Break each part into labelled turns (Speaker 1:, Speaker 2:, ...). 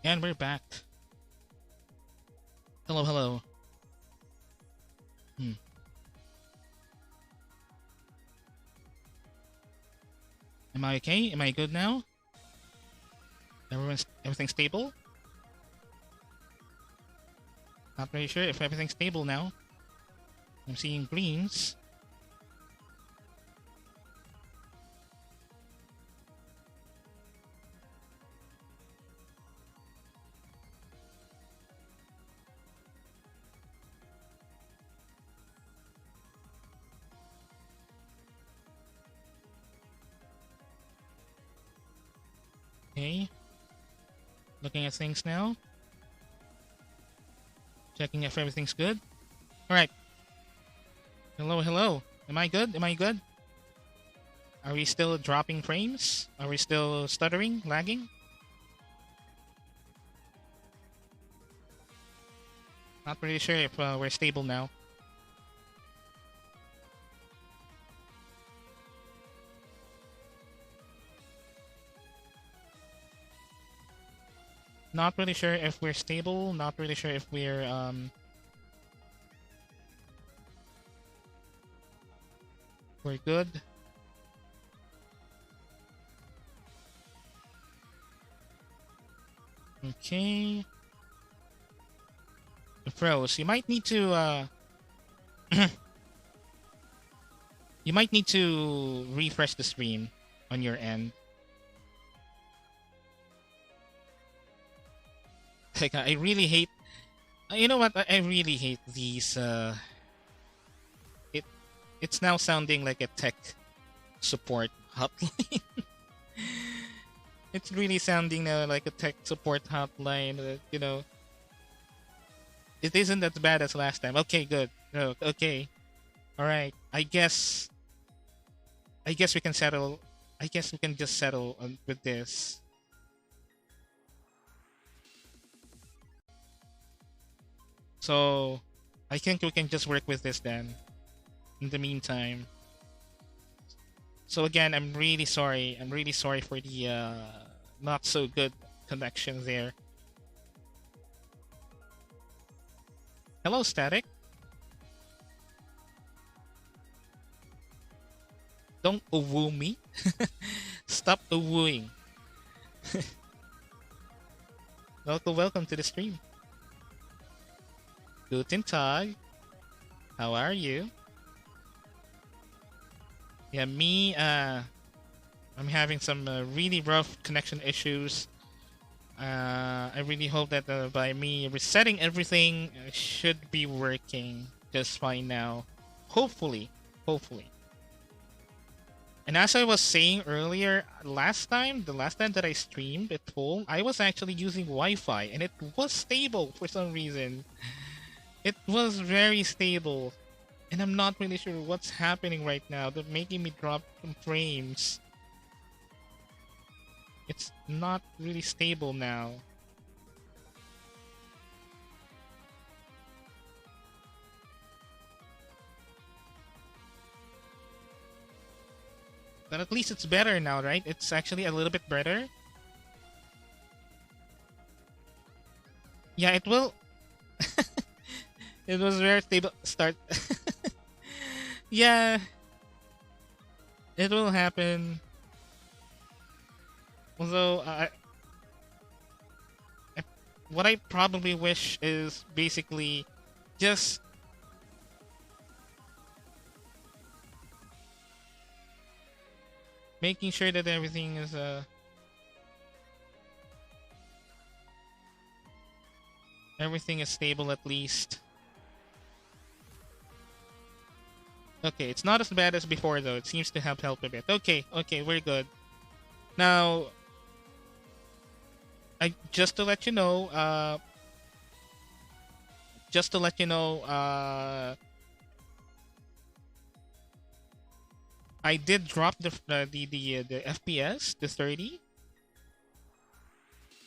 Speaker 1: And we're back. Hello, hello. Hmm. Am I okay? Am I good now? Everything's stable? Not really sure if everything's stable now. I'm seeing greens. Okay. Looking at things now. Checking if everything's good. Alright. Hello, hello. Am I good? Am I good? Are we still dropping frames? Are we still stuttering? Lagging? Not really sure if we're stable now. Not really sure if we're stable. Not really sure if we're good. Okay. The pros. You might need to you might need to refresh the screen on your end. Like I really hate. You know what? I really hate these. It it's now sounding like a tech support hotline. It's really sounding now like a tech support hotline. It isn't as bad as last time. Okay, good. No, okay, all right. I guess we can settle. I guess we can just settle with this. So I think we can just work with this then. In the meantime. So again, I'm really sorry. I'm really sorry for the not so good connection there. Hello, Static. Don't woo me. Stop wooing. Welcome to the stream. Guten Tag. How are you? Yeah, me, I'm having some really rough connection issues. I really hope that by me resetting everything, should be working just fine now. Hopefully. Hopefully. And as I was saying earlier, the last time that I streamed at home, I was actually using Wi-Fi and it was stable for some reason. It was very stable. And I'm not really sure what's happening right now. They're making me drop some frames. It's not really stable now. But at least it's better now, right? It's actually a little bit better. Yeah, it will. It was very stable. Start. Yeah, it will happen. Although, what I probably wish is basically just making sure that everything is stable at least. Okay, it's not as bad as before though. It seems to have helped a bit. Okay, okay, we're good. Now, I just to let you know, just to let you know, I did drop the FPS to 30.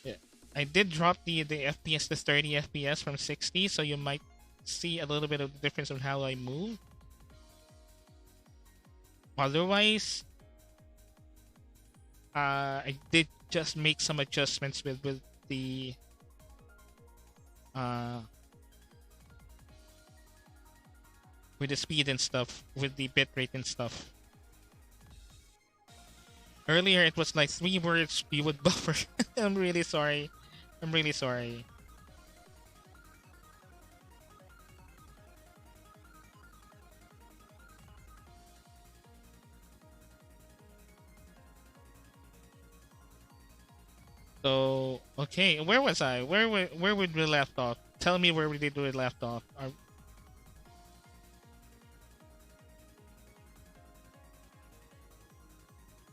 Speaker 1: Yeah, I did drop the FPS to 30 FPS from 60, so you might see a little bit of the difference on how I move. Otherwise, I did just make some adjustments with the uh, with the speed and stuff, with the bitrate and stuff. Earlier, it was like 3 words you would buffer. I'm really sorry. I'm really sorry. So, okay, where was I? Where would we left off? Tell me where we did we left off.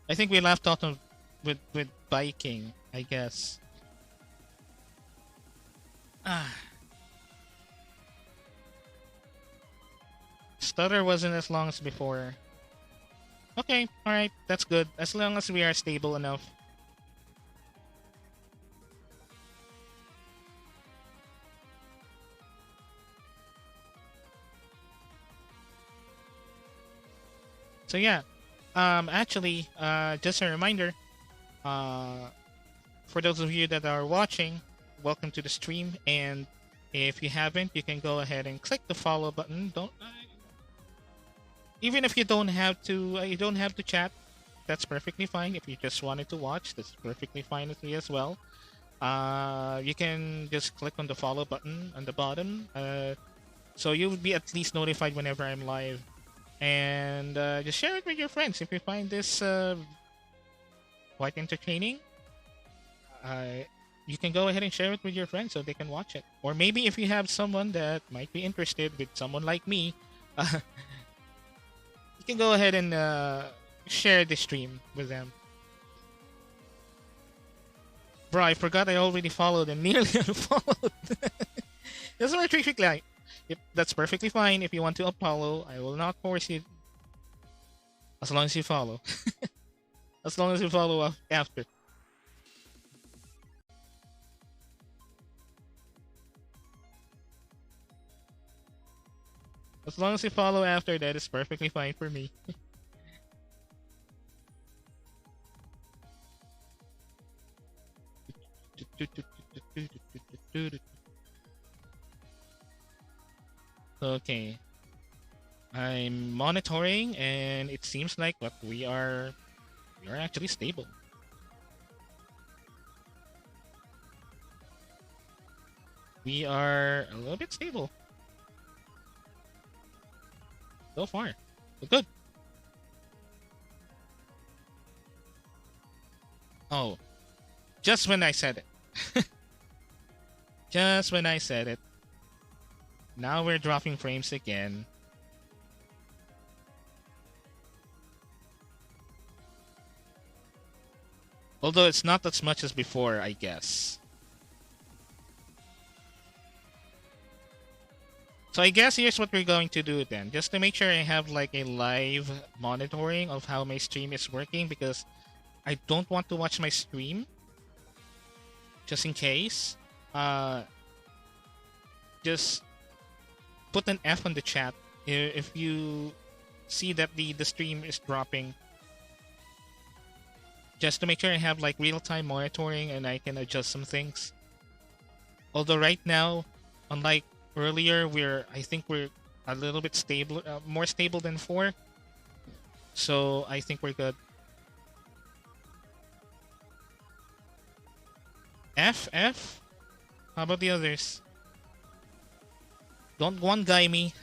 Speaker 1: I think we left off with biking, I guess. Ah, stutter wasn't as long as before. Okay, all right, that's good. As long as we are stable enough. So yeah, actually, just a reminder, uh, for those of you that are watching, welcome to the stream. And if you haven't, you can go ahead and click the follow button. Don't even if you don't have to chat. That's perfectly fine. If you just wanted to watch, that's perfectly fine with me as well. You can just click on the follow button on the bottom, so you would be at least notified whenever I'm live. And just share it with your friends if you find this quite entertaining. You can go ahead and share it with your friends so they can watch it. Or maybe if you have someone that might be interested with someone like me, you can go ahead and share the stream with them. Bro, I forgot I already followed and nearly unfollowed. That's my trick like. If that's perfectly fine. If you want to unfollow, I will not force you. As long as you follow. As long as you follow after. As long as you follow after, that is perfectly fine for me. Okay. I'm monitoring and it seems like what we are actually stable. We are a little bit stable. So far. So good. Oh. Just when I said it. Just when I said it. Now we're dropping frames again. Although it's not as much as before, I guess. So I guess here's what we're going to do then. Just to make sure I have like a live monitoring of how my stream is working, because I don't want to watch my stream. Just in case. Just put an F on the chat if you see that the stream is dropping. Just to make sure I have like real-time monitoring and I can adjust some things. Although right now, unlike earlier, I think we're a little bit stable, more stable than 4. So I think we're good. F? How about the others? Don't one guy me.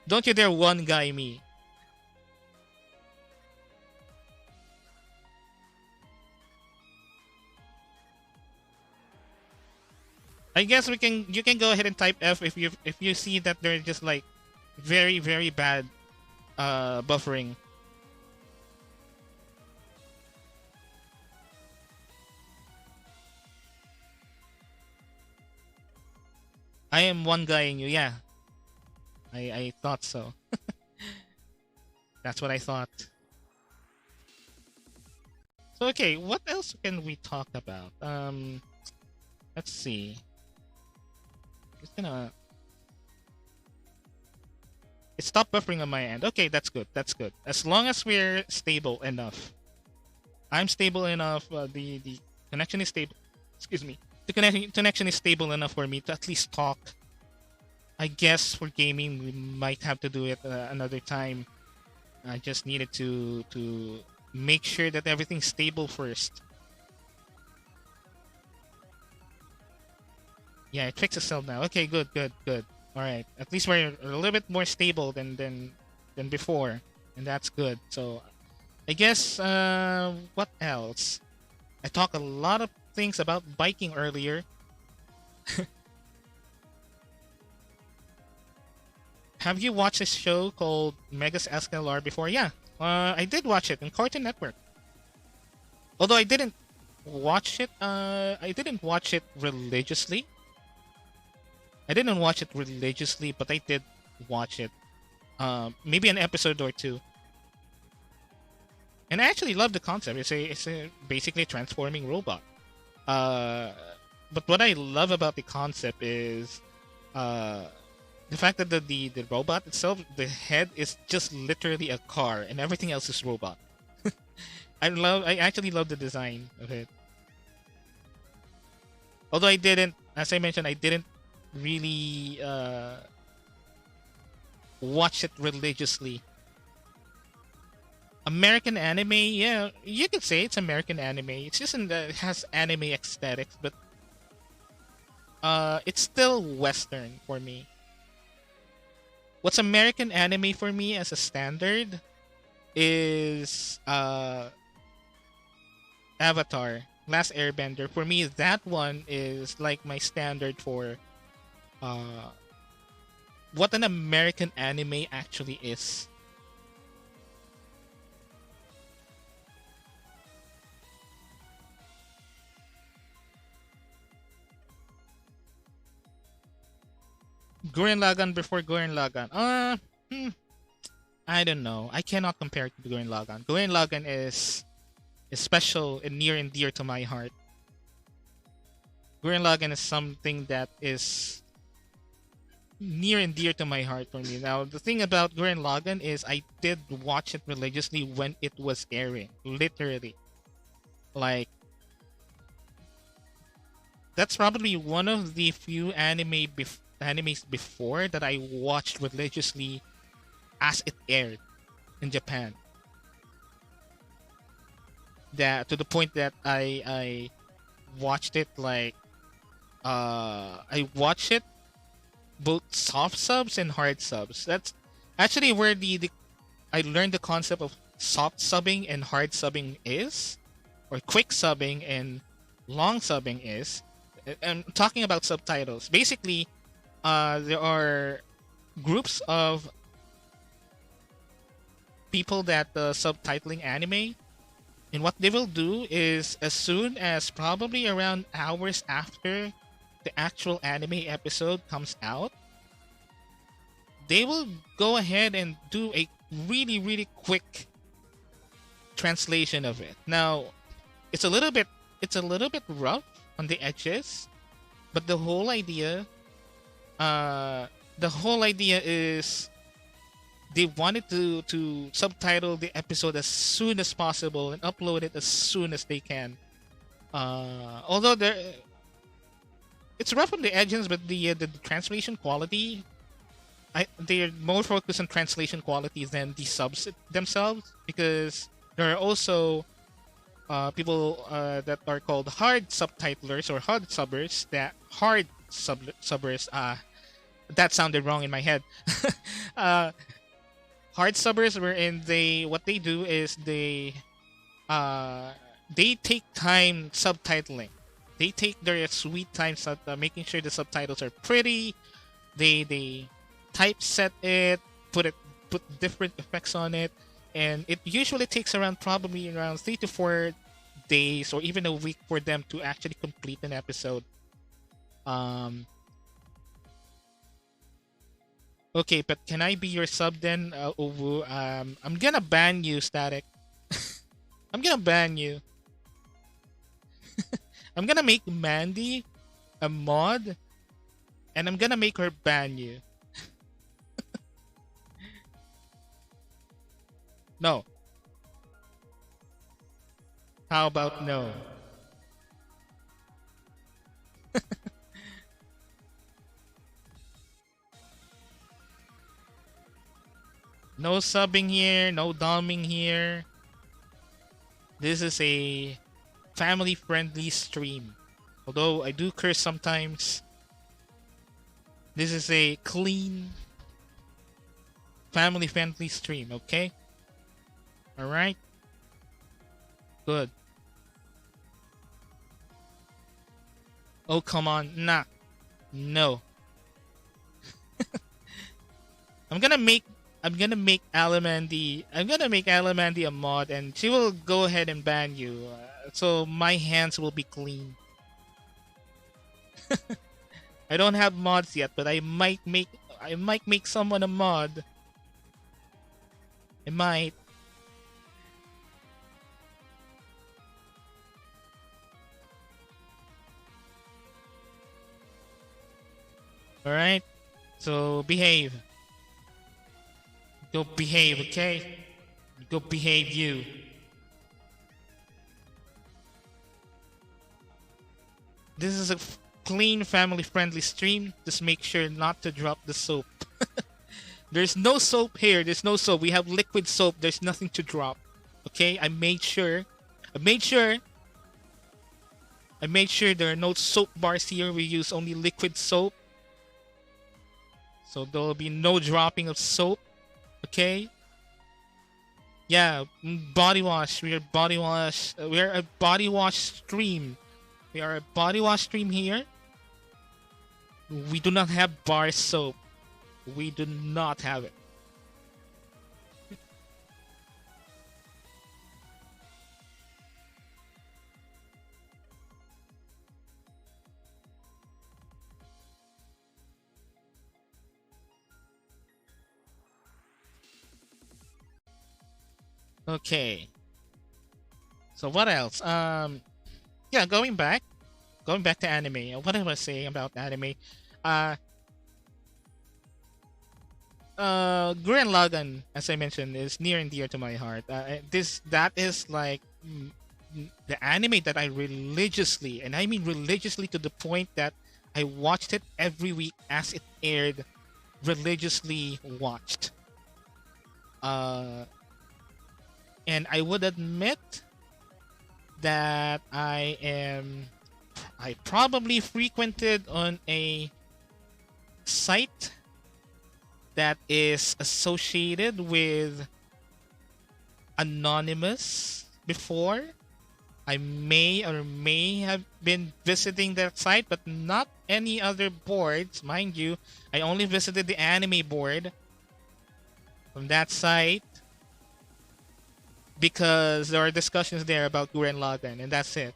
Speaker 1: Don't you dare one guy me. I guess you can go ahead and type F if you see that they're just like very, very bad buffering. I am one guying you, yeah. I thought so. That's what I thought. So okay, what else can we talk about? Let's see. Just gonna. It stopped buffering on my end. Okay, that's good. That's good. As long as we're stable enough. I'm stable enough. The connection is stable. Excuse me. the connection is stable enough for me to at least talk. I guess for gaming we might have to do it another time. I just needed to make sure that everything's stable first. Yeah, it fixed itself now. Okay, good, good, good. All right, at least we're a little bit more stable than before, and that's good. So I guess what else? I talked a lot of things about biking earlier. Have you watched a show called Megas SLR before? Yeah, I did watch it in Cartoon Network. Although I didn't watch it religiously. I didn't watch it religiously, but I did watch it. Maybe an episode or two, and I actually love the concept. It's a basically a transforming robot. Uh, but what I love about the concept is uh, the fact that the robot itself, the head is just literally a car, and everything else is robot. I actually love the design of it. Although I didn't, as I mentioned, I didn't really watch it religiously. American anime, yeah, you could say it's American anime. It's just it has anime aesthetics, but it's still Western for me. What's American anime for me as a standard is Avatar, Last Airbender. For me, that one is like my standard for uh, what an American anime actually is. Gurren Lagann before Gurren Lagann. I don't know. I cannot compare it to Gurren Lagann. Gurren Lagann is special and near and dear to my heart. Gurren Lagann is something that is near and dear to my heart for me. Now, the thing about Gurren Lagann is I did watch it religiously when it was airing. Literally. Like, that's probably one of the few animes before that I watched religiously as it aired in Japan. That to the point that I watched it like I watched it both soft subs and hard subs. That's actually where the I learned the concept of soft subbing and hard subbing is, or quick subbing and long subbing is. I'm talking about subtitles. Basically, there are groups of people that subtitling anime, and what they will do is as soon as probably around hours after the actual anime episode comes out, they will go ahead and do a really really quick translation of it. Now, it's a little bit it's a little bit rough on the edges, but the whole idea is they wanted to subtitle the episode as soon as possible and upload it as soon as they can. Although it's rough on the edges, but the translation quality, they're more focused on translation quality than the subs themselves, because there are also people that are called hard subtitlers or hard subbers. Subbers. That sounded wrong in my head. uh, Hard subbers, wherein what they do is they take time subtitling. They take their sweet time making sure the subtitles are pretty. They typeset it, put different effects on it, and it usually takes probably around 3 to 4 days or even a week for them to actually complete an episode. Um. Okay, but can I be your sub then, Uwu? I'm gonna ban you, Static. I'm gonna ban you. I'm gonna make Mandy a mod, and I'm gonna make her ban you. No. How about no? No subbing here, no doming here. This is a family-friendly stream. Although I do curse sometimes, this is a clean, family-friendly stream, okay? Alright? Good. Oh, come on. Nah. No. I'm gonna make Alamandy a mod, and she will go ahead and ban you. So my hands will be clean. I don't have mods yet, but I might make someone a mod. I might. All right. So behave. Go behave, okay? Go behave, you. This is a clean, family-friendly stream. Just make sure not to drop the soap. There's no soap here. There's no soap. We have liquid soap. There's nothing to drop. Okay? I made sure. I made sure. I made sure there are no soap bars here. We use only liquid soap. So there will be no dropping of soap. Okay? Yeah, body wash. We are body wash. We are a body wash stream. We are a body wash stream here. We do not have bar soap. We do not have it. Okay. So what else? Yeah, going back to anime. What I was saying about anime. Uh, Gurren Lagann, as I mentioned, is near and dear to my heart. That is like the anime that I religiously, and I mean religiously to the point that I watched it every week as it aired. Religiously watched. Uh, and I would admit that I probably frequented on a site that is associated with Anonymous before. I may or may have been visiting that site, but not any other boards. Mind you, I only visited the anime board from that site because there are discussions there about Gurren Lagann, and that's it.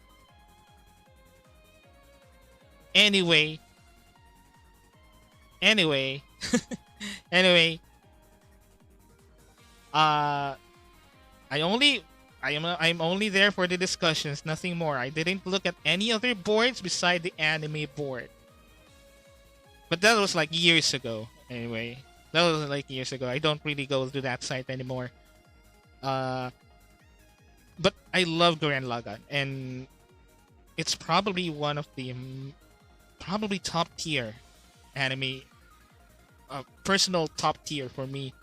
Speaker 1: Anyway, anyway, anyway, uh, I'm only there for the discussions, nothing more. I didn't look at any other boards beside the anime board. But that was like years ago. Anyway, that was like years ago. I don't really go to that site anymore. Uh, but I love Gurren Lagann, and it's probably one of the probably top tier anime, personal top tier for me.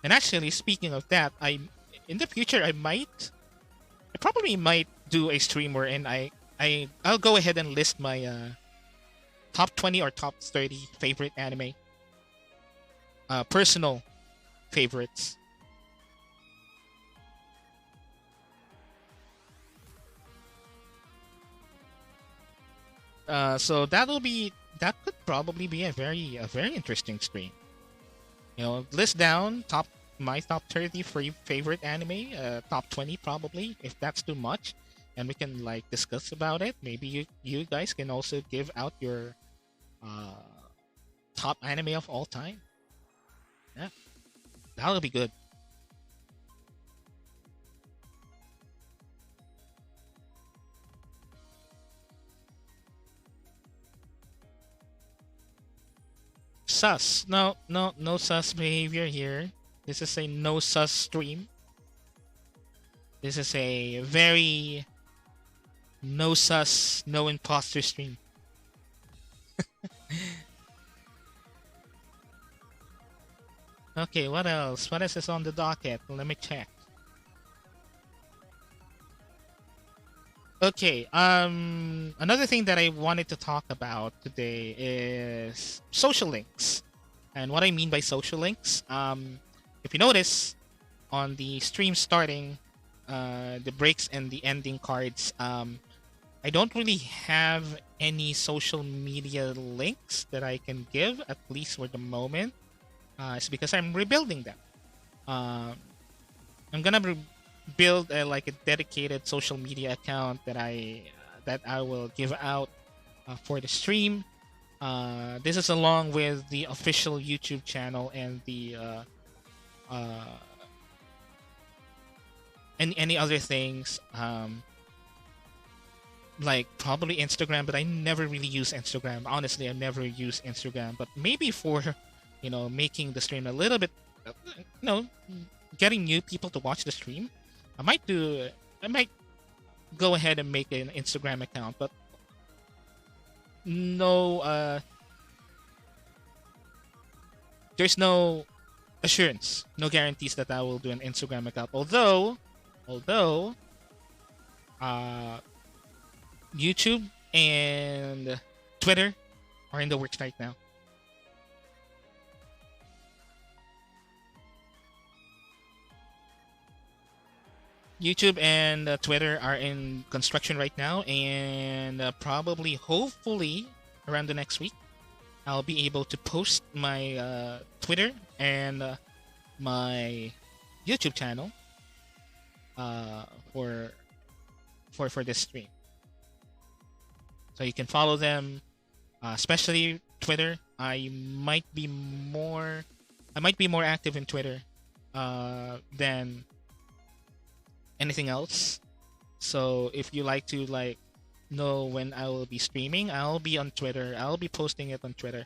Speaker 1: And actually, speaking of that, I in the future I probably might do a stream wherein I'll go ahead and list my top 20 or top 30 favorite anime, personal favorites. So that could probably be a very interesting stream. List down my top 30 favorite anime, top 20 probably, if that's too much, and we can like discuss about it. Maybe you guys can also give out your uh top anime of all time. Yeah, that'll be good. Sus. No, no, no sus behavior here. This is a no sus stream. This is a very no sus, no imposter stream. Okay, what else? What else is on the docket? Let me check. Okay, another thing that I wanted to talk about today is social links. And what I mean by social links, if you notice on the stream starting, the breaks and the ending cards, I don't really have any social media links that I can give, at least for the moment. It's because I'm rebuilding them. Um, I'm gonna build like a dedicated social media account that I will give out for the stream. This is along with the official YouTube channel and the uh, any other things. Like probably Instagram, but I never really use Instagram. Honestly, I never use Instagram, but maybe for, making the stream a little bit, you know, getting new people to watch the stream. I might do. I might go ahead and make an Instagram account, but no, there's no assurance, no guarantees that I will do an Instagram account. Although, uh, YouTube and Twitter are in the works right now. YouTube and Twitter are in construction right now, and probably, hopefully, around the next week, I'll be able to post my Twitter and my YouTube channel uh, for for this stream. So you can follow them, especially Twitter. I might be more active in Twitter than anything else. So if you like to know when I will be streaming, I'll be on Twitter. I'll be posting it on Twitter.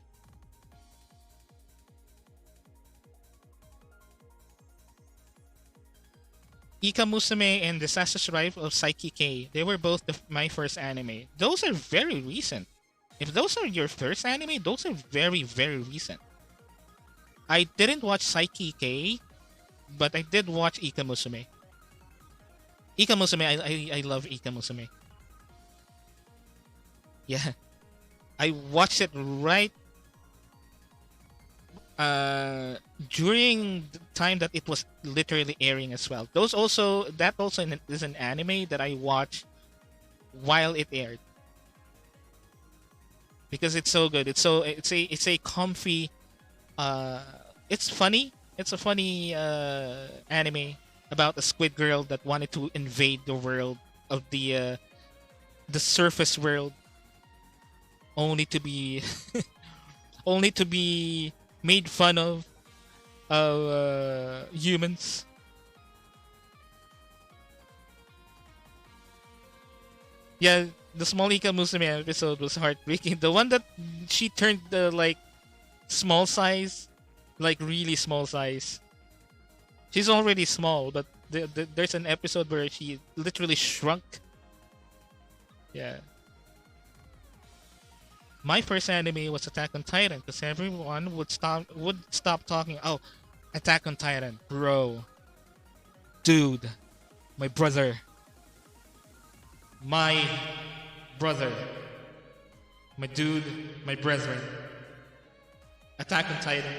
Speaker 1: Ika Musume and Disastrous Life of Psyche K. They were both my first anime. Those are very recent. If those are your first anime, those are very, very recent. I didn't watch Psyche K, but I did watch Ika Musume. Ika Musume, I love Ika Musume. Yeah. I watched it right during the time that it was literally airing as well. That also is an anime that I watched while it aired because it's so good. It's a comfy. It's funny. It's a funny anime about a squid girl that wanted to invade the world of the surface world, only to be only to be made fun of humans. Yeah, the small Ika Musume episode was heartbreaking. The one that she turned small size, like really small size. She's already small, but there's an episode where she literally shrunk. Yeah. My first anime was Attack on Titan because everyone would stop talking. Oh, Attack on Titan, bro, dude, my brother, my brother, my dude, my brethren. Attack on Titan.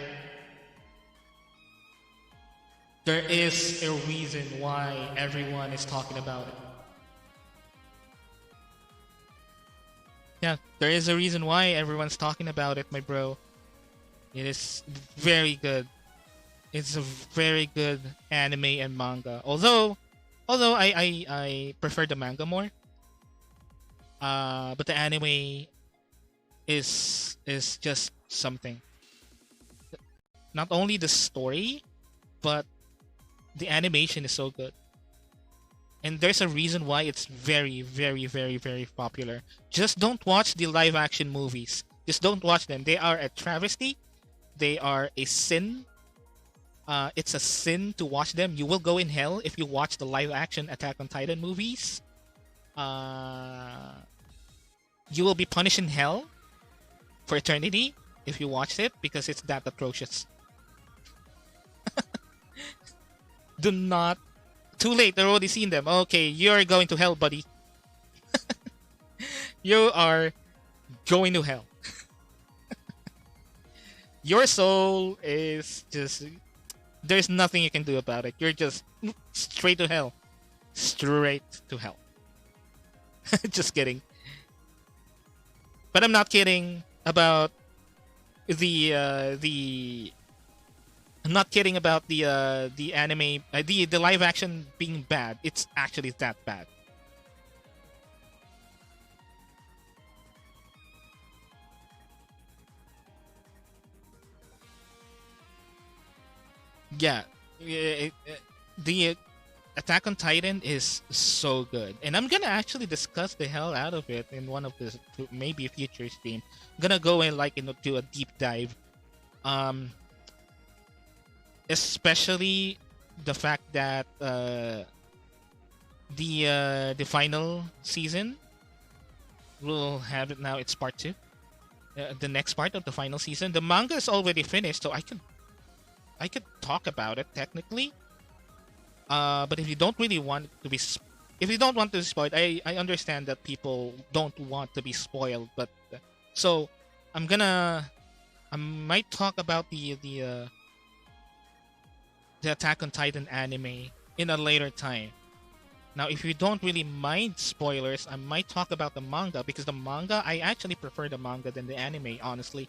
Speaker 1: There is a reason why everyone is talking about it. Yeah, there is a reason why everyone's talking about it, my bro. It is very good. It's a very good anime and manga. Although I prefer the manga more. But the anime is just something. Not only the story, but the animation is so good. And there's a reason why it's very, very, very, very popular. Just don't watch the live action movies. Just don't watch them. They are a travesty. They are a sin. It's a sin to watch them. You will go in hell if you watch the live action Attack on Titan movies. You will be punished in hell for eternity if you watch it because it's that atrocious. Do not. Too late. They're already seen them. Okay, you're going to hell, buddy. You are going to hell. Your soul is just. There's nothing you can do about it. You're just straight to hell. Straight to hell. Just kidding. But I'm not kidding about the. I'm not kidding about the anime, the live action being bad. It's actually that bad. Yeah, the Attack on Titan is so good, and I'm gonna actually discuss the hell out of it in one of the maybe future stream. I'm gonna go in like do a deep dive, um, especially the fact that the final season will have it now. It's part two. The next part of the final season. The manga is already finished, so I could talk about it technically. But if you don't really want to be, if you don't want to be spoiled, I understand that people don't want to be spoiled. But so I'm gonna, I might talk about the Attack on Titan anime in a later time. Now, if you don't really mind spoilers, I might talk about the manga because the manga, I actually prefer the manga than the anime. Honestly,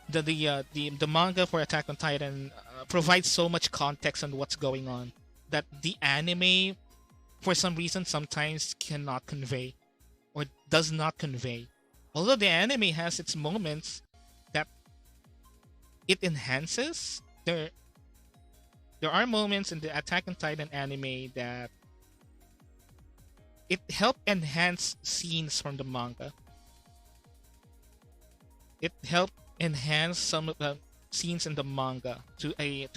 Speaker 1: the manga for Attack on Titan provides so much context on what's going on that the anime, for some reason, sometimes cannot convey or does not convey. Although the anime has its moments that it enhances, there are moments in the Attack on Titan anime that it helped enhance scenes from the manga. It helped enhance some of the scenes in the manga to a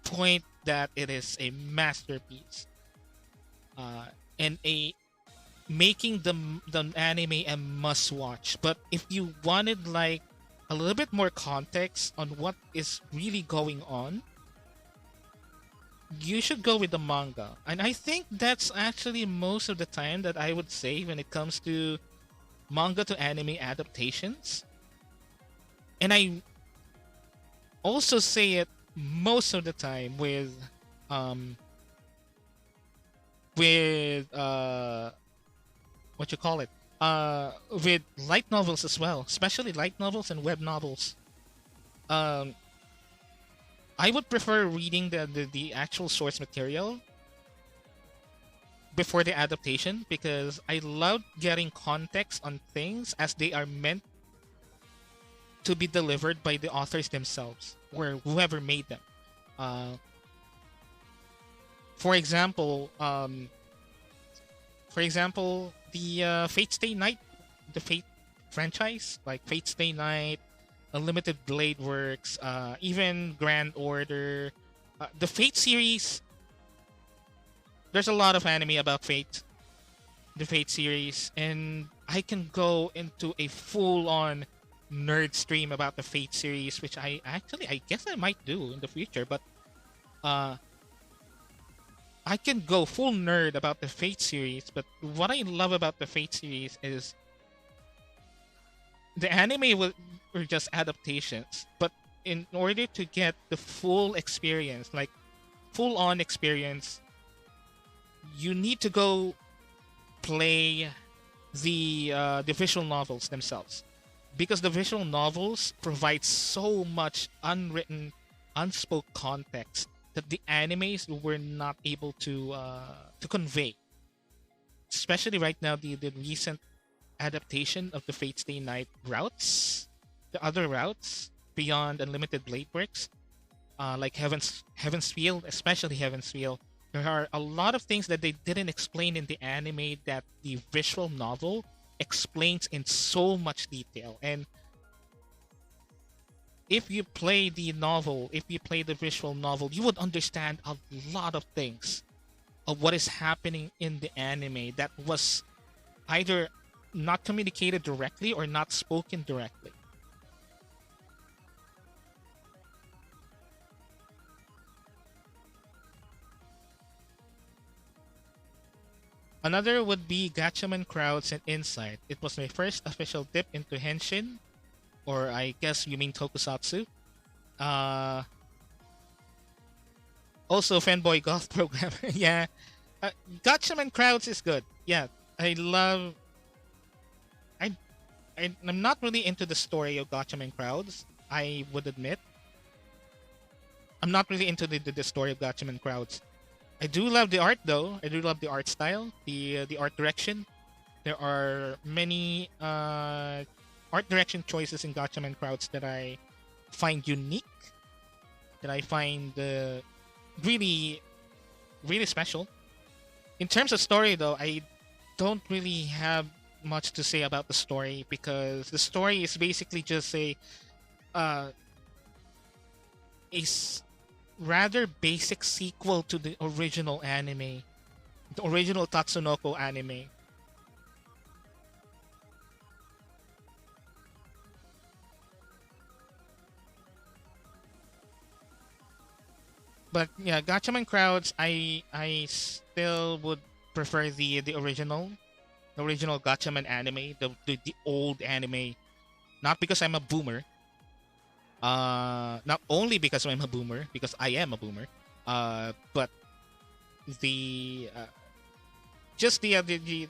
Speaker 1: point that it is a masterpiece, and a making the anime a must watch. But if you wanted like a little bit more context on what is really going on, you should go with the manga. And I think that's actually most of the time that I would say when it comes to manga to anime adaptations. And I also say it most of the time um with what you call it, with light novels as well, especially light novels and web novels. um I would prefer reading the actual source material before the adaptation because I love getting context on things as they are meant to be delivered by the authors themselves or whoever made them. Uh, for example, the Fate Stay Night, the Fate franchise, like Fate Stay Night, Unlimited Blade Works, even Grand Order, the Fate series. There's a lot of anime about Fate, the Fate series, and I can go into a full-on nerd stream about the Fate series, which I guess I might do in the future. But uh, I can go full nerd about the Fate series. But what I love about the Fate series is the anime were just adaptations, but in order to get the full experience, like full on experience, you need to go play the visual novels themselves, because the visual novels provide so much unwritten, unspoken context that the animes were not able to convey. Especially right now, the recent adaptation of the Fate Stay Night routes, the other routes beyond Unlimited Blade Works, like Heaven's Field, especially Heaven's Field. There are a lot of things that they didn't explain in the anime that the visual novel explains in so much detail. And if you play the novel, if you play the visual novel, you would understand a lot of things of what is happening in the anime that was either not communicated directly or not spoken directly. Another would be Gatchaman Crowds and Insight. It was my first official dip into Henshin, or I guess you mean Tokusatsu. Uh, Also Fanboy Goth program. Yeah, Gatchaman Crowds is good. Yeah, I love. I, I'm not really into the story of Gatchaman Crowds. I would admit, I'm not really into the story of Gatchaman Crowds. I do love the art though. I do love the art style, the art direction. There are many art direction choices in Gatchaman Crowds that I find unique, that I find really really special. In terms of story though, I don't really have much to say about the story because the story is basically just uh, a rather basic sequel to the original anime, the original Tatsunoko anime. But yeah, Gatchaman Crowds, I still would prefer the original Gatchaman anime, the old anime. Not because I'm a boomer. Not only because I'm a boomer, because I am a boomer. But the just the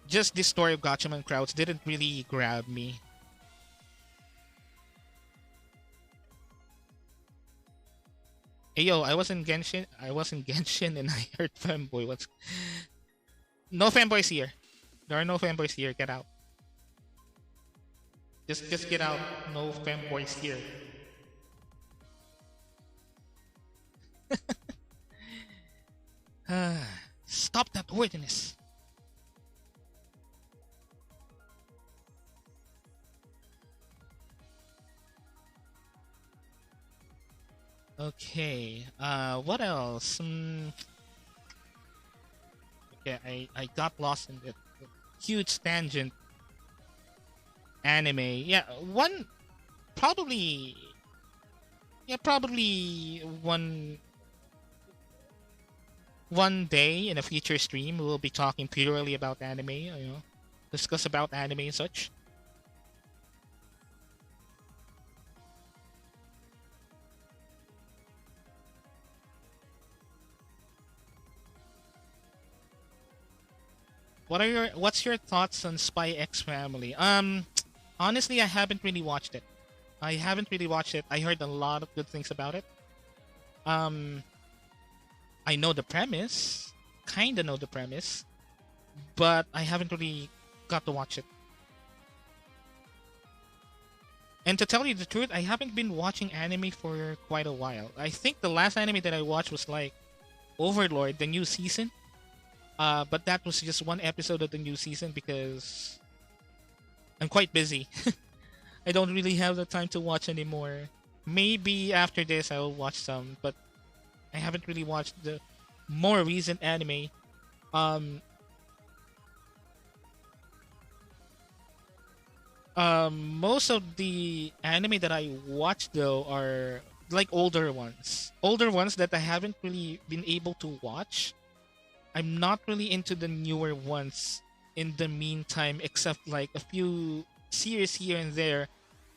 Speaker 1: just the story of Gatchaman Crowds didn't really grab me. Hey yo, I was in Genshin. I was in Genshin, and I heard fanboy. What's no fanboys here? There are no fanboys here. Get out. Just get out. No fanboys here. Stop that wordiness. Okay. What else? Okay, I got lost in the huge tangent anime. Yeah, one probably. Yeah, probably one day in a future stream we'll be talking purely about anime. Discuss about anime and such. What's your thoughts on Spy X Family? Honestly, I haven't really watched it. I haven't really watched it. I heard a lot of good things about it. Um, I know the premise, kind of know the premise, but I haven't really got to watch it. And to tell you the truth, I haven't been watching anime for quite a while. I think the last anime that I watched was like Overlord, the new season. But that was just one episode of the new season because I'm quite busy. I don't really have the time to watch anymore. Maybe after this I'll watch some, but I haven't really watched the more recent anime. Um, most of the anime that I watch though are like older ones that I haven't really been able to watch. I'm not really into the newer ones in the meantime, except like a few series here and there.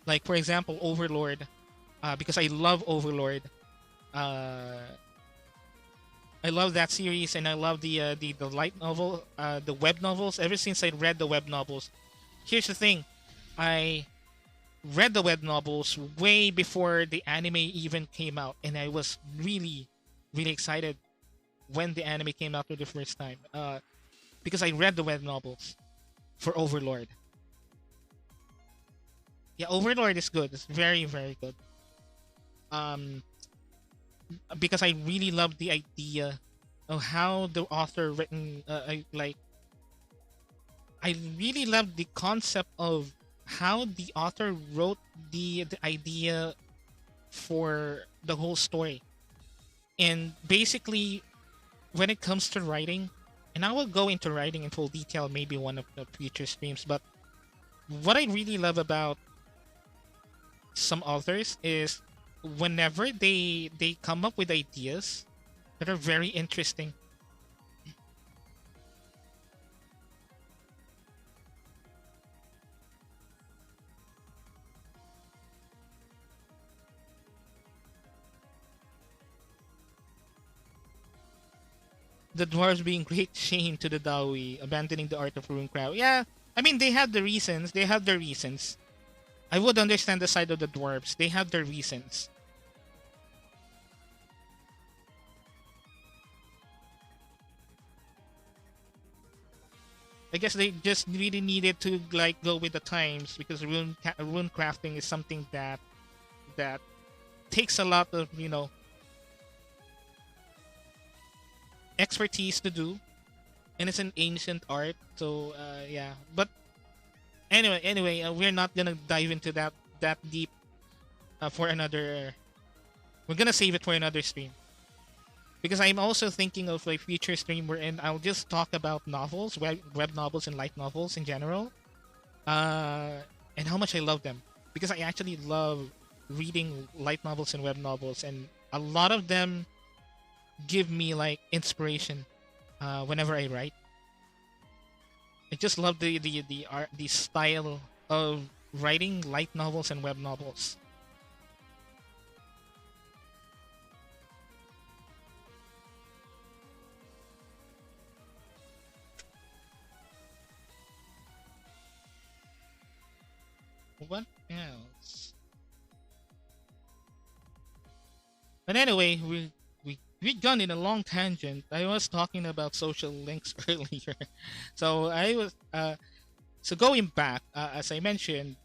Speaker 1: Like for example, Overlord, because I love Overlord. Uh, I love that series, and I love the light novel, the web novels. Ever since I read the web novels, here's the thing: I read the web novels way before the anime even came out, and I was really, really excited when the anime came out for the first time. Because I read the web novels for Overlord. Yeah, Overlord is good. It's very, very good. Um, because I really love the idea of how the author written. I really love the concept of how the author wrote the idea for the whole story. And basically, when it comes to writing, and I will go into writing in full detail maybe one of the future streams, but what I really love about some authors is whenever they come up with ideas that are very interesting, the dwarves being great shame to the Dawi, abandoning the art of runecraft. Yeah, I mean they have the reasons. They have their reasons. I would understand the side of the dwarves. They have their reasons. I guess they just really needed to like go with the times because rune crafting is something that takes a lot of expertise to do, and it's an ancient art. So yeah, but anyway, we're not gonna dive into that deep for another. We're gonna save it for another stream because I'm also thinking of a future stream wherein I'll just talk about novels, web novels, and light novels in general, uh, and how much I love them because I actually love reading light novels and web novels, and a lot of them give me like inspiration whenever I write. I just love the art, the style of writing light novels and web novels. What else? But anyway, we've gone in a long tangent. I was talking about social links earlier, so I was so going back as I mentioned,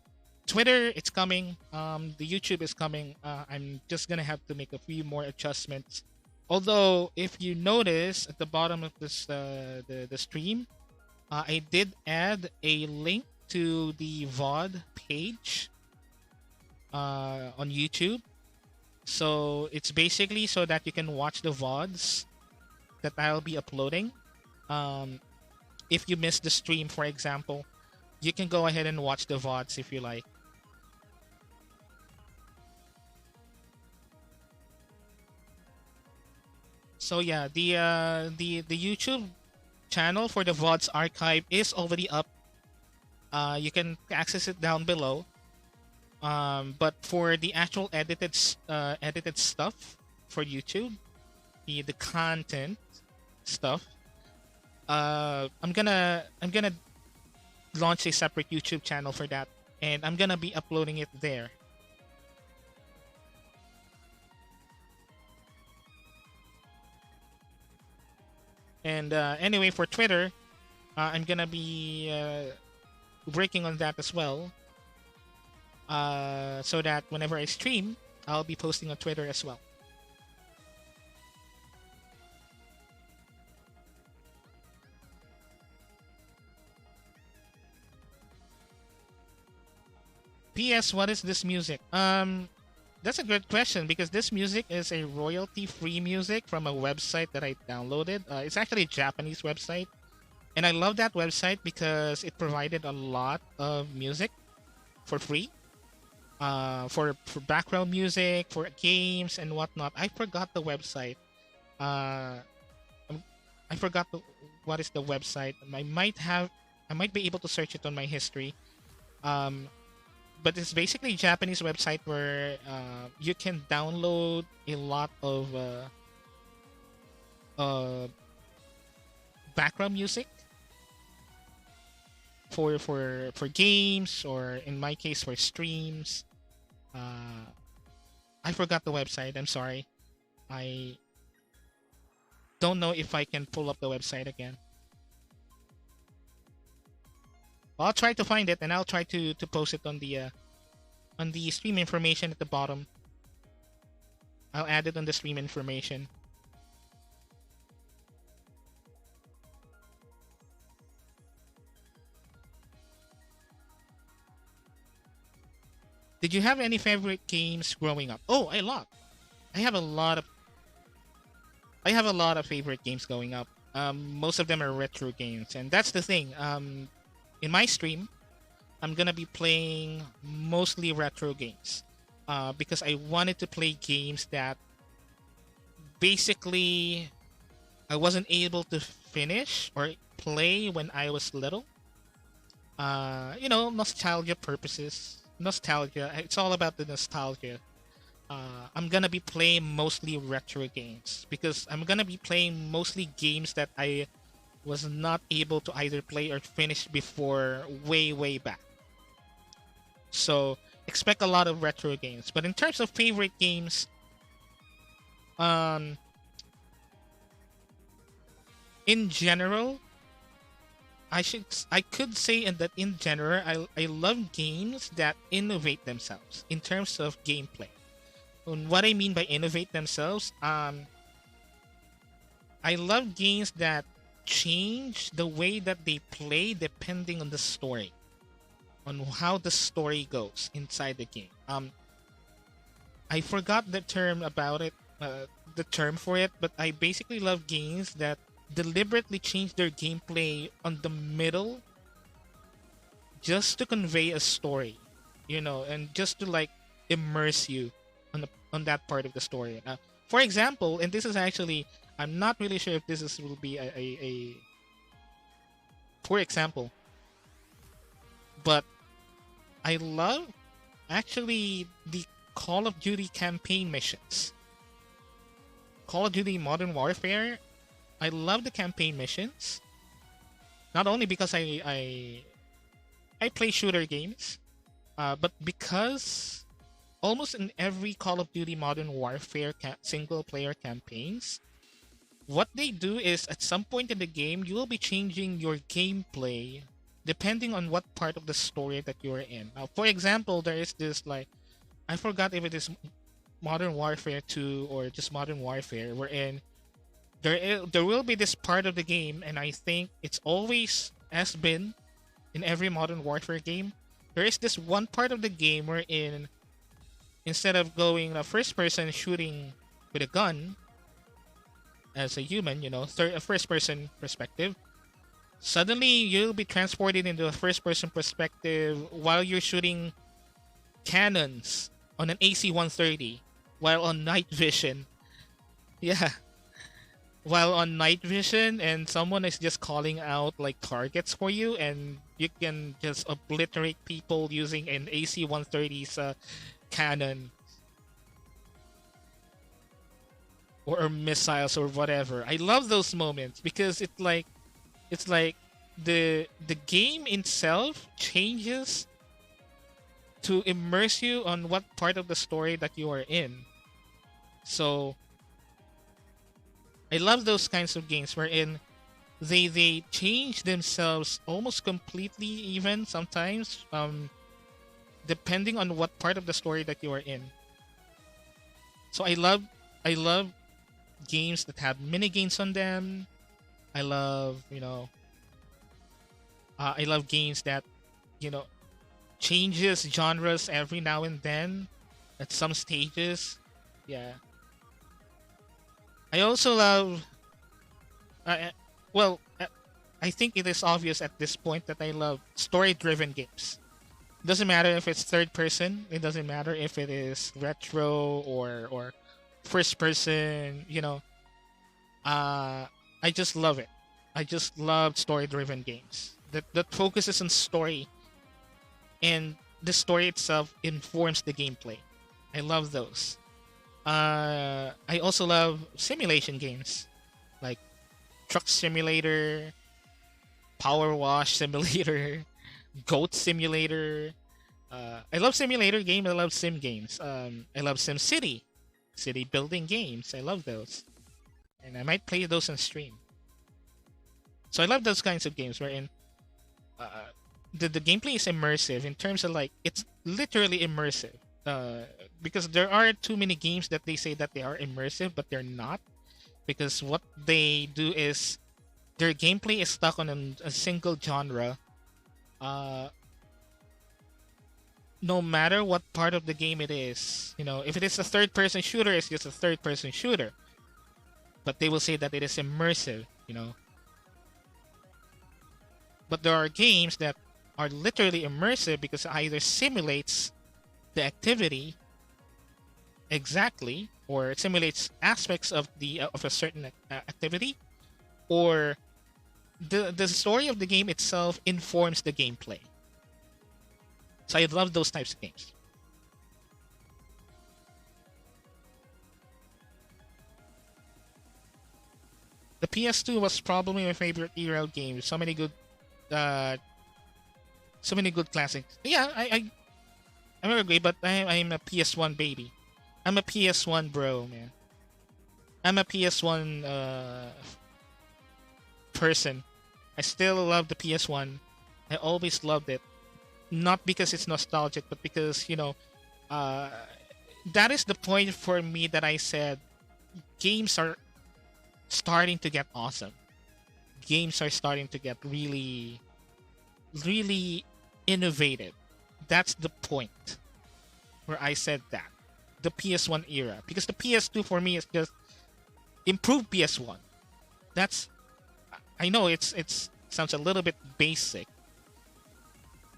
Speaker 1: Twitter it's coming. The YouTube is coming. I'm just gonna have to make a few more adjustments. Although, if you notice at the bottom of this the stream, I did add a link to the VOD page on YouTube. So it's basically so that you can watch the VODs that I'll be uploading. Um, if you missed the stream, for example, you can go ahead and watch the VODs if you like. So yeah, the YouTube channel for the VODs archive is already up. You can access it down below. But for the actual edited stuff for YouTube, the content stuff, I'm gonna launch a separate YouTube channel for that, and I'm gonna be uploading it there. And anyway, for Twitter, I'm gonna be working on that as well, so that whenever I stream, I'll be posting on Twitter as well. P.S. What is this music? That's a good question because this music is a royalty-free music from a website that I downloaded. It's actually a Japanese website, and I love that website because it provided a lot of music for free. For background music, for games and whatnot. I forgot the website. Uh, I forgot what is the website. I might be able to search it on my history. Um, but it's basically a Japanese website where you can download a lot of uh, background music for games, or in my case for streams. Uh, I forgot the website. I'm sorry. I don't know if I can pull up the website again. I'll try to find it, and I'll try to post it on the stream information at the bottom. I'll add it on the stream information. Did you have any favorite games growing up? Oh, a lot. I have a lot of favorite games growing up. Most of them are retro games, and that's the thing. In my stream, I'm gonna be playing mostly retro games, because I wanted to play games that basically I wasn't able to finish or play when I was little. Nostalgia purposes. Nostalgia. It's all about the nostalgia. I'm gonna be playing mostly retro games because I'm gonna be playing mostly games that I was not able to either play or finish before way back. So expect a lot of retro games. But in terms of favorite games, um, in general, I could say that in general, I love games that innovate themselves in terms of gameplay. And what I mean by innovate themselves, I love games that change the way that they play depending on the story, on how the story goes inside the game. I forgot the term about it, the term for it, but I basically love games that deliberately change their gameplay on the middle just to convey a story, and just to like immerse you on that part of the story. For example, and this is actually, I'm not really sure if will be a poor example, but I love actually the Call of Duty campaign missions. Call of Duty Modern Warfare. I love the campaign missions. Not only because I play shooter games, but because almost in every Call of Duty Modern Warfare single player campaigns, what they do is at some point in the game, you will be changing your gameplay depending on what part of the story that you're in. Now, for example, there is this like, I forgot if it is Modern Warfare 2 or just Modern Warfare, wherein there will be this part of the game, and I think it's always has been in every Modern Warfare game. There is this one part of the game wherein instead of going a first person shooting with a gun as a human, a first person perspective, suddenly you'll be transported into a first person perspective while you're shooting cannons on an AC-130 while on night vision. Yeah. While on night vision, and someone is just calling out like targets for you, and you can just obliterate people using an AC-130's cannon or missiles or whatever. I love those moments because it's like the game itself changes to immerse you on what part of the story that you are in. So I love those kinds of games wherein they change themselves almost completely, even sometimes, depending on what part of the story that you are in. So I love games that have mini games on them. I love I love games that you know changes genres every now and then at some stages. Yeah. I also love. Uh, well, I think it is obvious at this point that I love story-driven games. Doesn't matter if it's third person. It doesn't matter if it is retro or first person. I just love it. I just love story-driven games that focuses on story, and the story itself informs the gameplay. I love those. I also love simulation games like Truck Simulator, Power Wash Simulator, Goat Simulator. I love simulator games. I love sim games. I love Sim City, city building games. I love those, and I might play those on stream. So I love those kinds of games wherein uh, the gameplay is immersive in terms of like it's literally immersive. Because there are too many games that they say that they are immersive, but they're not. Because what they do is their gameplay is stuck on a single genre. Uh, no matter what part of the game it is, if it is a third-person shooter, it's just a third-person shooter. But they will say that it is immersive. But there are games that are literally immersive because it either simulates the activity exactly, or it simulates aspects of a certain activity, or the story of the game itself informs the gameplay. So I love those types of games. PS2 was probably my favorite era of games. Uh, so many good classics. Yeah, I agree, but I'm a PS1 baby. I'm a PS1 bro, man. I'm a PS1 person. I still love the PS1. I always loved it, not because it's nostalgic, but because uh, that is the point for me that I said games are starting to get awesome. Games are starting to get really, really innovative. That's the point where I said that the PS1 era, because the PS2 for me is just improved PS1. That's I know it's sounds a little bit basic.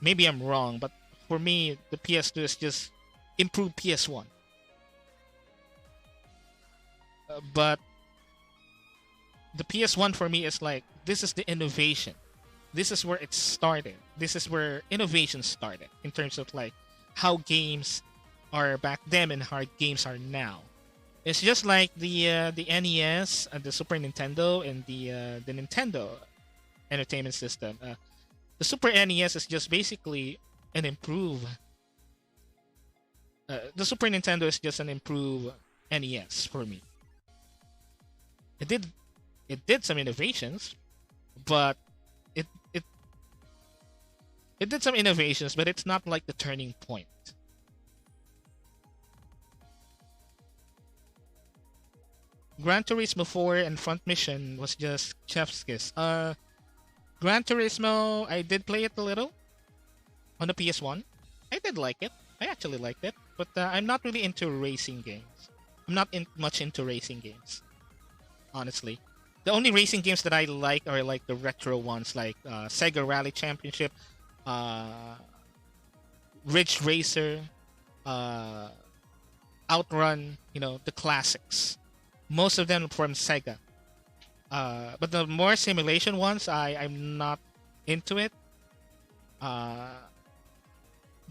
Speaker 1: Maybe I'm wrong, but for me the PS2 is just improved PS1. But the PS1 for me is like this is the innovation. This is where it started. This is where innovation started in terms of like how games are back then and how games are now. It's just like the NES, the Super Nintendo, and the Nintendo Entertainment System. The Super NES is just basically an improve. The Super Nintendo is just an improved NES for me. It did it did some innovations, but it it it did some innovations, but it's not like the turning point. Gran Turismo 4 and Front Mission was just chef's kiss. Gran Turismo, I did play it a little on the PS1. I did like it. I actually liked it, but I'm not really into racing games. I'm not much into racing games, honestly. The only racing games that I like are like the retro ones, like Sega Rally Championship, uh, Ridge Racer, uh, Outrun. The classics. Most of them from Sega. But the more simulation ones, I'm not into it. Uh,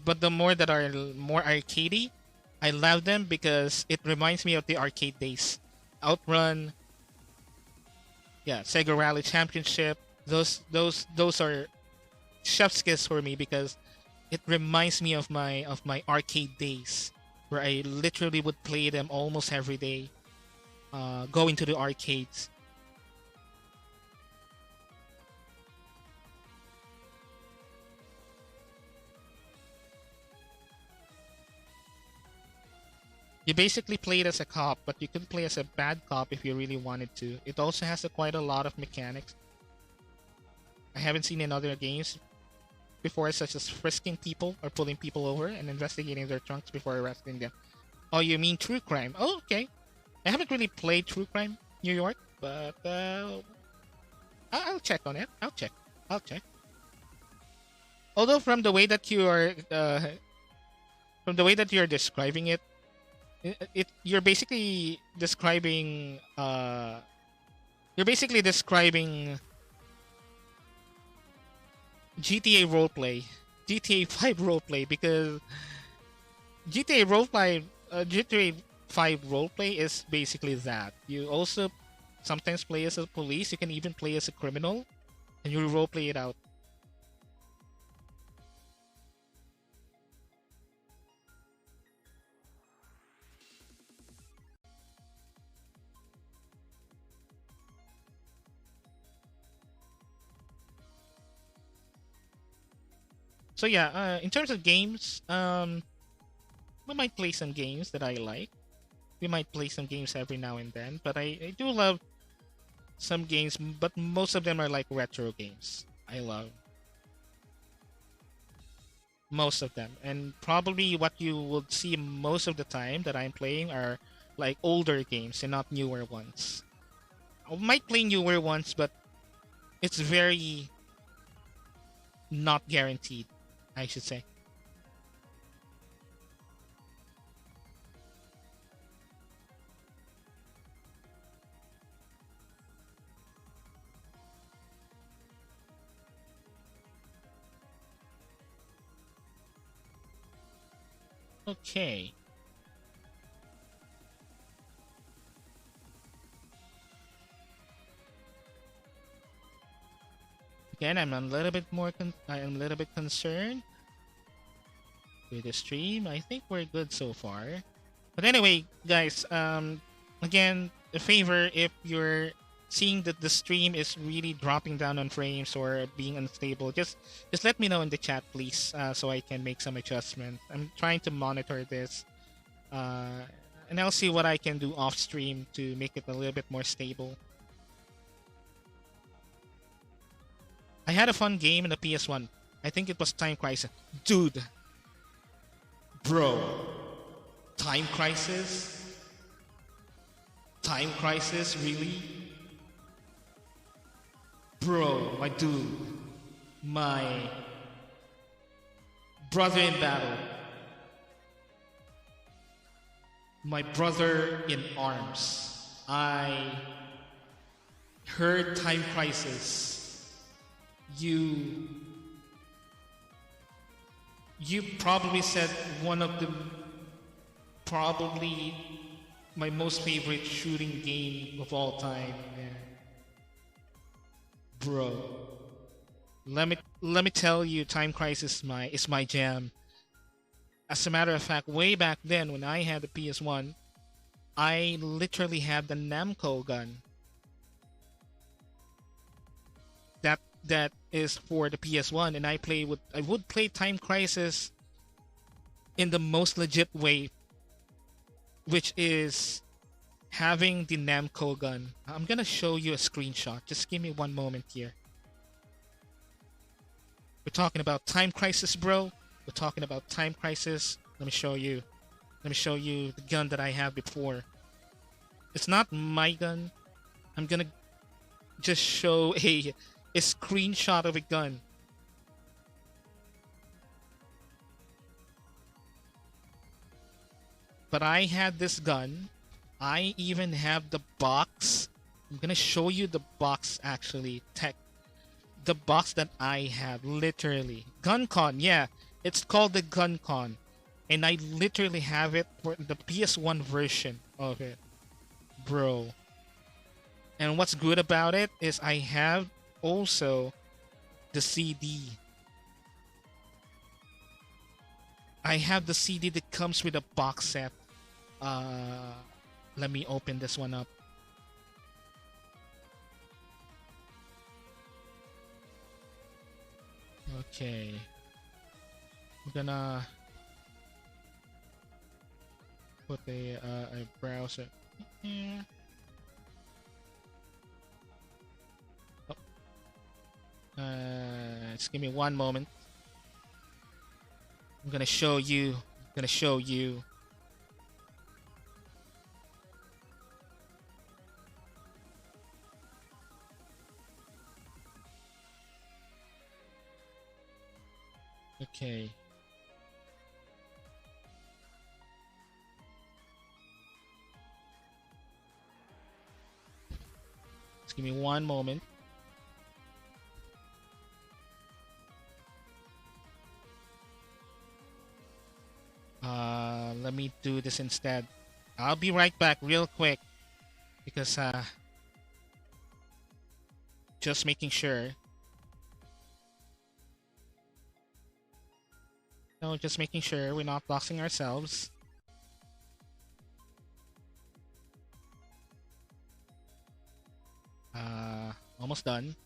Speaker 1: but the more that are more arcadey, I love them because it reminds me of the arcade days. Outrun, yeah, Sega Rally Championship. Those are chef's kiss for me because it reminds me of my arcade days where I literally would play them almost every day. Going to the arcades. You basically play it as a cop, but you could play as a bad cop if you really wanted to. It also has quite a lot of mechanics I haven't seen in other games before, such as frisking people or pulling people over and investigating their trunks before arresting them. Oh, you mean true crime? Oh, okay. I haven't really played True Crime New York, but I'll check on it. I'll check. I'll check. Although from the way that you're describing it, you're basically describing GTA roleplay, GTA 5 roleplay, because GTA roleplay, GTA 5 roleplay is basically that. You also sometimes play as a police. You can even play as a criminal, and you roleplay it out. So yeah, in terms of games, we might play some games that I like. We might play some games every now and then, but I do love some games, but most of them are like retro games. I love most of them, and probably what you would see most of the time that I'm playing are like older games and not newer ones. I might play newer ones, but it's very not guaranteed, I should say. Okay. Again, I'm a little bit I am a little bit concerned with the stream. I think we're good so far. But anyway, guys, again, a favor if you're seeing that the stream is really dropping down on frames or being unstable, just let me know in the chat, please, so I can make some adjustment. I'm trying to monitor this, uh, and I'll see what I can do off stream to make it a little bit more stable. I had a fun game in the PS1. I think it was Time Crisis. Dude, bro, Time Crisis? Time Crisis, really? Bro, my dude, my brother in battle, my brother in arms. I heard Time Crisis. You probably said one of the probably my most favorite shooting game of all time, man. Bro. Let me tell you, Time Crisis is my jam. As a matter of fact, way back then when I had the PS1, I literally had the Namco gun. That is for the PS1, and I would play Time Crisis in the most legit way, which is having the Namco gun. I'm gonna show you a screenshot. Just give me one moment here. We're talking about Time Crisis, bro. We're talking about Time Crisis. Let me show you. Let me show you the gun that I had before. It's not my gun. I'm gonna just show a screenshot of a gun. But I had this gun. I even have the box. I'm gonna show you the box actually. The box that I have, literally. GunCon, yeah. It's called the GunCon. And I literally have it for the PS1 version of it. Bro. And what's good about it is I have also the CD. I have the CD that comes with a box set. Let me open this one up. Okay. I'm gonna put a browser. Yeah. Just give me one moment. I'm gonna show you. Okay. Just give me one moment. Let me do this instead. I'll be right back real quick because just making sure. No, just making sure we're not losing ourselves. Almost done.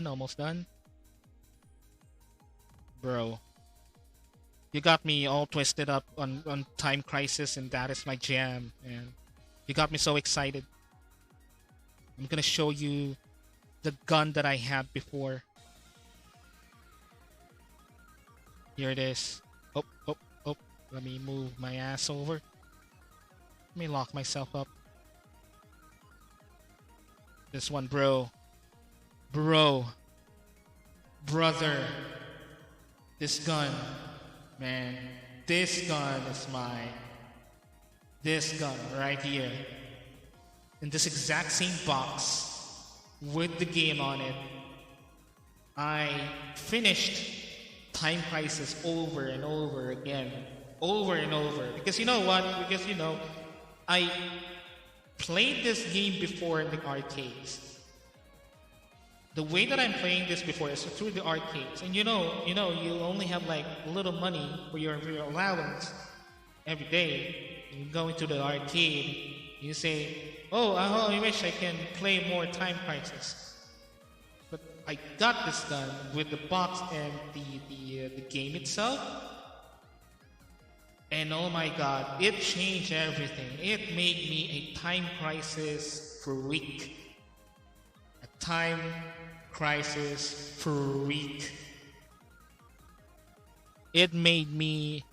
Speaker 1: Almost done. Bro. You got me all twisted up on Time Crisis, and that is my jam, and you got me so excited. I'm gonna show you the gun that I had before. Here it is. Oh. Let me move my ass over. Let me lock myself up. This one, bro. Brother. This gun. Man, this gun is mine. This gun right here. In this exact same box with the game on it. I finished Time Crisis over and over again. Over and over. Because you know what? Because you know, I played this game before in the arcades. The way that I'm playing this before is through the arcades, and you only have like little money for your allowance every day. You go into the arcade, you say, "Oh, I wish I can play more Time Crisis." But I got this done with the box and the game itself, and oh my god, it changed everything. It made me a Time Crisis freak. A Time Crisis freak. It made me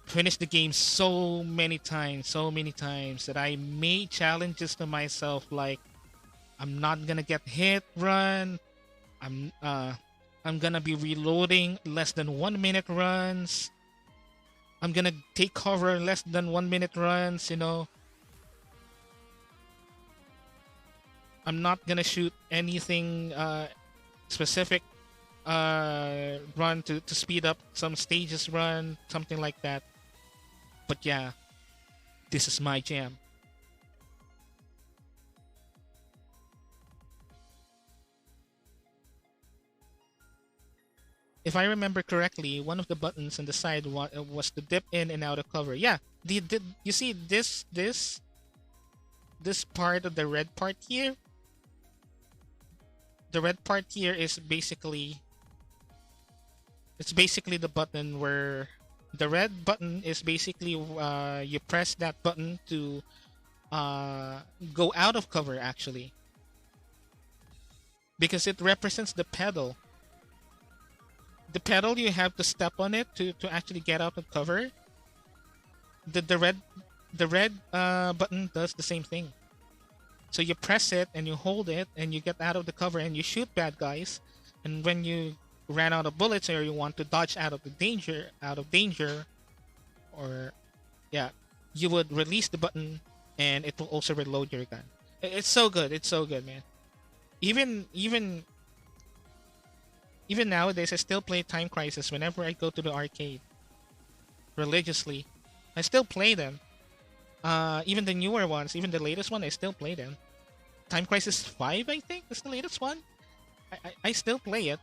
Speaker 1: finish the game so many times that I made challenges to myself like I'm not gonna get hit, run. I'm uh I'm gonna be reloading less than 1 minute runs. I'm gonna take cover less than 1 minute runs, I'm not gonna shoot anything specific run to speed up some stages run, something like that. But yeah, this is my jam. If I remember correctly, one of the buttons on the side was to dip in and out of cover. Yeah, you see this part of the red part here? The red part here is basically it's basically the button where the red button is basically you press that button to go out of cover actually because it represents the pedal. The pedal you have to step on it to actually get out of cover. The red button does the same thing. So you press it and you hold it and you get out of the cover and you shoot bad guys. And when you ran out of bullets or you want to dodge out of danger, or yeah, you would release the button and it will also reload your gun. It's so good. It's so good, man. Even nowadays, I still play Time Crisis whenever I go to the arcade religiously. I still play them. Even the newer ones, even the latest one, I still play them. Time Crisis 5, I think, is the latest one. I still play it.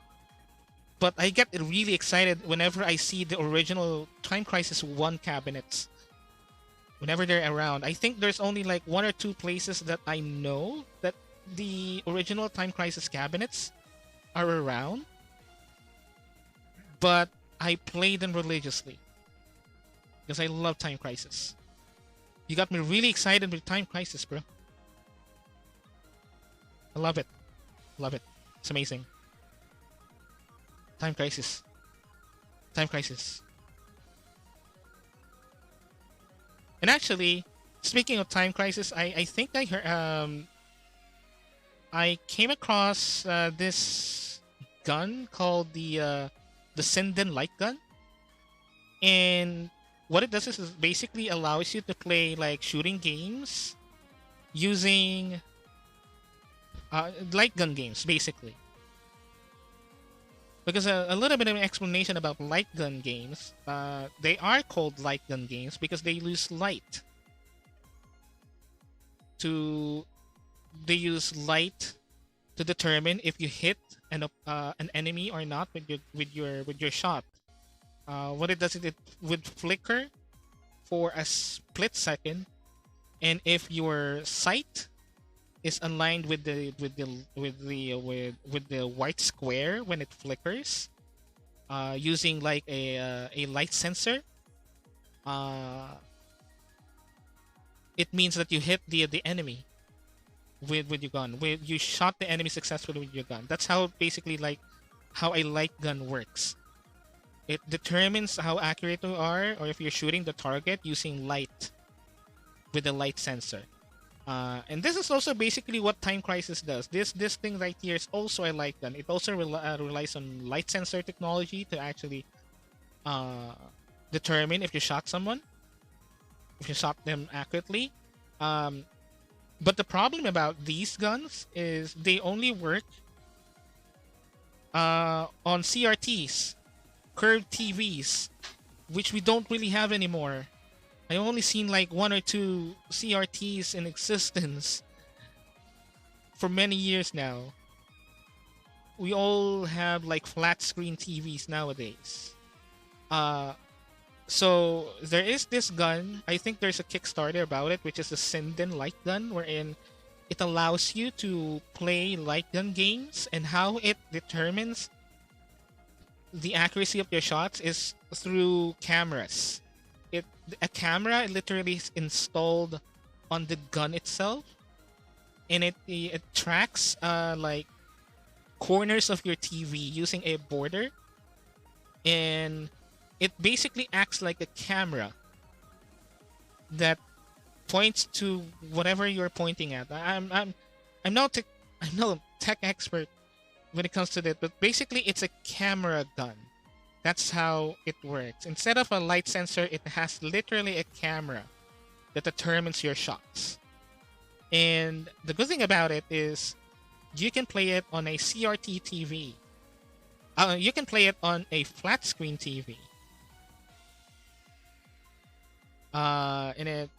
Speaker 1: But I get really excited whenever I see the original Time Crisis 1 cabinets. Whenever they're around. I think there's only like one or two places that I know that the original Time Crisis cabinets are around. But I play them religiously. Because I love Time Crisis. You got me really excited with Time Crisis, bro. I love it. Love it. It's amazing. Time Crisis. Time Crisis. And actually, speaking of Time Crisis, I think I heard, I came across this gun called the Sinden light gun. And what it does is basically allows you to play like shooting games using light gun games, basically. Because a little bit of an explanation about light gun games. They are called light gun games because they use light to. They use light to determine if you hit an enemy or not with your shot. What it does is it would flicker for a split second, and if your sight is aligned with the white square when it flickers, using like a light sensor, it means that you hit the enemy with your gun. You shot the enemy successfully with your gun. That's how basically like how a light gun works. It determines how accurate you are, or if you're shooting the target using light with the light sensor. And this is also basically what Time Crisis does. This thing right here is also a light gun. It also relies on light sensor technology to actually determine if you shot someone, if you shot them accurately. But the problem about these guns is they only work on CRTs, curved TVs, which we don't really have anymore. I only seen like one or two CRTs in existence for many years now. we all have like flat screen TVs nowadays. Uh, so there is this gun. I think there's a Kickstarter about it, which is the Sinden light gun, wherein it allows you to play light gun games, and how it determines the accuracy of your shots is through cameras. It A camera literally is installed on the gun itself, and it tracks like corners of your TV using a border, and it basically acts like a camera that points to whatever you're pointing at. I'm no tech I'm no tech expert when it comes to that, but basically it's a camera gun. That's how it works. Instead of a light sensor, it has literally a camera that determines your shots. And the good thing about it is you can play it on a CRT TV. You can play it on a flat screen TV.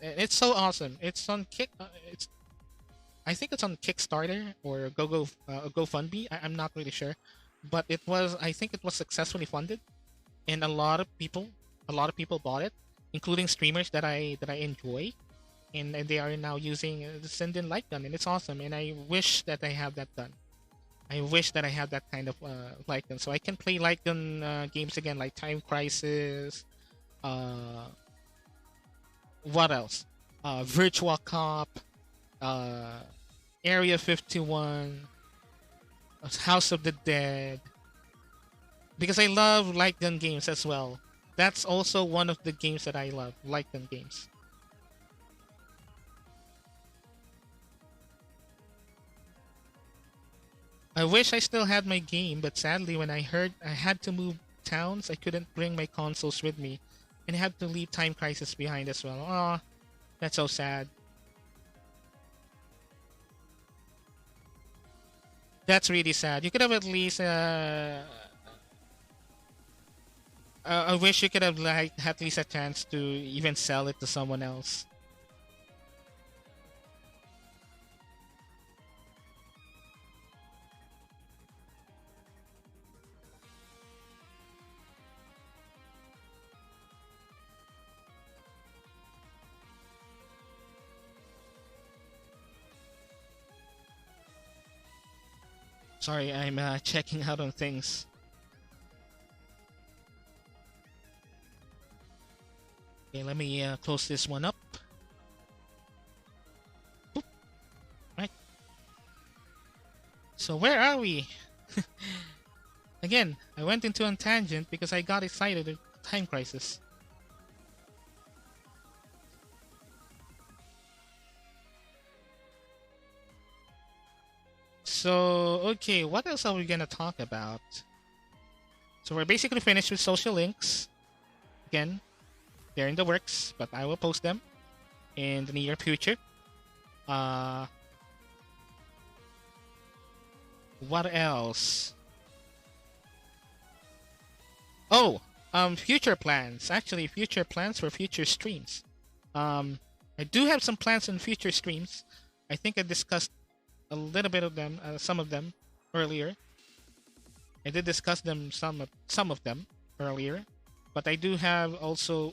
Speaker 1: It's so awesome. It's on Kick. It's I think it's on Kickstarter or GoFundMe. I'm not really sure, but it was. I think it was successfully funded, and a lot of people bought it, including streamers that I enjoy, and they are now using the Sendin light gun, and it's awesome. And I wish that I have that gun. I wish that I had that kind of light gun, so I can play light gun games again, like Time Crisis. Uh, what else? Virtual Cop, uh, Area 51, House of the Dead. Because I love light gun games as well. That's also one of the games that I love, light gun games. I wish I still had my game, but sadly, when I heard I had to move towns, I couldn't bring my consoles with me, and I had to leave Time Crisis behind as well. Oh, that's so sad. That's really sad. You could have at least. I wish you could have like at least a chance to even sell it to someone else. Sorry, I'm checking out on things. Okay, let me close this one up. Boop. Right. So where are we? Again, I went into a tangent because I got excited at Time Crisis. So, okay, what else are we gonna talk about? So we're basically finished with social links. Again, they're in the works, but I will post them in the near future. Uh, what else? Oh, future plans. Actually, future plans for future streams. Um, I do have some plans in future streams. I think I discussed a little bit of them, some of them earlier. I did discuss them some of them earlier, but I do have also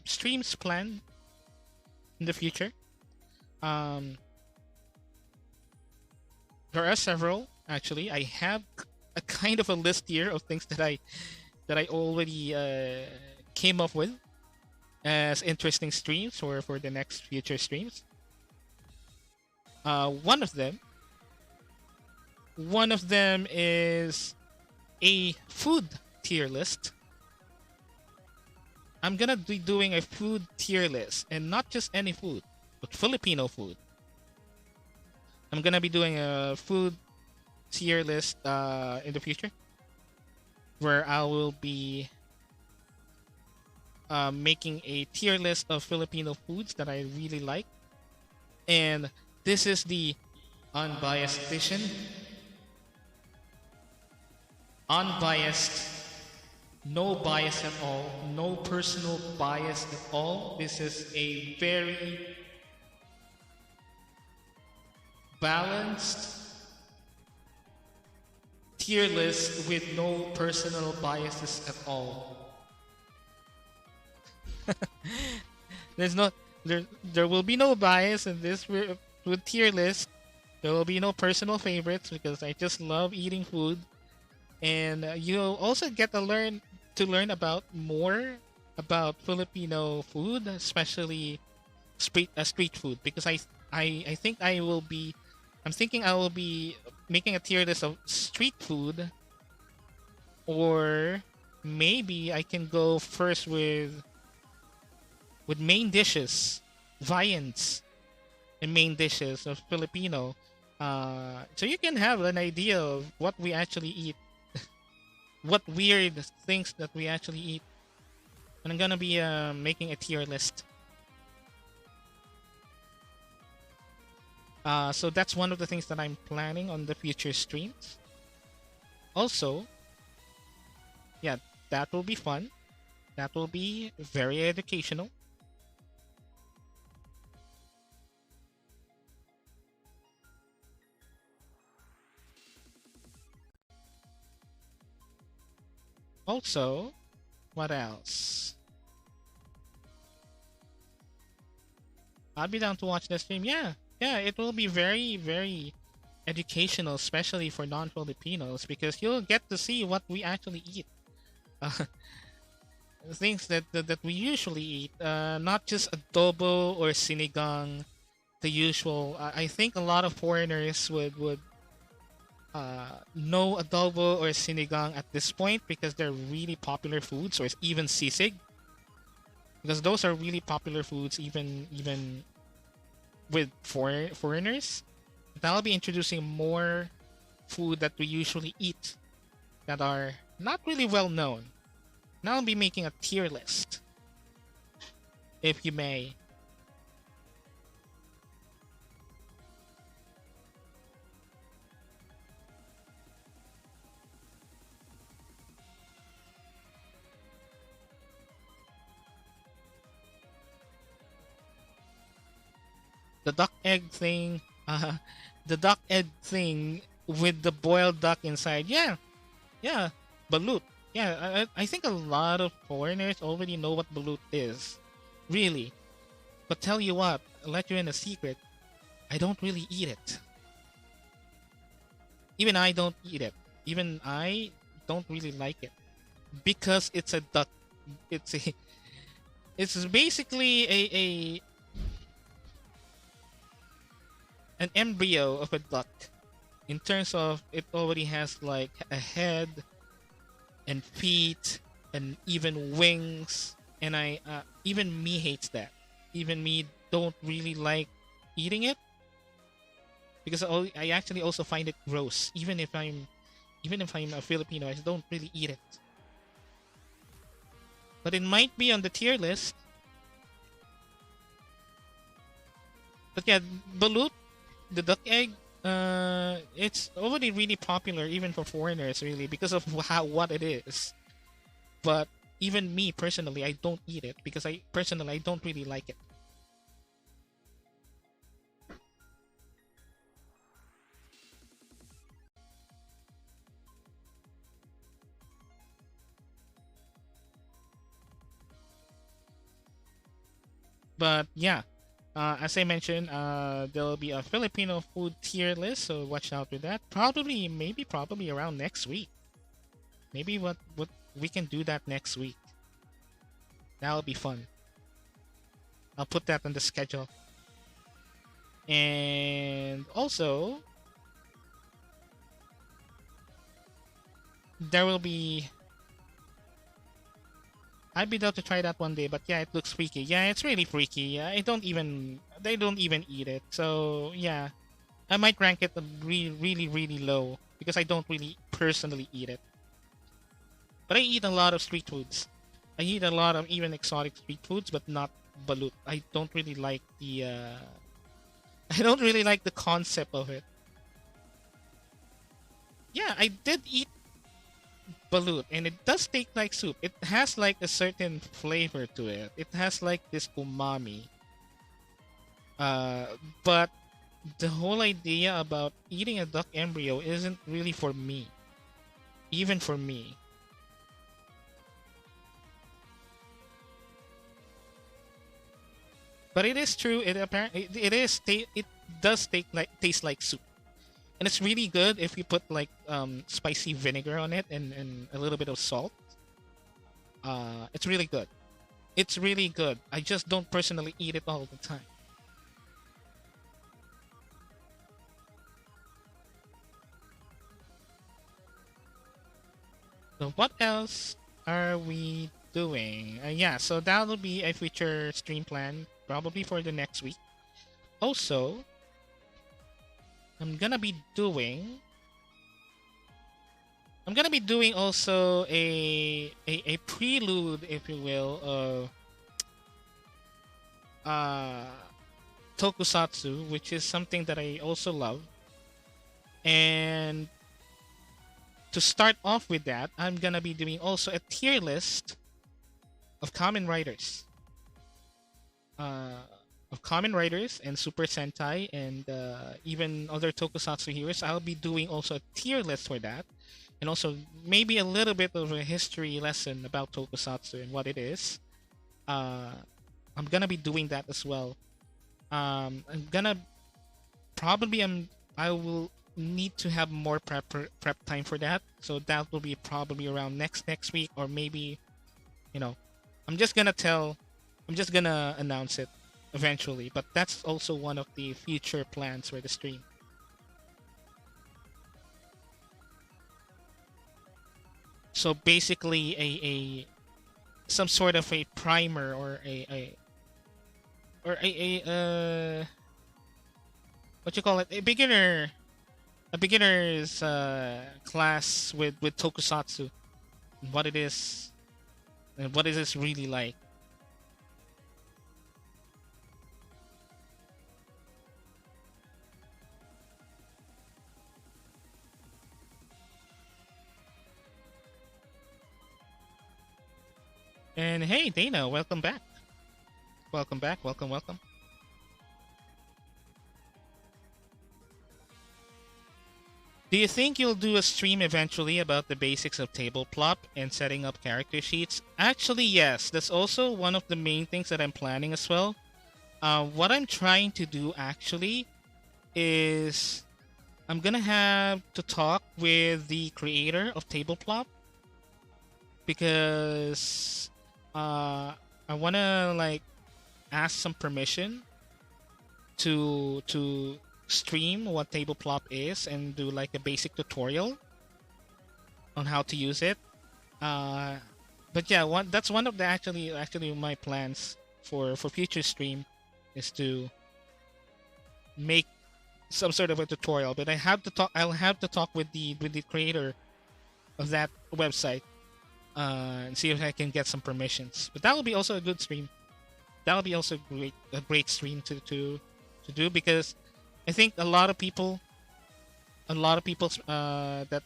Speaker 1: streams planned in the future. Um, there are several actually. I have a kind of a list here of things that I already came up with as interesting streams for the next future streams. One of them is a food tier list. I'm gonna be doing a food tier list, and not just any food, but Filipino food. I'm gonna be doing a food tier list in the future, where I will be making a tier list of Filipino foods that I really like. And this is the unbiased edition. Unbiased, no bias at all, no personal bias at all. This is a very balanced tier list with no personal biases at all. There's no there will be no bias in this with tier list. There will be no personal favorites because I just love eating food, and you'll also get to learn about more about Filipino food, especially street food. Because I think I'm thinking I will be making a tier list of street food, or maybe I can go first with main dishes, viands, and main dishes of Filipino. So you can have an idea of what we actually eat, what weird things that we actually eat. And I'm gonna be making a tier list. So that's one of the things that I'm planning on the future streams. Also, yeah, that will be fun. That will be very educational. Also, what else? I'll be down to watch the stream. Yeah, yeah, it will be very, very educational, especially for non-Filipinos, because you'll get to see what we actually eat. Uh, things that we usually eat, not just adobo or sinigang, the usual. I think a lot of foreigners would know adobo or sinigang at this point because they're really popular foods, or even sisig, because those are really popular foods even with foreigners. But I'll be introducing more food that we usually eat that are not really well known. Now I'll be making a tier list, if you may. The duck egg thing, the duck egg thing with the boiled duck inside. Yeah, yeah, balut. Yeah, I think a lot of foreigners already know what balut is, really. But tell you what, I'll let you in a secret. I don't really eat it. Even I don't eat it. Even I don't really like it because it's a duck. It's a it's basically a an embryo of a duck in terms of it already has like a head and feet and even wings, and I even me hates that. Even me don't really like eating it because I actually also find it gross. Even if I'm a Filipino, I don't really eat it. But it might be on the tier list. But yeah, balut, the duck egg, it's already really popular even for foreigners, really, because of what it is. But even me personally, I don't eat it because I don't really like it. But yeah, as I mentioned, there'll be a Filipino food tier list, so watch out with that. Probably around next week. Maybe what we can do that next week. That'll be fun. I'll put that on the schedule. And also, there will be. I'd be down to try that one day, but yeah, it looks freaky. Yeah, it's really freaky. They don't even eat it. So yeah, I might rank it really, really, really low because I don't really personally eat it. But I eat a lot of street foods. I eat a lot of even exotic street foods, but not balut. I don't really like the. I don't really like the concept of it. Yeah, I did eat balut, and it does taste like soup. It has like a certain flavor to it. It has like this umami. Uh, but the whole idea about eating a duck embryo isn't really for me. even for me. But it is true. It apparently it does taste like soup, and it's really good if you put like spicy vinegar on it and a little bit of salt. It's really good. It's really good. I just don't personally eat it all the time. So what else are we doing? Yeah, so that'll be a future stream plan probably for the next week. Also, I'm gonna be doing I'm gonna be doing also a prelude, if you will, of uh tokusatsu, which is something that I also love. And to start off with that, I'm gonna be doing also a tier list of common writers, uh, and Super Sentai and even other Tokusatsu heroes. I'll be doing also a tier list for that, and also maybe a little bit of a history lesson about Tokusatsu and what it is. Uh, I'm gonna be doing that as well. I'm gonna probably I will need to have more prep time for that, so that will be probably around next week, or maybe you know I'm just gonna tell I'm just gonna announce it eventually, but that's also one of the future plans for the stream. So basically a some sort of a primer or a what you call it, a beginner's class with tokusatsu, and what it is and what is this really like. And hey, Dana, welcome back. Welcome back. Welcome. Do you think you'll do a stream eventually about the basics of table plop and setting up character sheets? Actually, yes. That's also one of the main things that I'm planning as well. What I'm trying to do actually is I'm gonna have to talk with the creator of table plop, because I wanna like ask some permission to stream what table plop is and do like a basic tutorial on how to use it. Uh, but yeah, that's one of the actually my plans for future stream is to make some sort of a tutorial. But I'll have to talk with the creator of that website and see if I can get some permissions. But that will be also a good stream. That will be also a great stream to do, because I think a lot of people that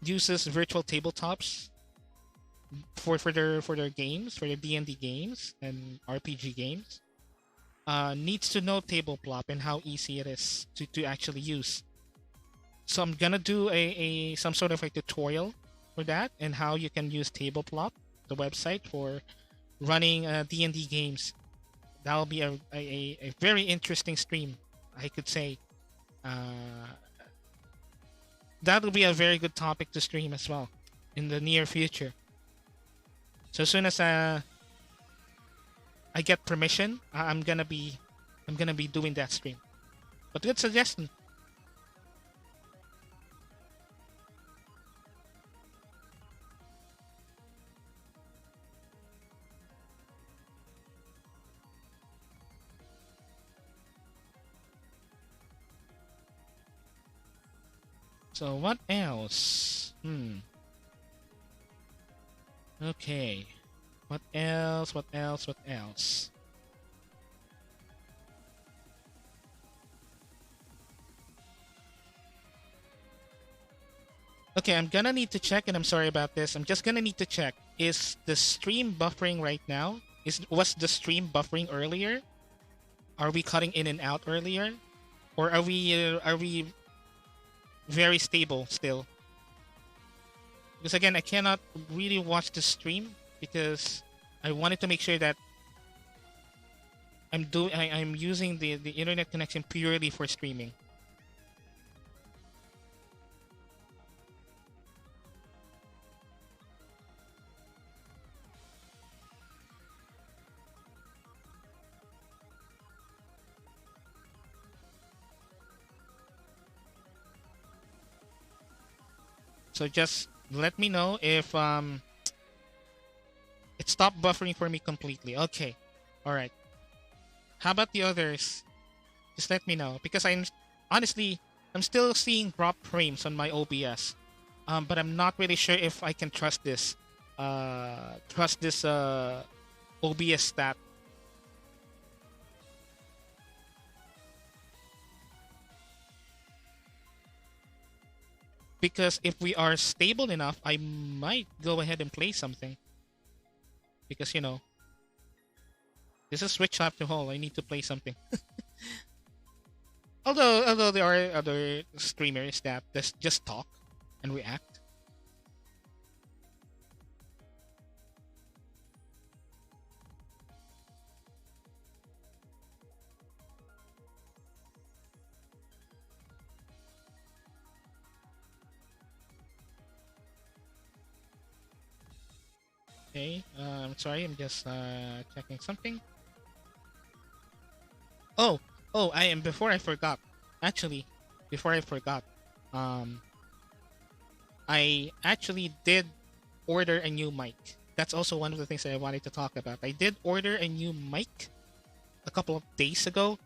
Speaker 1: uses virtual tabletops for their games, for their D&D games and RPG games, needs to know table plop and how easy it is to actually use. So I'm gonna do a some sort of a tutorial for that and how you can use table plop, the website, for running D&D games. That'll be a very interesting stream, I could say. Uh, that'll be a very good topic to stream as well in the near future. So as soon as I get permission, I'm gonna be doing that stream. But good suggestion. So what else? Okay. What else? What else? What else? Okay, I'm gonna need to check, and I'm sorry about this. I'm just gonna need to check. Is the stream buffering right now? Was the stream buffering earlier? Are we cutting in and out earlier? Or are we very stable still. Because again, I cannot really watch the stream because I wanted to make sure that I'm using the internet connection purely for streaming. So just let me know if it stopped buffering for me completely. Okay. All right. How about the others? Just let me know because honestly I'm still seeing drop frames on my OBS. But I'm not really sure if I can trust this. Trust this OBS stat because if we are stable enough, I might go ahead and play something because this is switch up to whole. I need to play something. Although there are other streamers that just talk and react. Okay, I'm sorry, I'm just checking something. Oh, I am before I forgot. Actually, before I forgot, um, I actually did order a new mic. That's also one of the things that I wanted to talk about. I did order a new mic a couple of days ago.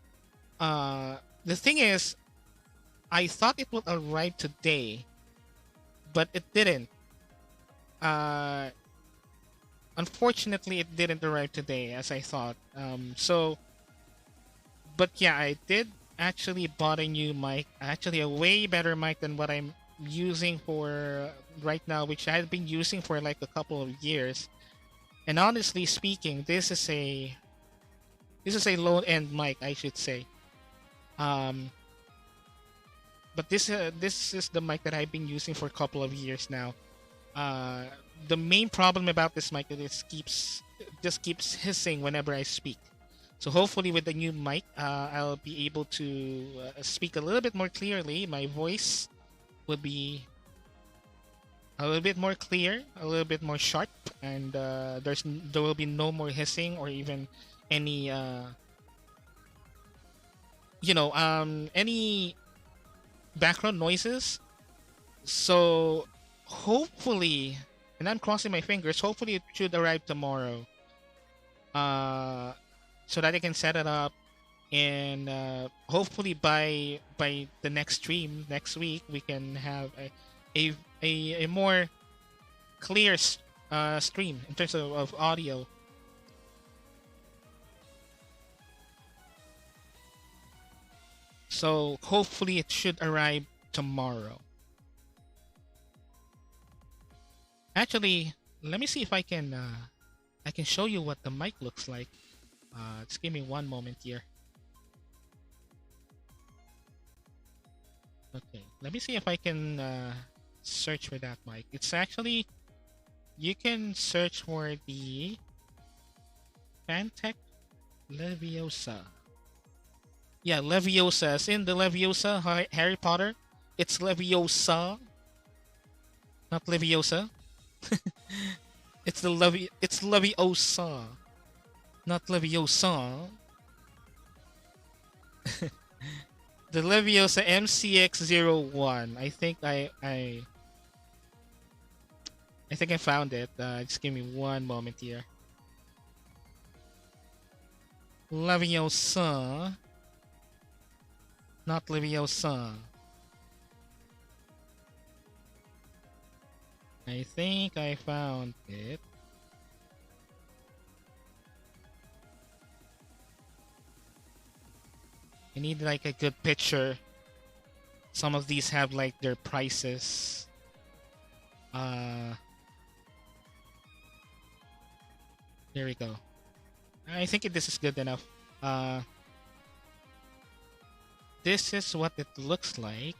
Speaker 1: The thing is, I thought it would arrive today, but it didn't. Uh, Unfortunately, it didn't arrive today as I thought. But yeah, I did actually bought a new mic, actually a way better mic than what I'm using for right now, which I've been using for like a couple of years. And honestly speaking, this is a low end mic, I should say. Um, but this is the mic that I've been using for a couple of years now. Uh, the main problem about this mic is just keeps hissing whenever I speak. So hopefully with the new mic, I'll be able to speak a little bit more clearly. My voice will be a little bit more clear, a little bit more sharp, and there will be no more hissing or even any any background noises. So hopefully, and I'm crossing my fingers. Hopefully, it should arrive tomorrow. Uh, so that I can set it up, and hopefully by the next stream next week we can have a a more clear stream in terms of audio. So hopefully it should arrive tomorrow. Actually, let me see if I can show you what the mic looks like. Just give me one moment here. Okay, let me see if I can search for that mic. It's actually you can search for the Fantech Leviosa. Yeah, Leviosa. As in the Leviosa, Harry Potter. It's Leviosa, not Leviosa. It's Leviosa, not Leviosa. The Leviosa MCX01. I think I found it. Just give me one moment here. Leviosa, not Leviosa. I think I found it. I need like a good picture. Some of these have like their prices. Uh, Here we go. I think this is good enough. Uh, this is what it looks like.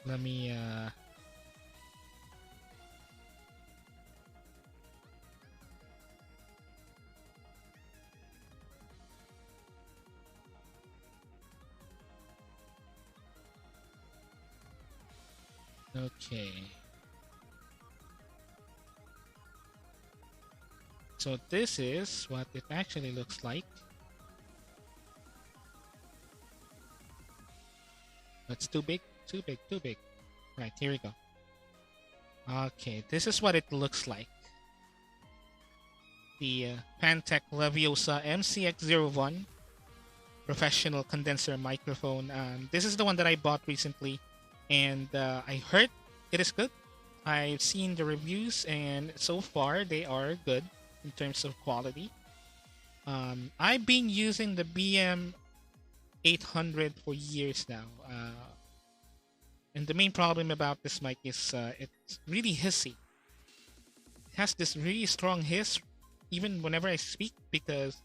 Speaker 1: Let me okay. So this is what it actually looks like. That's too big, too big, too big. Right, here we go. Okay, this is what it looks like. The Pantech Leviosa MCX01 professional condenser microphone. This is the one that I bought recently, and I heard it is good. I've seen the reviews, and so far they are good in terms of quality. I've been using the BM 800 for years now. And the main problem about this mic is it's really hissy. It has this really strong hiss even whenever I speak because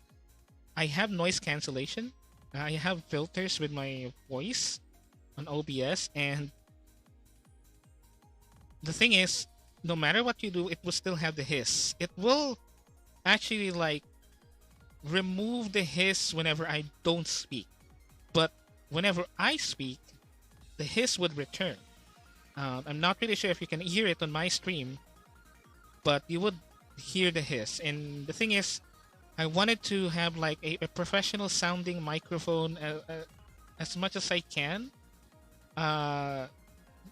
Speaker 1: I have noise cancellation. I have filters with my voice on OBS, and the thing is, no matter what you do, it will still have the hiss. It will actually like remove the hiss whenever I don't speak, but whenever I speak, the hiss would return. I'm not really sure if you can hear it on my stream, but you would hear the hiss. And the thing is, I wanted to have like a professional sounding microphone as much as I can, uh,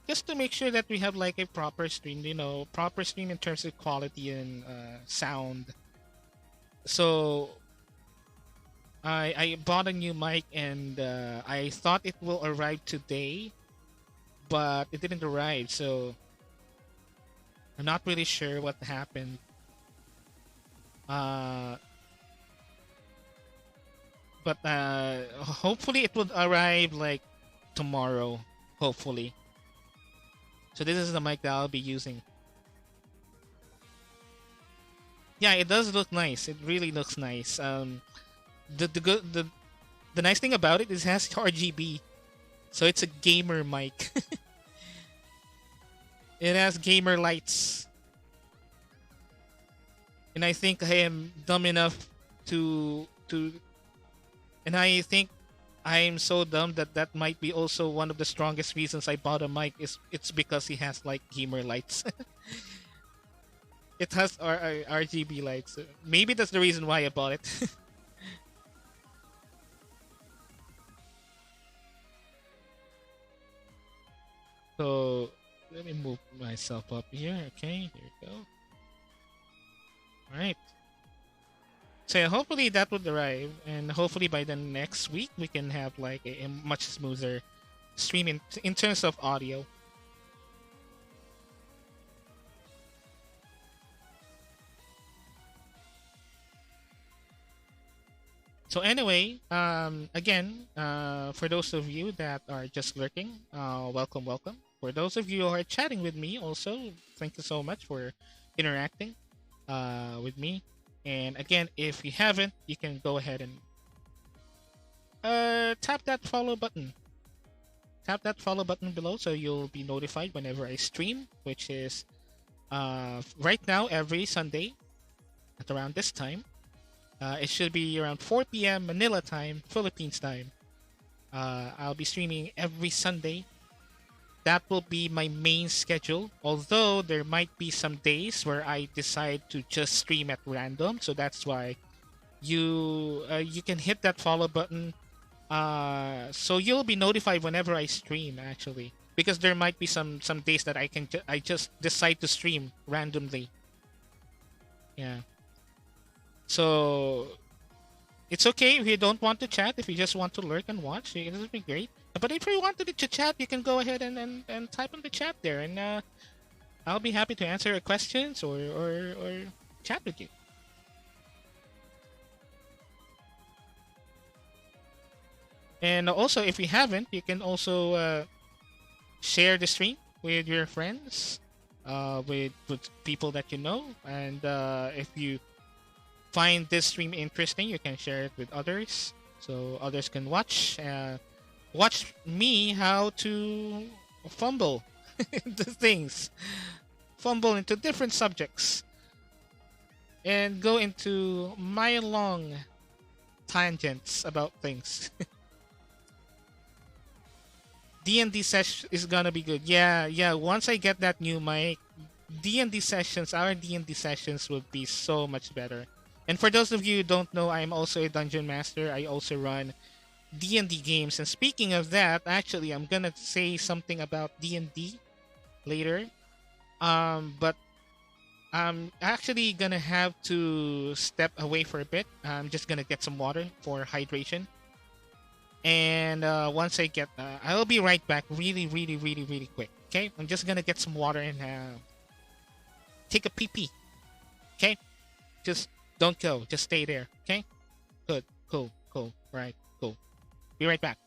Speaker 1: just to make sure that we have like a proper stream, proper stream in terms of quality and sound. So I bought a new mic, and I thought it will arrive today, but it didn't arrive. So I'm not really sure what happened. Uh, but hopefully it will arrive like tomorrow. Hopefully. So this is the mic that I'll be using. Yeah, it does look nice. It really looks nice. The good the nice thing about it is it has RGB, so it's a gamer mic. It has gamer lights, and I think I am dumb enough to, and I think I am so dumb that that might be also one of the strongest reasons I bought a mic. Is it's because he has like gamer lights. It has RGB lights. Maybe that's the reason why I bought it. So let me move myself up here. Okay, here we go. All right. So yeah, hopefully that would arrive, and hopefully by the next week we can have like a much smoother stream in terms of audio. So anyway, again, for those of you that are just lurking, welcome, welcome. For those of you who are chatting with me, also thank you so much for interacting with me. And again, if you haven't, you can go ahead and tap that follow button. Tap that follow button below so you'll be notified whenever I stream, which is right now every Sunday at around this time. It should be around 4 p.m. Manila time, Philippines time. I'll be streaming every Sunday. That will be my main schedule. Although there might be some days where I decide to just stream at random, so that's why you can hit that follow button. So you'll be notified whenever I stream, actually, because there might be some days that I just decide to stream randomly. Yeah. So it's okay if you don't want to chat. If you just want to lurk and watch, it would be great. But if you wanted to chat, you can go ahead and type in the chat there, and I'll be happy to answer your questions or chat with you. And also, if you haven't, you can also share the stream with your friends, with people that you know, and if you find this stream interesting, you can share it with others so others can watch me fumble into things, fumble into different subjects, and go into mile-long tangents about things. D&D session is gonna be good. Yeah, yeah. Once I get that new mic, D&D sessions, our D&D sessions will be so much better. And for those of you who don't know, I'm also a dungeon master. I also run D&D games. And speaking of that, actually, I'm gonna say something about D&D later. But I'm actually gonna have to step away for a bit. I'm just gonna get some water for hydration. And once I get, I'll be right back. Really, really, really, really quick. Okay, I'm just gonna get some water and take a pee pee. Okay, just don't go. Just stay there. Okay, good, cool, cool, right, cool. Be right back.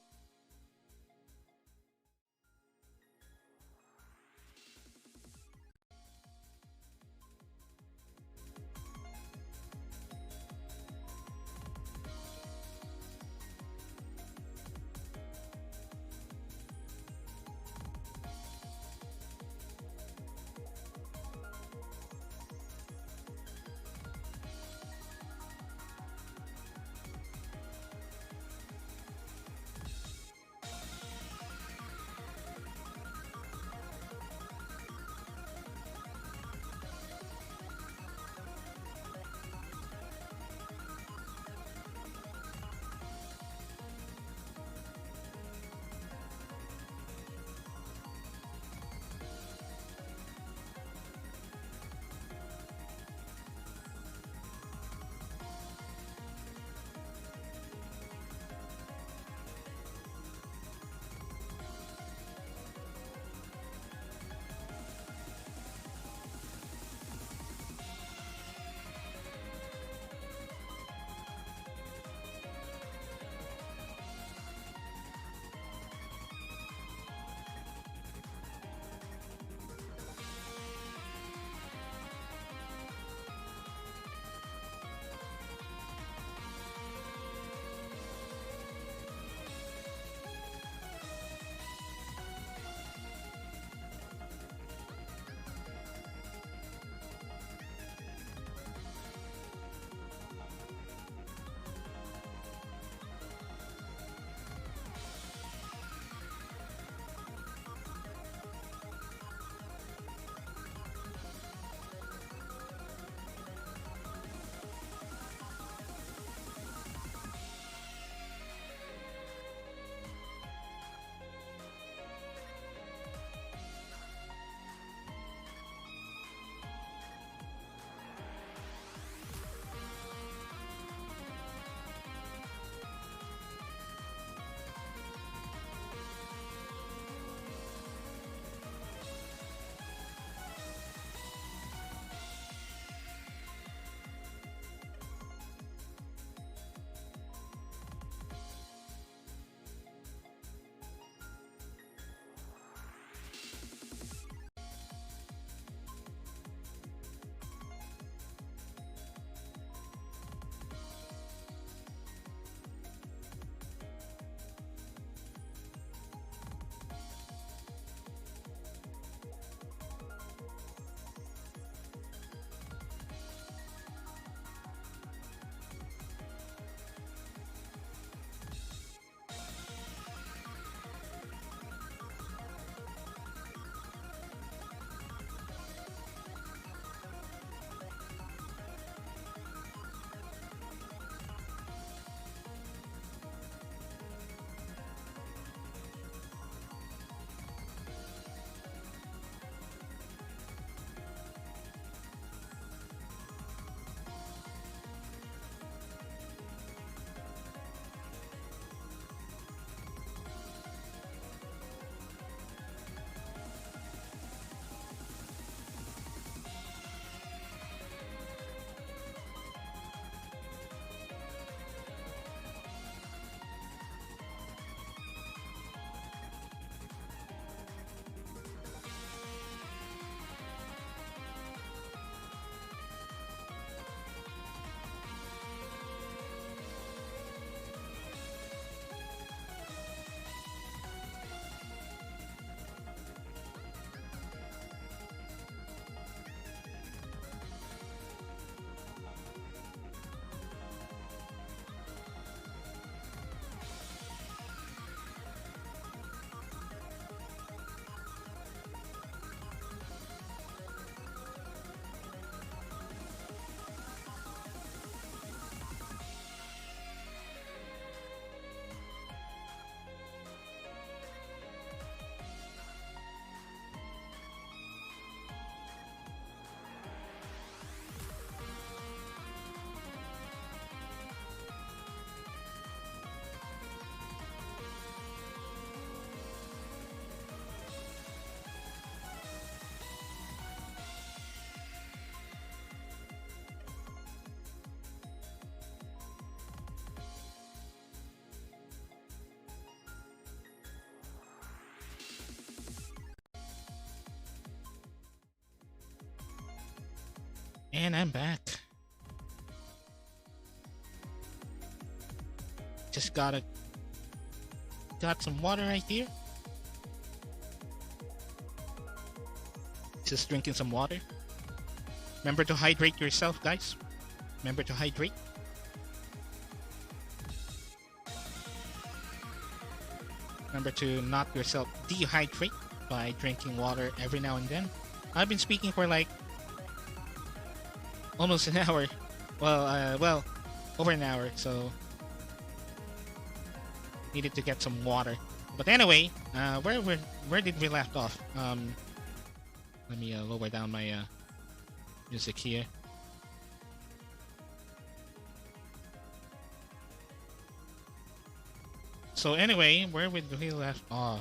Speaker 1: And I'm back. Just got some water right here. Just drinking some water. Remember to hydrate yourself, guys. Remember to hydrate. Remember to not yourself dehydrate by drinking water every now and then. I've been speaking for like almost an hour. Well, over an hour, so needed to get some water. But anyway, where did we left off? Let me lower down my music here. So anyway, where we left off?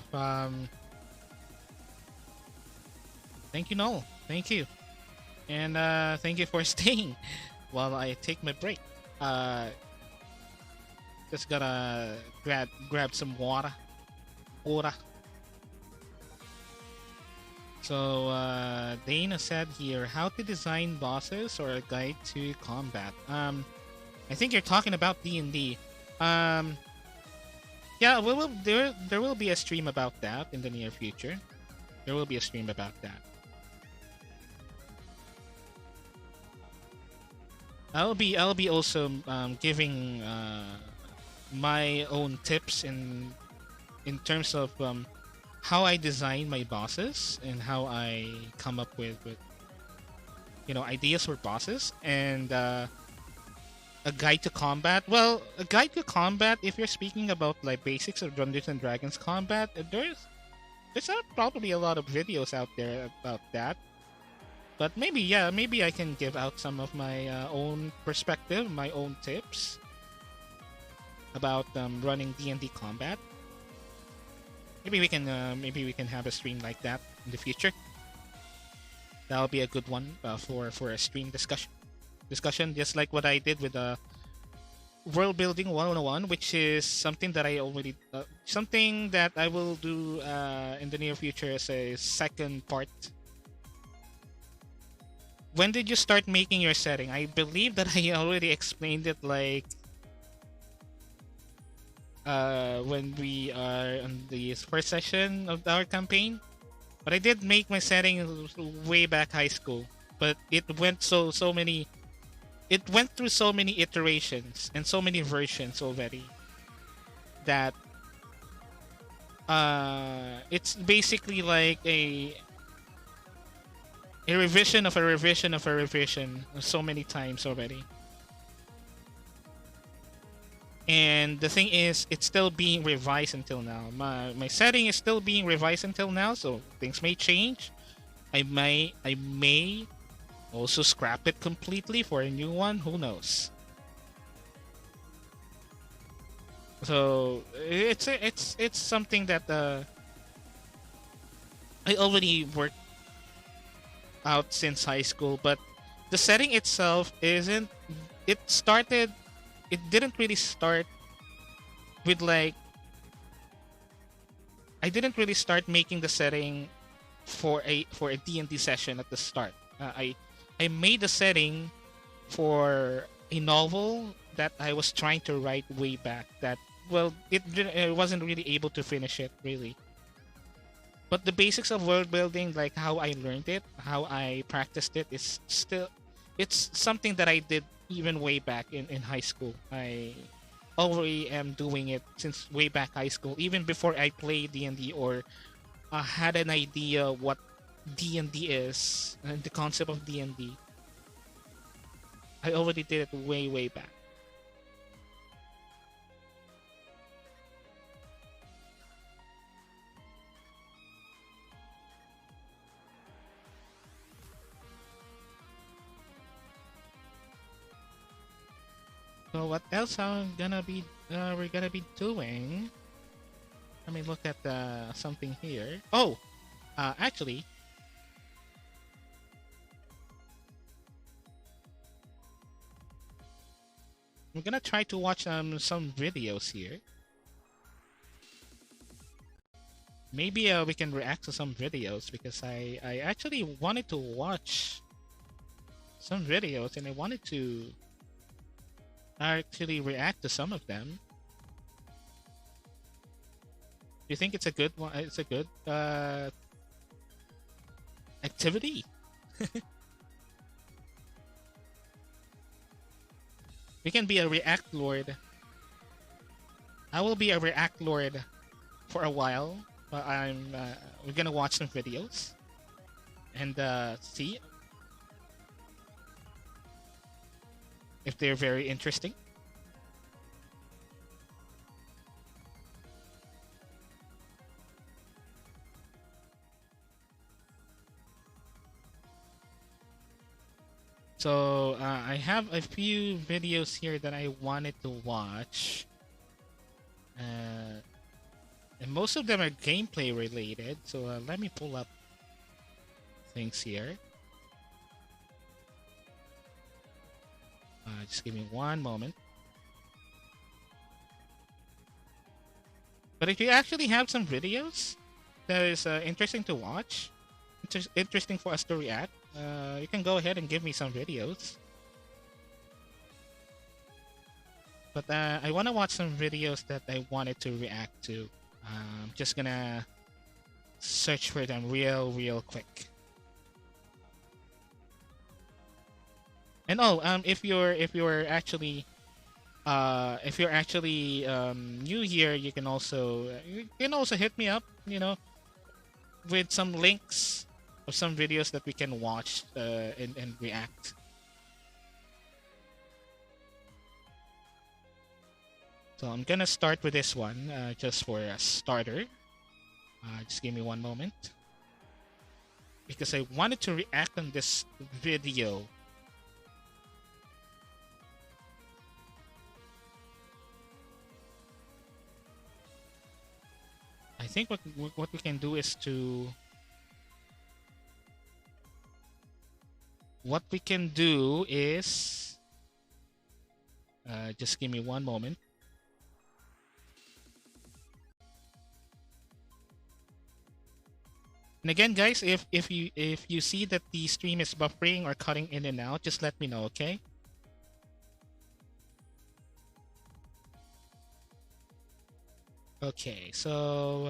Speaker 1: Thank you, Noel. Thank you, and thank you for staying while I take my break. Just gotta grab some water. Water. So Dana said here, how to design bosses or a guide to combat. I think you're talking about D&D. Yeah, there will be a stream about that in the near future. There will be a stream about that. I'll be also giving my own tips in terms of how I design my bosses and how I come up with ideas for bosses and a guide to combat. Well, a guide to combat. If you're speaking about like basics of Dungeons and Dragons combat, there's not probably a lot of videos out there about that. But maybe I can give out some of my own perspective, my own tips about running D&D combat. Maybe we can have a stream like that in the future. That'll be a good one for a stream discussion, just like what I did with world building 101, which is something that I already something that I will do in the near future as a second part. When did you start making your setting? I believe that I already explained it like when we are on the first session of our campaign. But I did make my setting way back high school. But it went through so many iterations and so many versions already that it's basically like a revision of a revision of a revision so many times already. And the thing is, it's still being revised until now. My setting is still being revised until now, so things may change. I may also scrap it completely for a new one. Who knows? So it's something that I already worked out since high school, but the setting itself isn't. It didn't really start with like. I didn't really start making the setting for a D&D session at the start. I made the setting for a novel that I was trying to write way back. That I wasn't really able to finish it really. But the basics of world building, like how I learned it, how I practiced it, it's something that I did even way back in high school. I already am doing it since way back high school, even before I played D&D or had an idea what D&D is and the concept of D&D. I already did it way back. So what else we're gonna be doing? Let me look at something here. Oh, actually, I'm gonna try to watch some videos here. Maybe we can react to some videos because I actually wanted to watch some videos, and I wanted to actually react to some of them. Do you think it's a good one? It's a good activity. We can be a react lord. I will be a react lord for a while. We're gonna watch some videos and see if they're very interesting. So I have a few videos here that I wanted to watch, and most of them are gameplay related. So let me pull up things here. Just give me one moment. But if you actually have some videos that is interesting to watch, interesting for us to react, you can go ahead and give me some videos. But I want to watch some videos that I wanted to react to. I'm just gonna search for them real quick. And if you're actually new here, you can also hit me up, with some links of some videos that we can watch and react. So I'm gonna start with this one just for a starter. Just give me one moment because I wanted to react on this video. I think what we can do is to just give me one moment. And again, guys, if you see that the stream is buffering or cutting in and out, just let me know, okay? Okay, so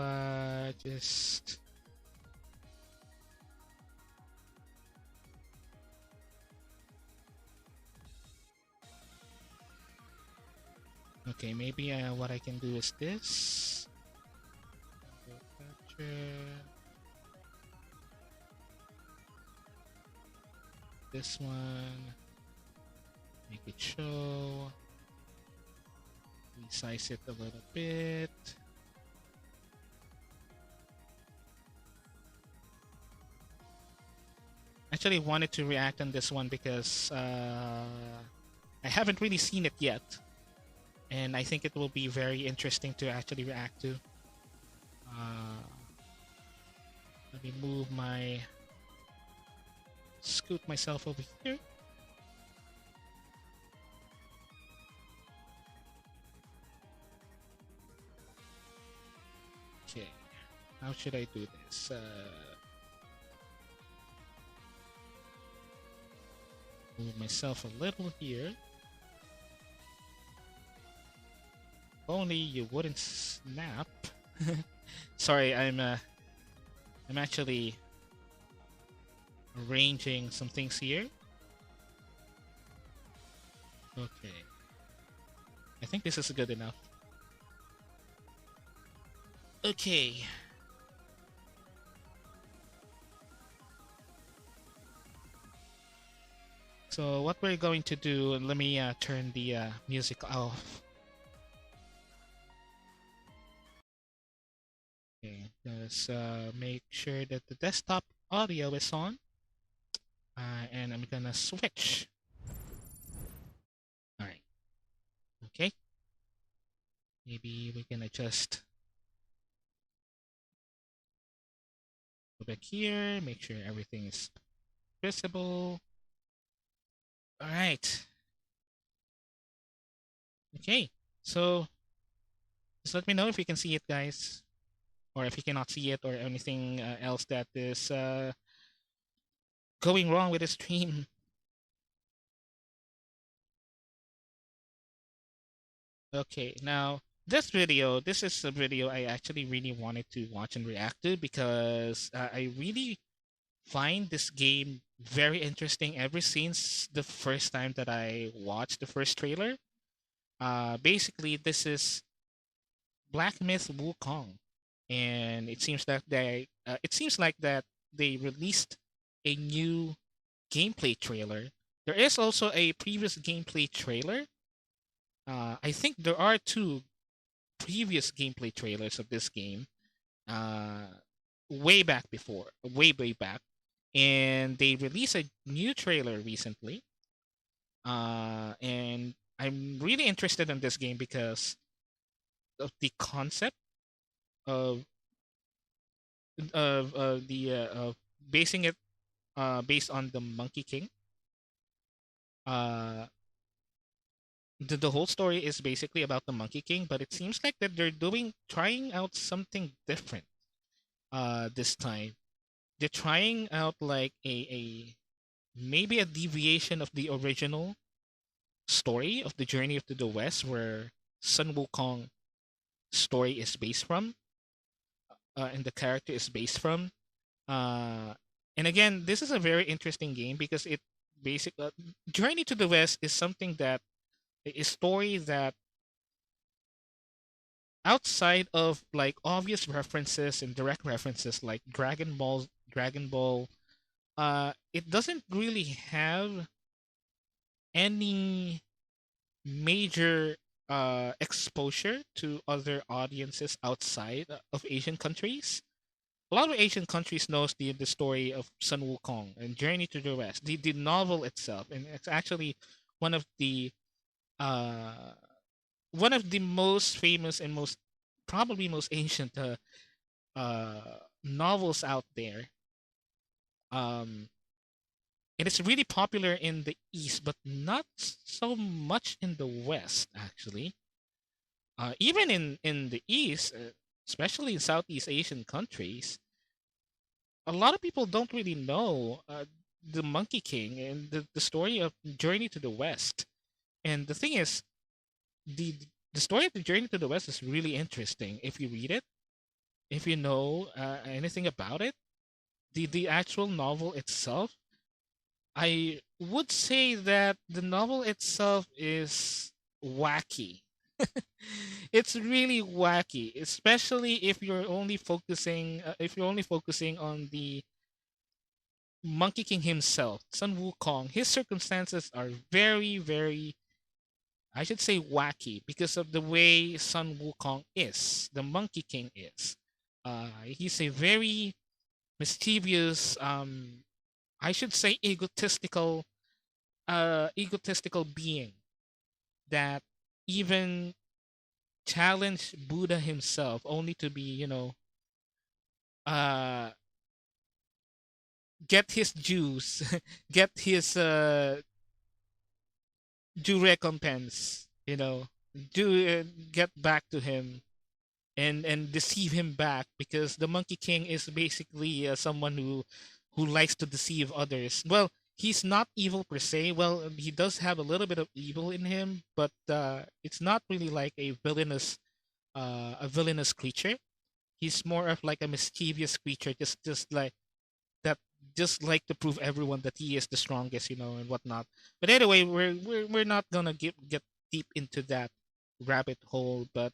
Speaker 1: just okay. Maybe what I can do is this. This one, make it show. Resize it a little bit. Actually wanted to react on this one because I haven't really seen it yet, and I think it will be very interesting to actually react to. Let me scoot myself over here. Okay, how should I do this? Move myself a little here. If only you wouldn't snap. Sorry, I'm actually arranging some things here. Okay. I think this is good enough. Okay. So what we're going to do, let me turn the music off. Okay, just make sure that the desktop audio is on. And I'm gonna switch. Alright. Okay. Maybe we can adjust. Go back here, make sure everything is visible. Alright. Okay, so just let me know if you can see it, guys. Or if you cannot see it, or anything else that is going wrong with the stream. Okay, now this is a video I actually really wanted to watch and react to because I really find this game very interesting ever since the first time that I watched the first trailer. Basically, this is Black Myth Wukong, and it seems like that they released a new gameplay trailer. There is also a previous gameplay trailer. I think there are two previous gameplay trailers of this game. Uh, way back, and they released a new trailer recently. And I'm really interested in this game because of the concept of the basing it based on the Monkey King. Uh, the whole story is basically about the Monkey King, but it seems like that they're doing trying out something different this time. They're trying out like a maybe a deviation of the original story of the Journey to the West, where Sun Wukong story is based from, and the character is based from. Uh, and again, this is a very interesting game because it basic Journey to the West is something that a story that outside of like obvious references and direct references like Dragon Ball, it doesn't really have any major exposure to other audiences outside of Asian countries. A lot of Asian countries knows the story of Sun Wukong and Journey to the West, the novel itself, and it's actually one of the uh, one of the most famous and most probably most ancient novels out there. Um, and it's really popular in the East, but not so much in the West, actually. Even in the East, especially in Southeast Asian countries, a lot of people don't really know the Monkey King and the story of Journey to the West. And the thing is, the the story of the Journey to the West is really interesting if you read it, if you know anything about it. The actual novel itself, I would say that the novel itself is wacky. It's really wacky, especially if you're only focusing on the Monkey King himself, Sun Wukong. His circumstances are very, very, I should say, wacky because of the way Sun Wukong is, the Monkey King is. He's a very mischievous, I should say, egotistical being that even challenged Buddha himself, only to be, uh, get his dues, get his due recompense, do get back to him and deceive him back because the Monkey King is basically someone who likes to deceive others. Well, he's not evil per se. Well, he does have a little bit of evil in him, but it's not really like a villainous creature. He's more of like a mischievous creature, just like that, just like to prove everyone that he is the strongest, and whatnot. But anyway, we're not gonna get deep into that rabbit hole. But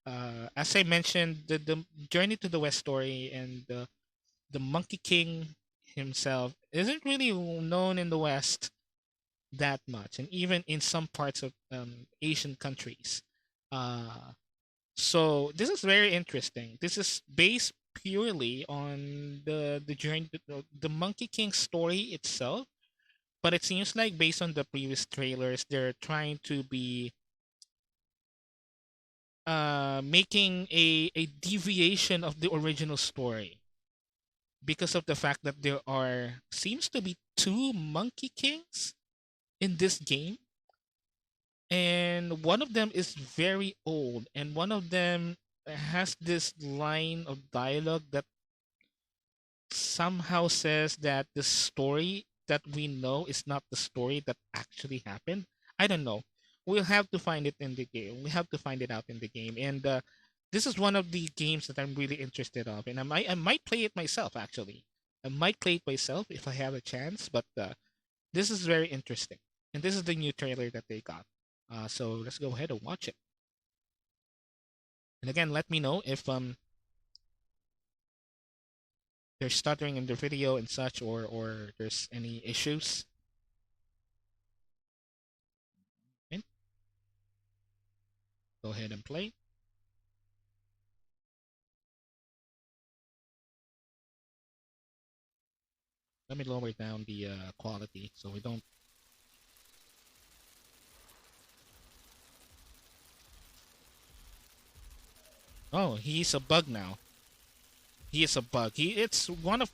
Speaker 1: as I mentioned, the Journey to the West story and the Monkey King himself isn't really known in the West that much, and even in some parts of Asian countries. Uh, so this is very interesting. This is based purely on the journey, the Monkey King story itself. But it seems like based on the previous trailers, they're trying to be making a deviation of the original story because of the fact that there are seems to be two Monkey Kings in this game, and one of them is very old, and one of them has this line of dialogue that somehow says that the story that we know is not the story that actually happened. I don't know. we'll have to find it in the game. We have to find it out in the game. And this is one of the games that I'm really interested of, and I might play it myself actually. I might play it myself if I have a chance. But this is very interesting, and this is the new trailer that they got. So let's go ahead and watch it. And again, let me know if they're stuttering in their video and such, or there's any issues. And go ahead and play. Let me lower down the quality so we don't. Oh, he's a bug now. He is a bug. It's one of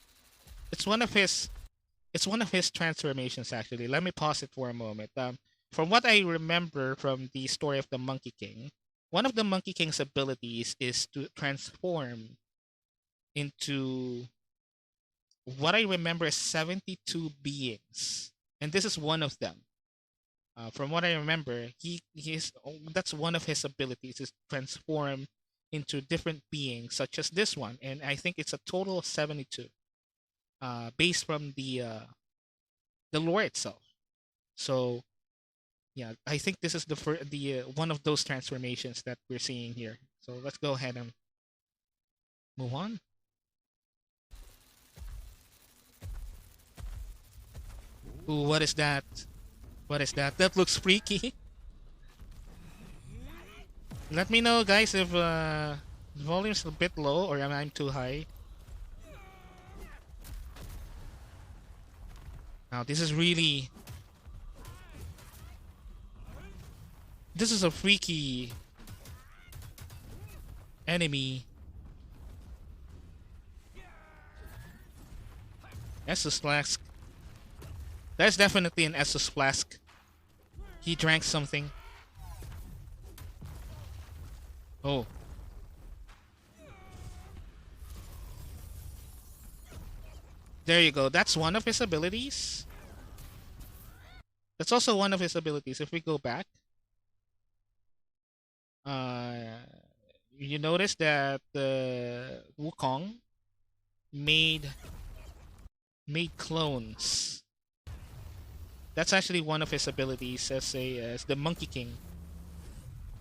Speaker 1: his it's one of his transformations actually. Let me pause it for a moment. From what I remember from the story of the Monkey King, one of the Monkey King's abilities is to transform into what I remember is 72 beings, and this is one of them. From what I remember, he's that's one of his abilities is transform into different beings, such as this one, and I think it's a total of 72, based from the lore itself. So yeah, I think this is the one of those transformations that we're seeing here. So let's go ahead and move on. Ooh, what is that? What is that? That looks freaky. Let me know, guys, if the volume's a bit low or am I too high. Now, this is really... This is a freaky enemy. Essus Flask. That's definitely an Essus Flask. He drank something. Oh. There you go. That's one of his abilities. That's also one of his abilities. If we go back, you notice that the Wukong made clones. That's actually one of his abilities as the Monkey King,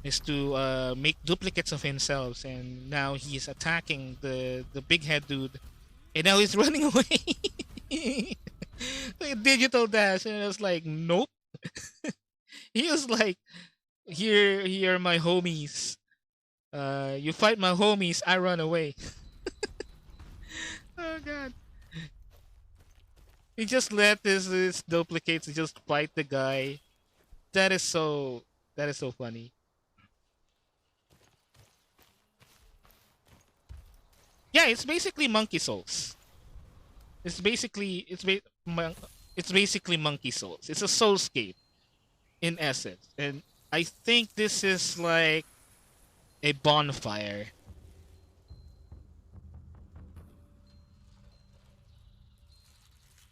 Speaker 1: is to make duplicates of himself, and now he's attacking the big head dude, and now he's running away. Like digital dash, and I was like, nope. He was like, here are my homies. You fight my homies, I run away. Oh god. He just let his duplicates just fight the guy. That is so funny. Yeah, it's basically Monkey Souls. It's basically Monkey Souls. It's a soulscape in essence. And I think this is like a bonfire.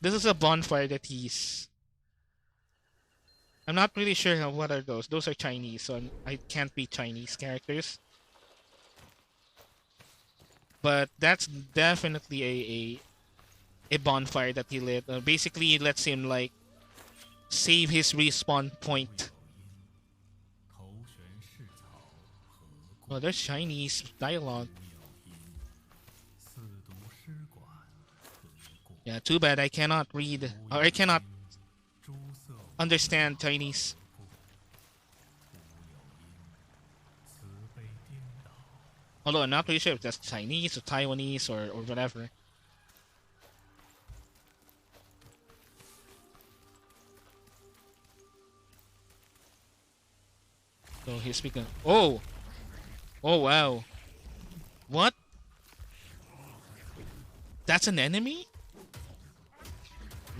Speaker 1: This is a bonfire that he's... I'm not really sure what are those. Those are Chinese, so I can't be Chinese characters. But that's definitely a bonfire that he lit. Basically, it lets him like save his respawn point. Oh, there's Chinese dialogue. Yeah, too bad I cannot read, or I cannot understand Chinese. Although I'm not really sure if that's Chinese or Taiwanese or whatever. So he's speaking. Oh! Oh wow. What? That's an enemy?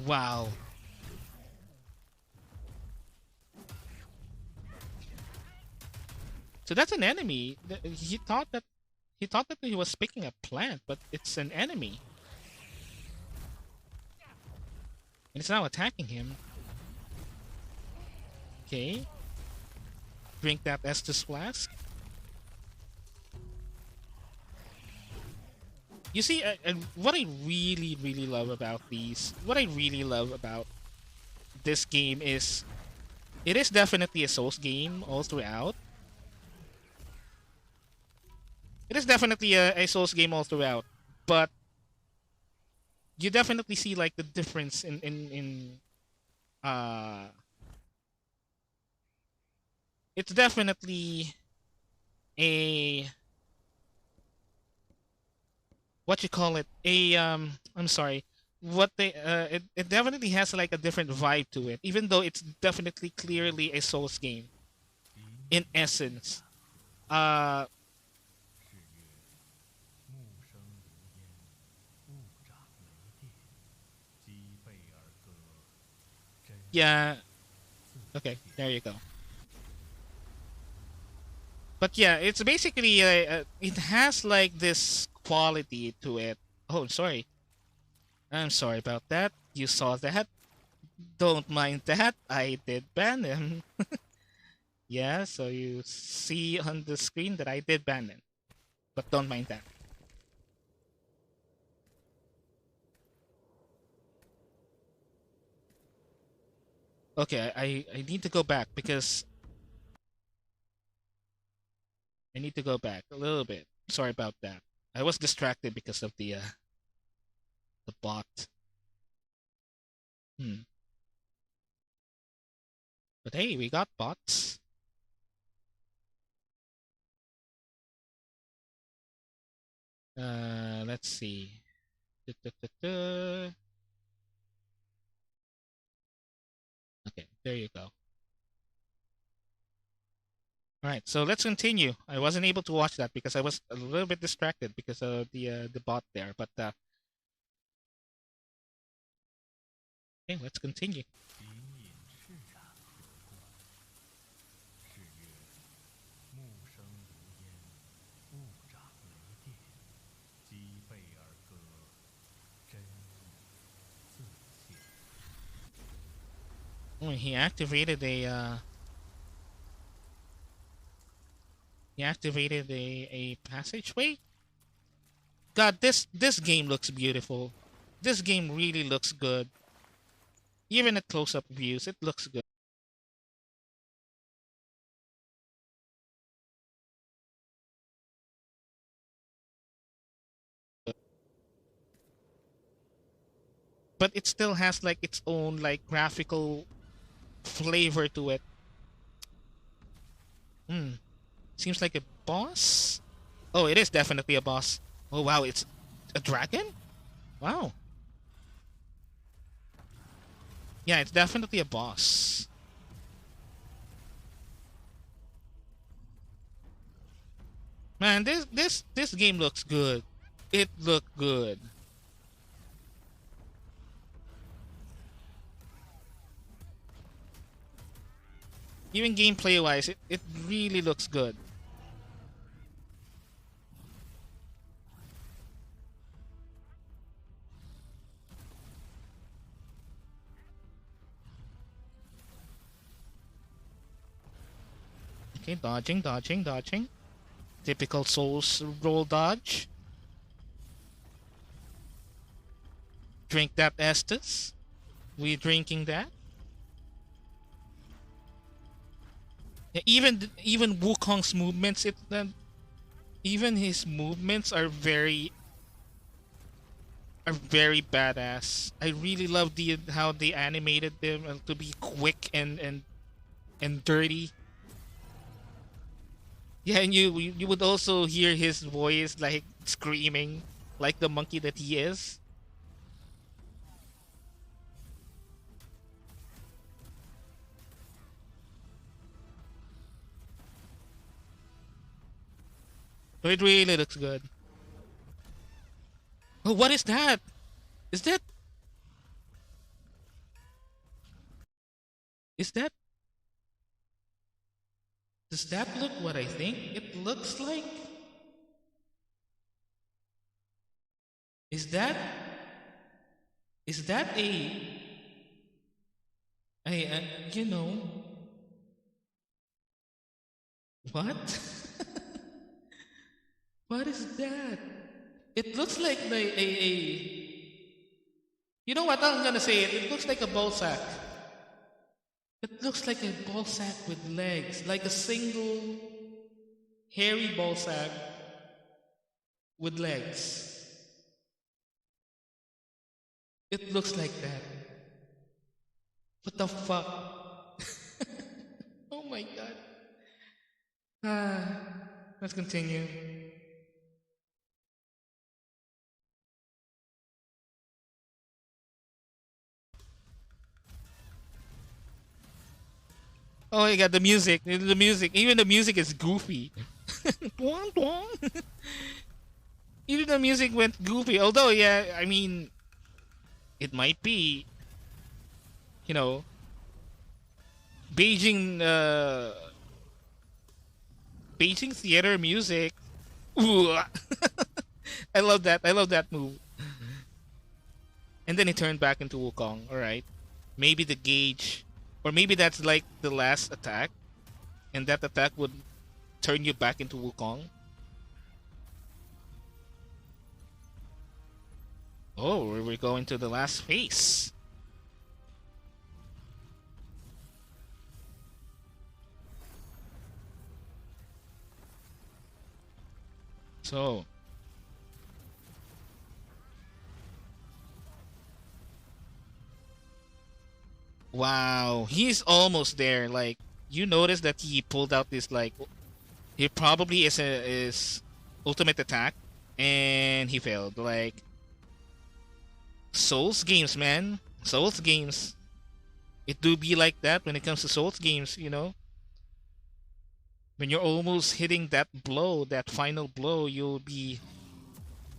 Speaker 1: Wow. So that's an enemy. He thought that he was picking a plant, but it's an enemy. And it's now attacking him. Okay. Drink that Estus flask. You see, what I really, really love about what I really love about this game is it is definitely a Souls game all throughout. It is definitely a Souls game all throughout, but you definitely see like the difference in uh it's definitely a what you call it a I'm sorry, what they it definitely has like a different vibe to it, even though it's definitely clearly a Souls game in essence. uh yeah, okay, there you go. But yeah, it's basically it has like this quality to it. Oh, sorry, I'm sorry about that. You saw that. Don't mind that. I did ban him. Yeah, so you see on the screen that I did ban him, but don't mind that. Okay, I need to go back because I need to go back a little bit. Sorry about that. I was distracted because of the bot. Hmm. But hey, we got bots. Let's see. Du-du-du-du. Okay, there you go. All right, so let's continue. I wasn't able to watch that because I was a little bit distracted because of the bot there. But okay, let's continue. Oh, he activated a passageway. God, this game looks beautiful. This game really looks good. Even at close-up views, it looks good. But it still has like its own like graphical flavor to it. Hmm. Seems like a boss. Oh, it is definitely a boss. Oh wow, it's a dragon. Wow. Yeah, it's definitely a boss. Man, this game looks good. It looked good. Even gameplay wise, it really looks good. Okay, dodging, dodging, dodging. Typical Souls roll dodge. Drink that Estus. We drinking that. Yeah, even Wukong's movements, even his movements are very badass. I really love the how they animated them to be quick and dirty. Yeah, and you would also hear his voice like screaming like the monkey that he is. So it really looks good. Oh, what is that? Is that is that does that look what I think it looks like? Is that is that a you know What? What is that? It looks like You know what? I'm gonna say it. It looks like a ball sack. It looks like a ball sack with legs, like a single hairy ball sack with legs. It looks like that. What the fuck? Oh my god. Let's continue. Oh my god, the music. The music. Even the music is goofy. Dwang, dwang. Even the music went goofy. Although, yeah, I mean, it might be, you know, Beijing, Beijing theater music. Ooh. I love that. I love that move. And then he turned back into Wukong. All right. Maybe the gauge, or maybe that's like the last attack, and that attack would turn you back into Wukong. Oh, we're going to the last phase. So, wow, he's almost there. Like, you notice that he pulled out this like he probably is ultimate attack, and he failed. Like Souls games, man, Souls games. It do be like that when it comes to Souls games. When you're almost hitting that blow, that final blow, you'll be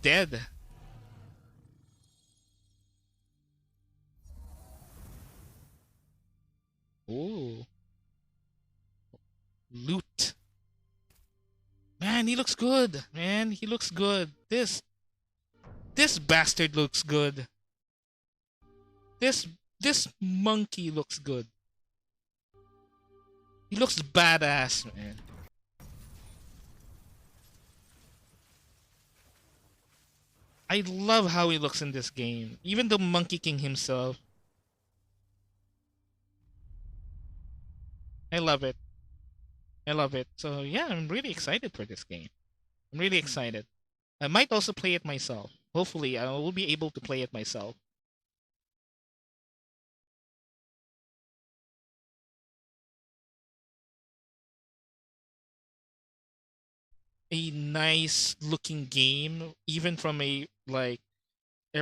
Speaker 1: dead. Ooh, loot. Man, he looks good. Man, he looks good. This bastard looks good. This this monkey looks good. He looks badass, man. I love how he looks in this game. Even the Monkey King himself. I love it. I love it. So yeah, I'm really excited for this game. I'm really excited. I might also play it myself. Hopefully, I will be able to play it myself. A nice looking game, even from a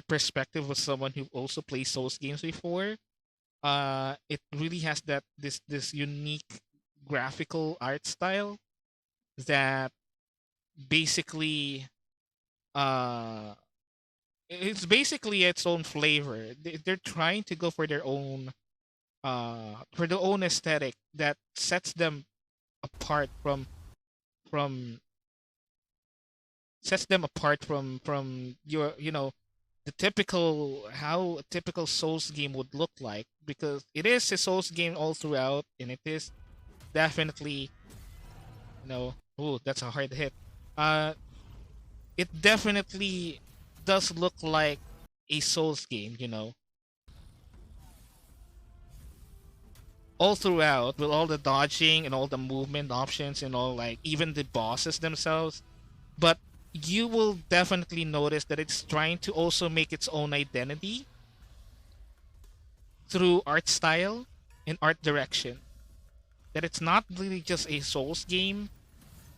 Speaker 1: perspective of someone who also plays Souls games before. It really has this unique graphical art style that basically uh it's basically its own flavor. They're trying to go for their own aesthetic that sets them apart from from your the typical how a typical Souls game would look like, because it is a Souls game all throughout, and it is definitely oh, that's a hard hit. Uh it definitely does look like a Souls game, all throughout, with all the dodging and all the movement options and all, like even the bosses themselves. But you will definitely notice that it's trying to also make its own identity through art style and art direction. That it's not really just a Souls game,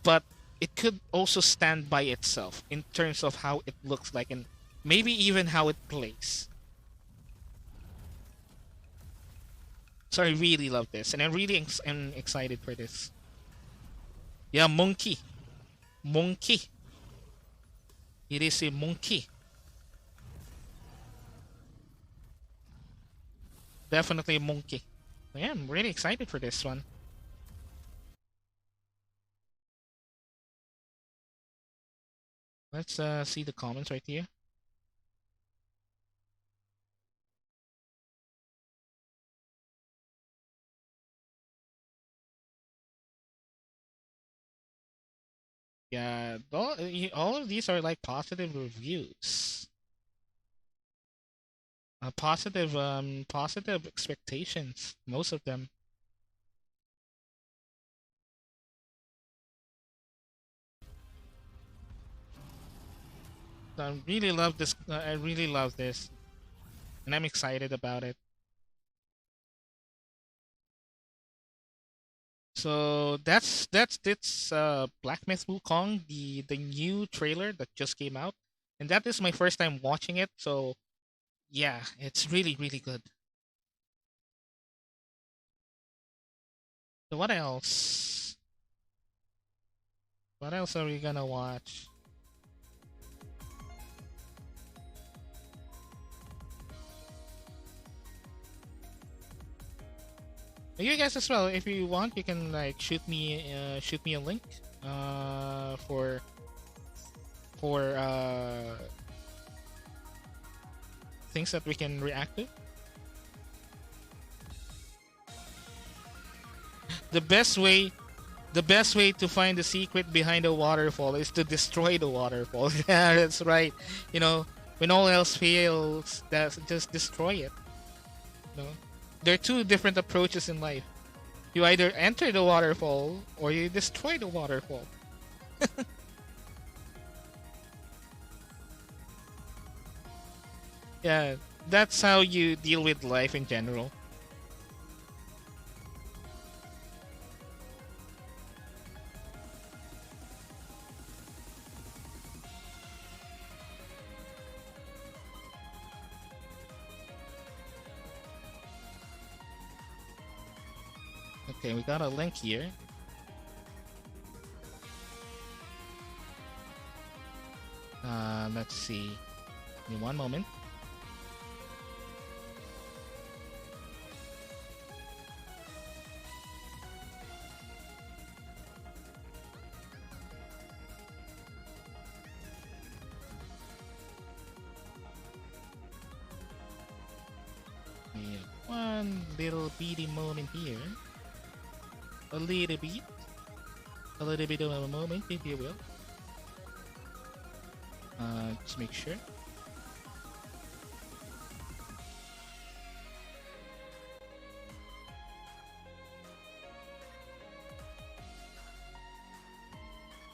Speaker 1: but it could also stand by itself in terms of how it looks like, and maybe even how it plays. So I really love this, and I'm really am excited for this. Yeah, monkey. Monkey. It is a monkey. Definitely a monkey. Yeah, I'm really excited for this one. Let's see the comments right here. Yeah, all of these are like positive reviews. Positive expectations, most of them. I really love this. I really love this, and I'm excited about it. So that's Black Myth Wukong, the new trailer that just came out, and that is my first time watching it. So yeah, it's really good. So what else? What else are we gonna watch? You guys as well, if you want, you can like shoot me a link for things that we can react to. The best way the best way to find the secret behind the waterfall is to destroy the waterfall. Yeah, that's right. You know, when all else fails, that's just destroy it. You know? There are two different approaches in life. You either enter the waterfall or you destroy the waterfall. Yeah, that's how you deal with life in general. Okay, we got a link here. Let's see. Give me one moment. Yeah, one little bitty moment here. A little bit. A little bit of a moment, if you will. Just make sure.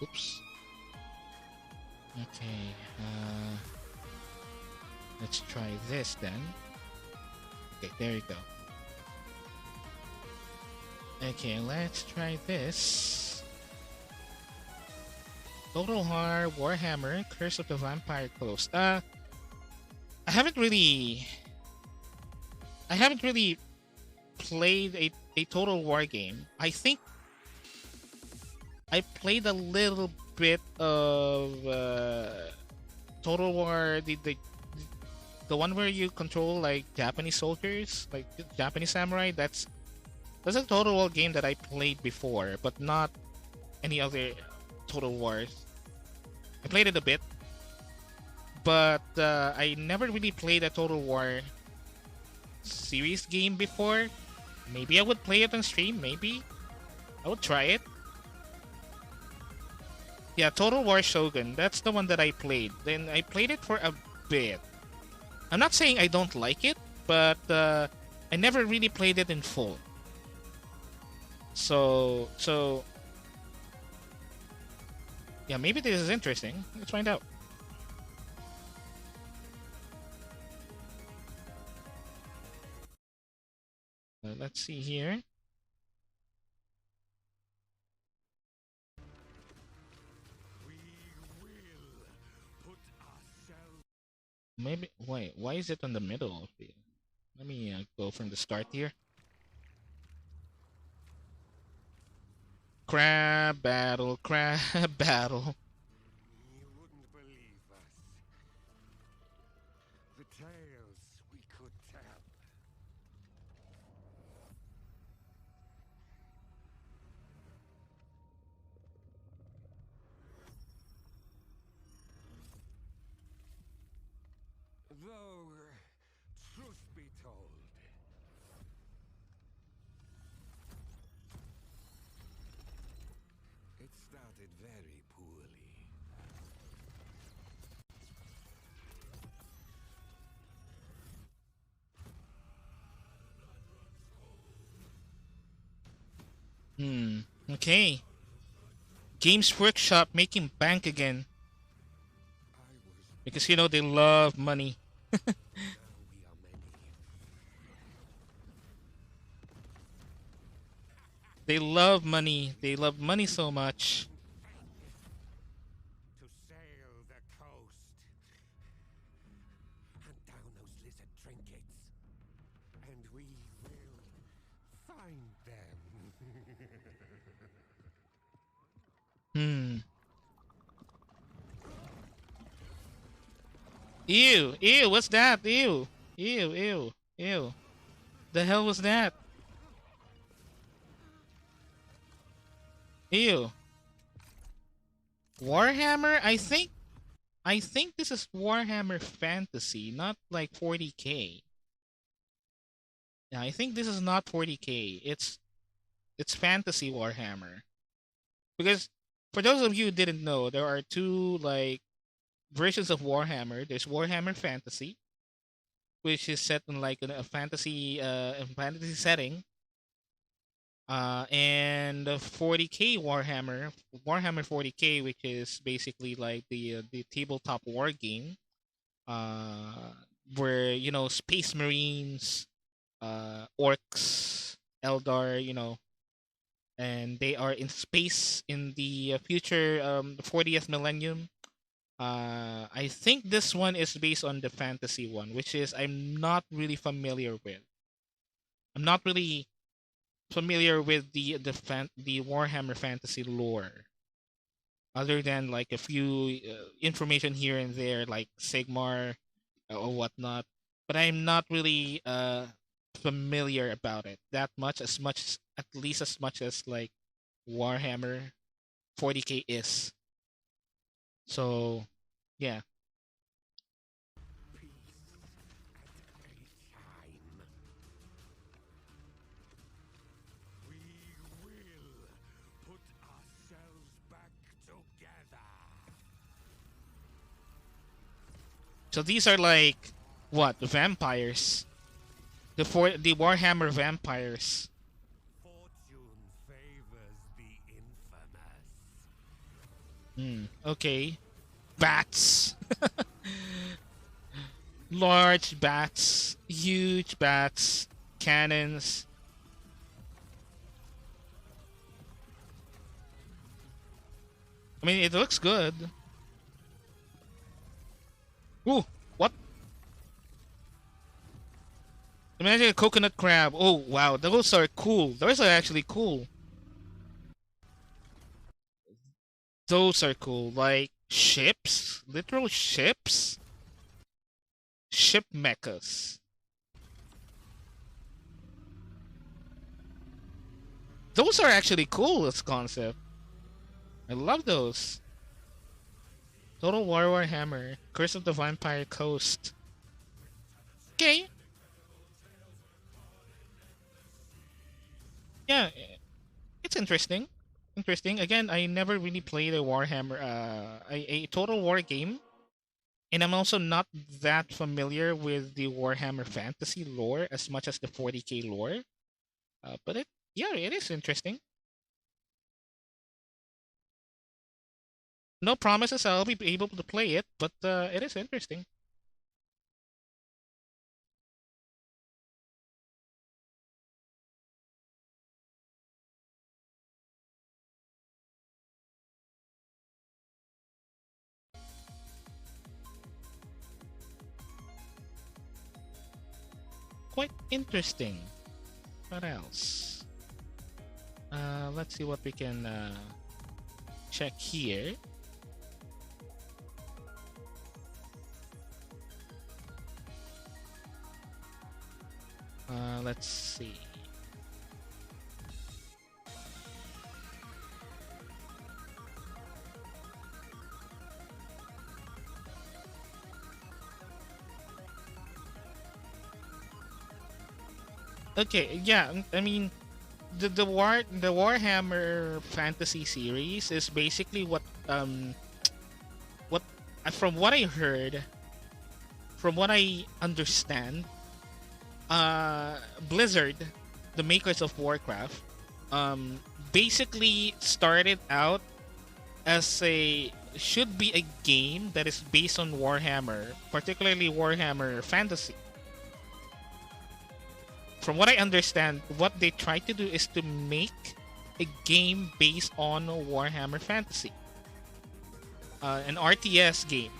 Speaker 1: Oops. Okay. Let's try this then. Okay, there you go. Okay, let's try this. Total War Warhammer Curse of the Vampire Close. I haven't really I haven't really played a Total War game. I think I played a little bit of Total War, the one where you control like Japanese soldiers, like Japanese samurai. That's a Total War game that I played before, but not any other Total Wars. I played it a bit, but I never really played a Total War series game before. Maybe I would play it on stream. Maybe I would try it. Yeah, Total War Shogun. That's the one that I played. Then I played it for a bit. I'm not saying I don't like it, but I never really played it in full. So yeah, maybe this is interesting. Let's find out. Let's see here. Maybe wait, why is it on the middle of the? Let me go from the start here. Crab battle, crab battle.
Speaker 2: You wouldn't believe us. The tales we could tell. Though, truth be told, it's that it very poorly.
Speaker 1: Okay. Games Workshop making bank again
Speaker 2: I was
Speaker 1: because you know they love money.
Speaker 2: now we are many.
Speaker 1: They love money. They love money so much.
Speaker 2: To sail the coast and down those lizard trinkets. And we will find them.
Speaker 1: Hmm. Ew. Ew. What's that? Ew. Ew. Ew. Ew. The hell was that? Ew. Warhammer? I think this is Warhammer Fantasy, not like 40k. Yeah, I think this is not 40k. It's Fantasy Warhammer. Because for those of you who didn't know, there are two like versions of Warhammer. There's Warhammer Fantasy, which is set in like a fantasy setting. And the 40k Warhammer 40k, which is basically like the tabletop war game, uh, where you know space marines, orcs, Eldar, you know, and they are in space in the future, the 40th millennium. I think this one is based on the fantasy one, which is I'm not really familiar with. I'm not really familiar with the Warhammer Fantasy lore, other than like a few information here and there, like Sigmar or whatnot. But I'm not really familiar about it that much, at least as much as like Warhammer 40k is. So, yeah.
Speaker 2: Peace at any time. We will put ourselves back together.
Speaker 1: So these are like what vampires? The Warhammer vampires.
Speaker 2: Fortune favors the infamous.
Speaker 1: Okay. Bats. Large bats, huge bats, cannons. I mean, it looks good. Ooh, what? Imagine a coconut crab. Oh, wow, those are cool. Those are actually cool. Those are cool. Like ships, literal ships, ship mechas. Those are actually cool as concept. I love those. Total War Hammer, Curse of the Vampire Coast. Okay, yeah, it's interesting. Interesting. Again, I never really played a Warhammer, a Total War game, and I'm also not that familiar with the Warhammer Fantasy lore as much as the 40k lore. But yeah, it is interesting. No promises I'll be able to play it, but it is interesting. Quite interesting. What else? Let's see what we can check here. Let's see. Okay, yeah, I mean, the Warhammer Fantasy series is basically what from what I heard, from what I understand, Blizzard, the makers of Warcraft, basically started out as a should be a game that is based on Warhammer, particularly Warhammer Fantasy. From what I understand, what they try to do is to make a game based on Warhammer Fantasy, an RTS game,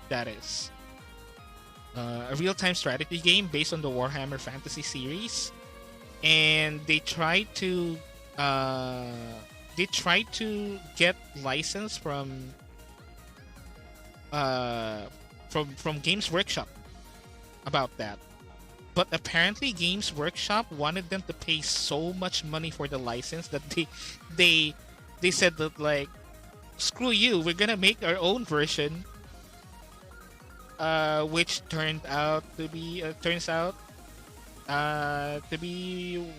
Speaker 1: that is. A real-time strategy game based on the Warhammer Fantasy series, and uh, they try to get license from Games Workshop about that. But apparently, Games Workshop wanted them to pay so much money for the license that they they said that, like, screw you, we're gonna make our own version, which turns out to be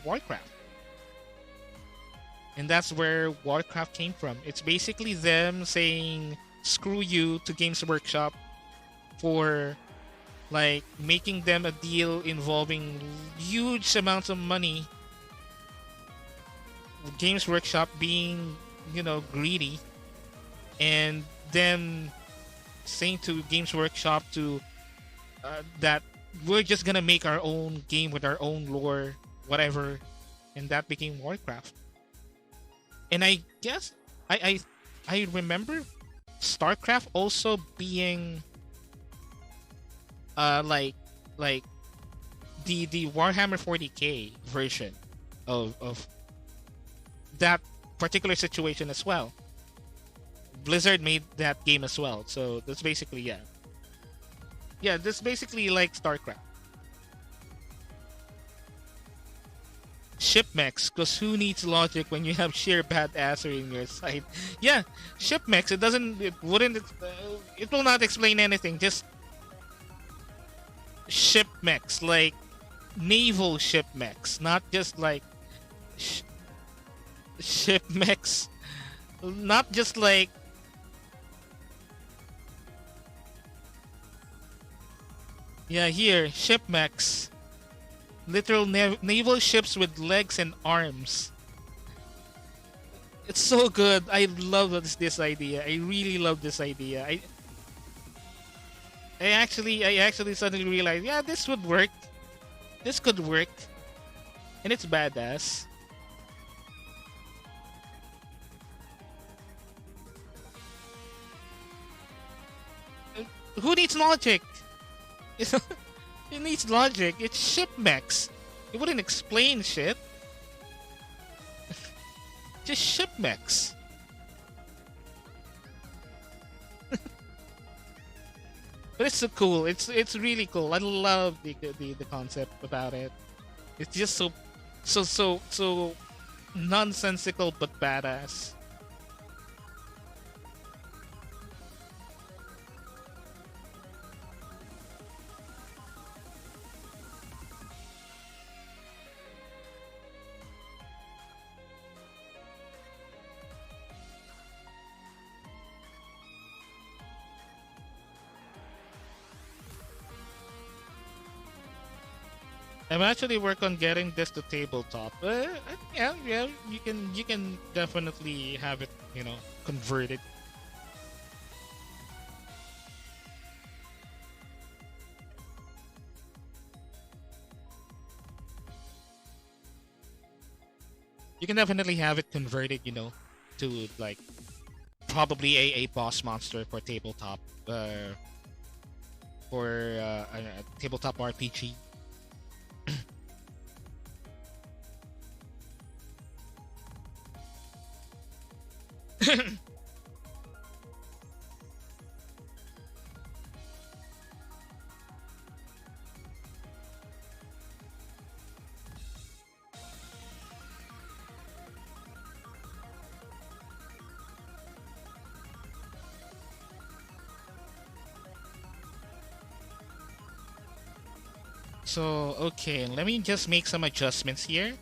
Speaker 1: Warcraft. And that's where Warcraft came from. It's basically them saying screw you to Games Workshop for, like, making them a deal involving huge amounts of money. Games Workshop being, greedy, and them saying to Games Workshop to that we're just gonna make our own game with our own lore, whatever, and that became Warcraft. And I guess I remember StarCraft also being like the Warhammer 40K version of that particular situation as well. Blizzard made that game as well, so that's basically, yeah, that's basically like StarCraft. Ship mechs, because who needs logic when you have sheer badassery in your side? Yeah, ship mechs. It will not explain anything. Just ship mechs, like naval ship mechs, not just like ship mechs, not just like here ship mechs. Literal naval ships with legs and arms. It's so good. I love this idea. I really love this idea. I actually suddenly realized, yeah, this would work. This could work, and it's badass. Who needs logic? It needs logic. It's ship mechs. It wouldn't explain shit. Just ship mechs. But it's so cool. It's really cool. I love the concept about it. It's just so nonsensical but badass. I'm actually work on getting this to tabletop. Yeah, you can definitely have it, converted. You can definitely have it converted, to, like, probably a boss monster for tabletop, for a tabletop RPG. So, okay, let me just make some adjustments here.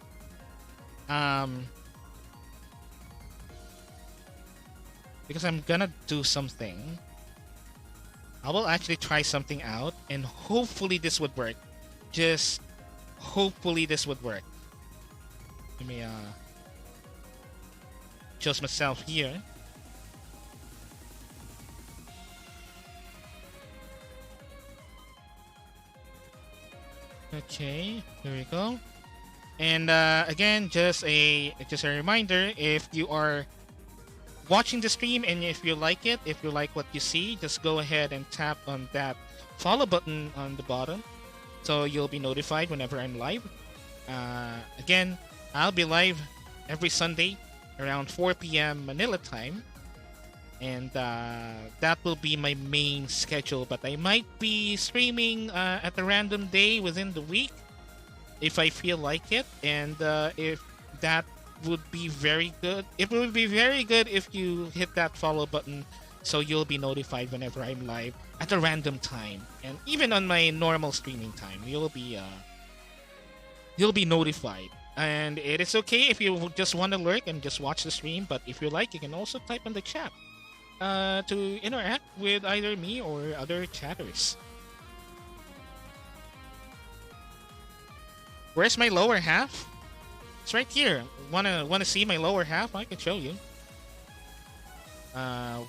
Speaker 1: Um, because I'm gonna do something. I will actually try something out, and hopefully this would work. Just hopefully this would work. Let me adjust myself here. Okay, here we go. And again, just a reminder: if you are watching the stream and if you like it, if you like what you see, just go ahead and tap on that follow button on the bottom, so you'll be notified whenever I'm live. Again, I'll be live every Sunday around 4 p.m. Manila time, and that will be my main schedule. But I might be streaming at a random day within the week if I feel like it, and if that would be very good. It would be very good if you hit that follow button, so you'll be notified whenever I'm live at a random time, and even on my normal streaming time, you'll be notified. And it is okay if you just want to lurk and just watch the stream, but if you like, you can also type in the chat to interact with either me or other chatters. Where's my lower half? It's right here. Wanna see my lower half? I can show you.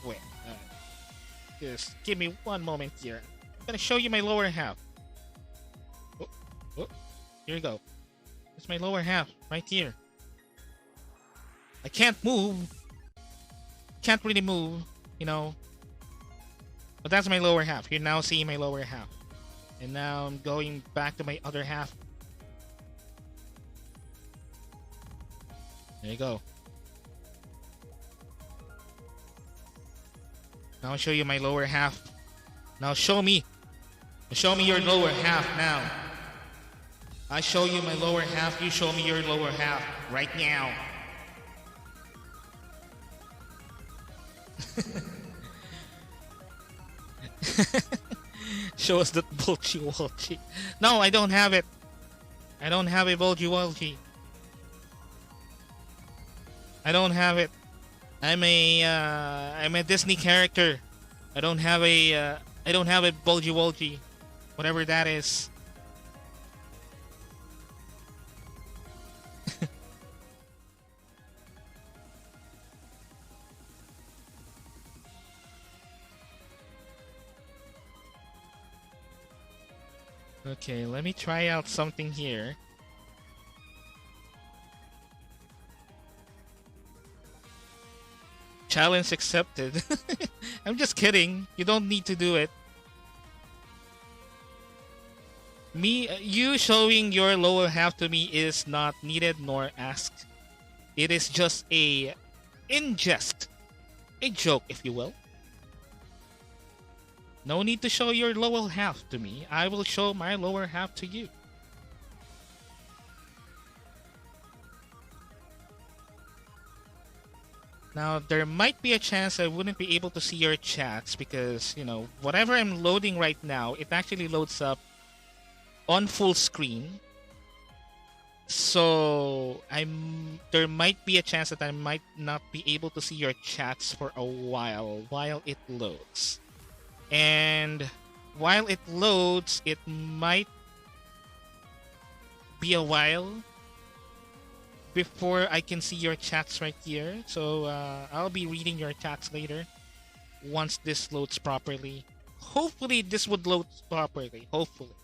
Speaker 1: Wait. Just give me one moment here. I'm gonna show you my lower half. Oh, oh, here you go. It's my lower half right here. I can't move. Can't really move, you know. But that's my lower half. You're now seeing my lower half. And now I'm going back to my other half. There you go. Now I'll show you my lower half. Now show me. Show me your lower half now. I show you my lower half. You show me your lower half right now. Show us that bulgy walgy. No, I don't have it. I don't have a bulgy walgy. I don't have it. I'm a Disney character. I don't have a bulgy walgy, whatever that is. Okay, let me try out something here. Challenge accepted. I'm just kidding. You don't need to do it. You showing your lower half to me is not needed nor asked. It is just in jest, a joke, if you will. No need to show your lower half to me. I will show my lower half to you. Now, there might be a chance I wouldn't be able to see your chats because, you know, whatever I'm loading right now, it actually loads up on full screen. So, there might be a chance that I might not be able to see your chats for a while it loads. And while it loads, it might be a while before I can see your chats right here. So I'll be reading your chats later once this loads properly. Hopefully this would load properly. Hopefully.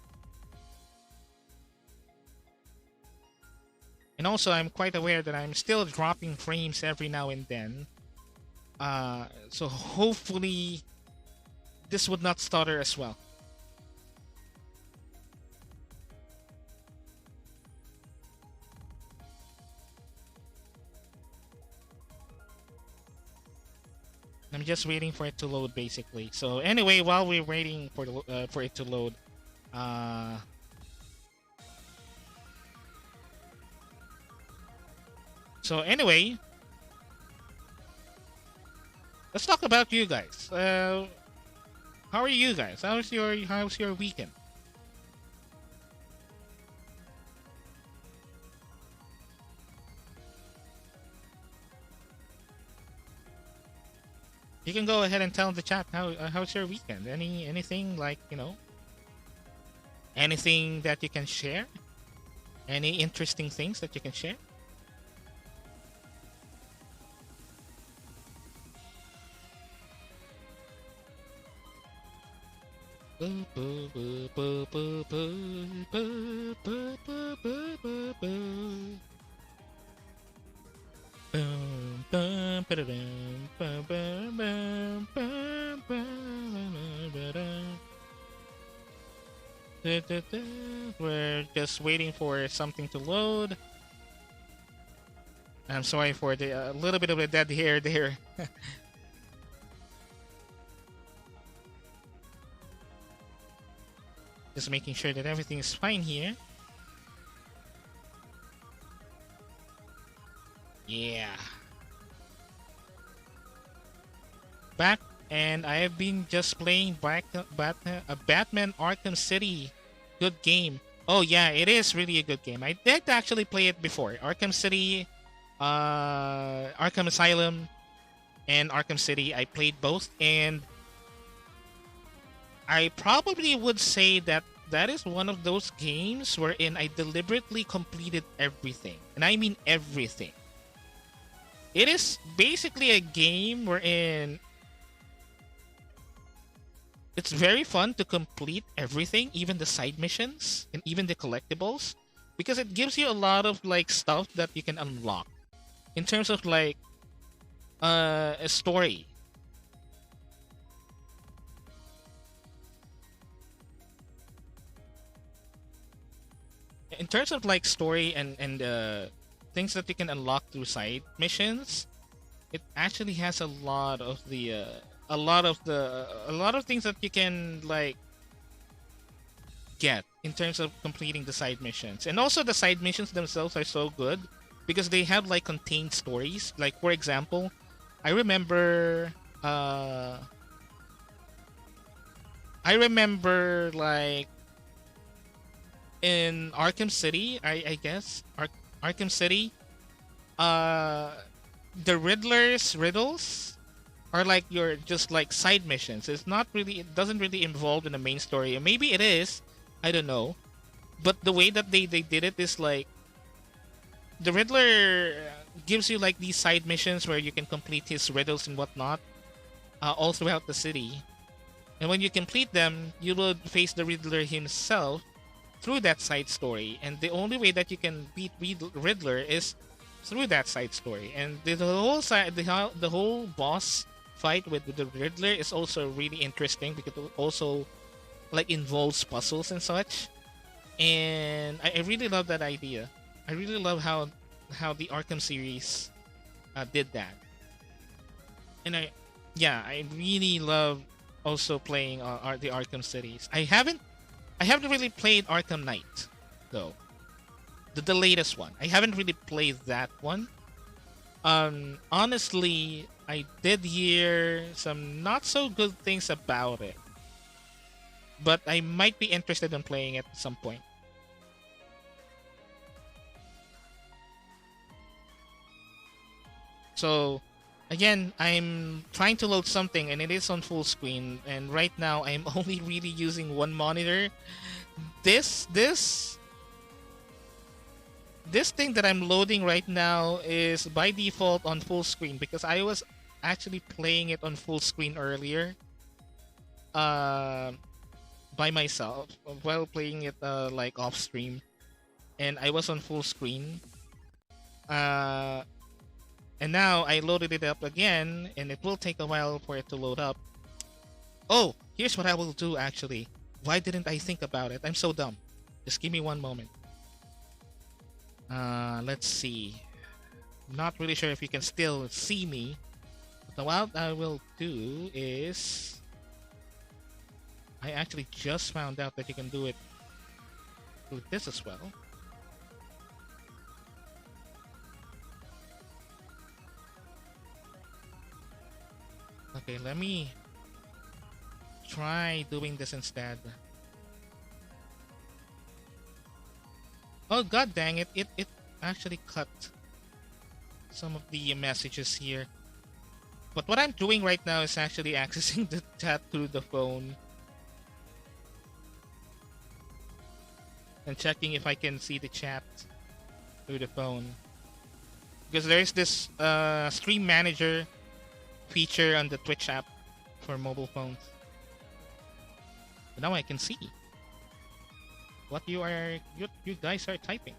Speaker 1: And also, I'm quite aware that I'm still dropping frames every now and then. So hopefully this would not stutter as well. I'm just waiting for it to load, basically. So anyway, while we're waiting for it to load, so anyway, let's talk about you guys. How are you guys? How's your weekend? You can go ahead and tell the chat how's your weekend. Anything like anything that you can share. Any interesting things that you can share. We're just waiting for something to load. I'm sorry for the little bit of a dead hair there. Just making sure that everything is fine here. Yeah. Back, and I have been just playing Batman Arkham City. Good game. Oh yeah, it is really a good game. I did actually play it before. Arkham City, Arkham Asylum, and Arkham City. I played both, and I probably would say that that is one of those games wherein I deliberately completed everything. And I mean everything. It is basically a game wherein it's very fun to complete everything, even the side missions and even the collectibles, because it gives you a lot of like stuff that you can unlock in terms of like a story. In terms of like story and things that you can unlock through side missions, it actually has a lot of a lot of things that you can like get in terms of completing the side missions. And also the side missions themselves are so good because they have like contained stories. Like for example, I remember like in Arkham City, I guess Arkham City, uh the Riddler's riddles are like your just like side missions. It's not really, it doesn't really involve in the main story. And maybe it is, I don't know. But the way that they did it is like the Riddler gives you like these side missions where you can complete his riddles and whatnot all throughout the city. And when you complete them, you will face the Riddler himself through that side story. And the only way that you can beat Riddler is through that side story. And the whole boss fight with the Riddler is also really interesting because it also like involves puzzles and such. And I really love that idea. I really love how the Arkham series did that. And I really love also playing the Arkham series. I haven't really played Arkham Knight though. The latest one. I haven't really played that one. Honestly, I did hear some not so good things about it. But I might be interested in playing it at some point. So, again, I'm trying to load something and it is on full screen. And right now, I'm only really using one monitor. This thing that I'm loading right now is by default on full screen because I was actually playing it on full screen earlier. By myself while playing it like off stream, and I was on full screen. Uh, and now I loaded it up again, and it will take a while for it to load up. Oh, here's what I will do actually. Why didn't I think about it? I'm so dumb. Just give me one moment. Let's see. Not really sure if you can still see me. But what I will do is I actually just found out that you can do it with this as well. Okay, let me try doing this instead. Oh god dang it, it actually cut some of the messages here. But what I'm doing right now is actually accessing the chat through the phone and checking if I can see the chat through the phone. Because there's this stream manager feature on the Twitch app for mobile phones. So now I can see what you guys are typing.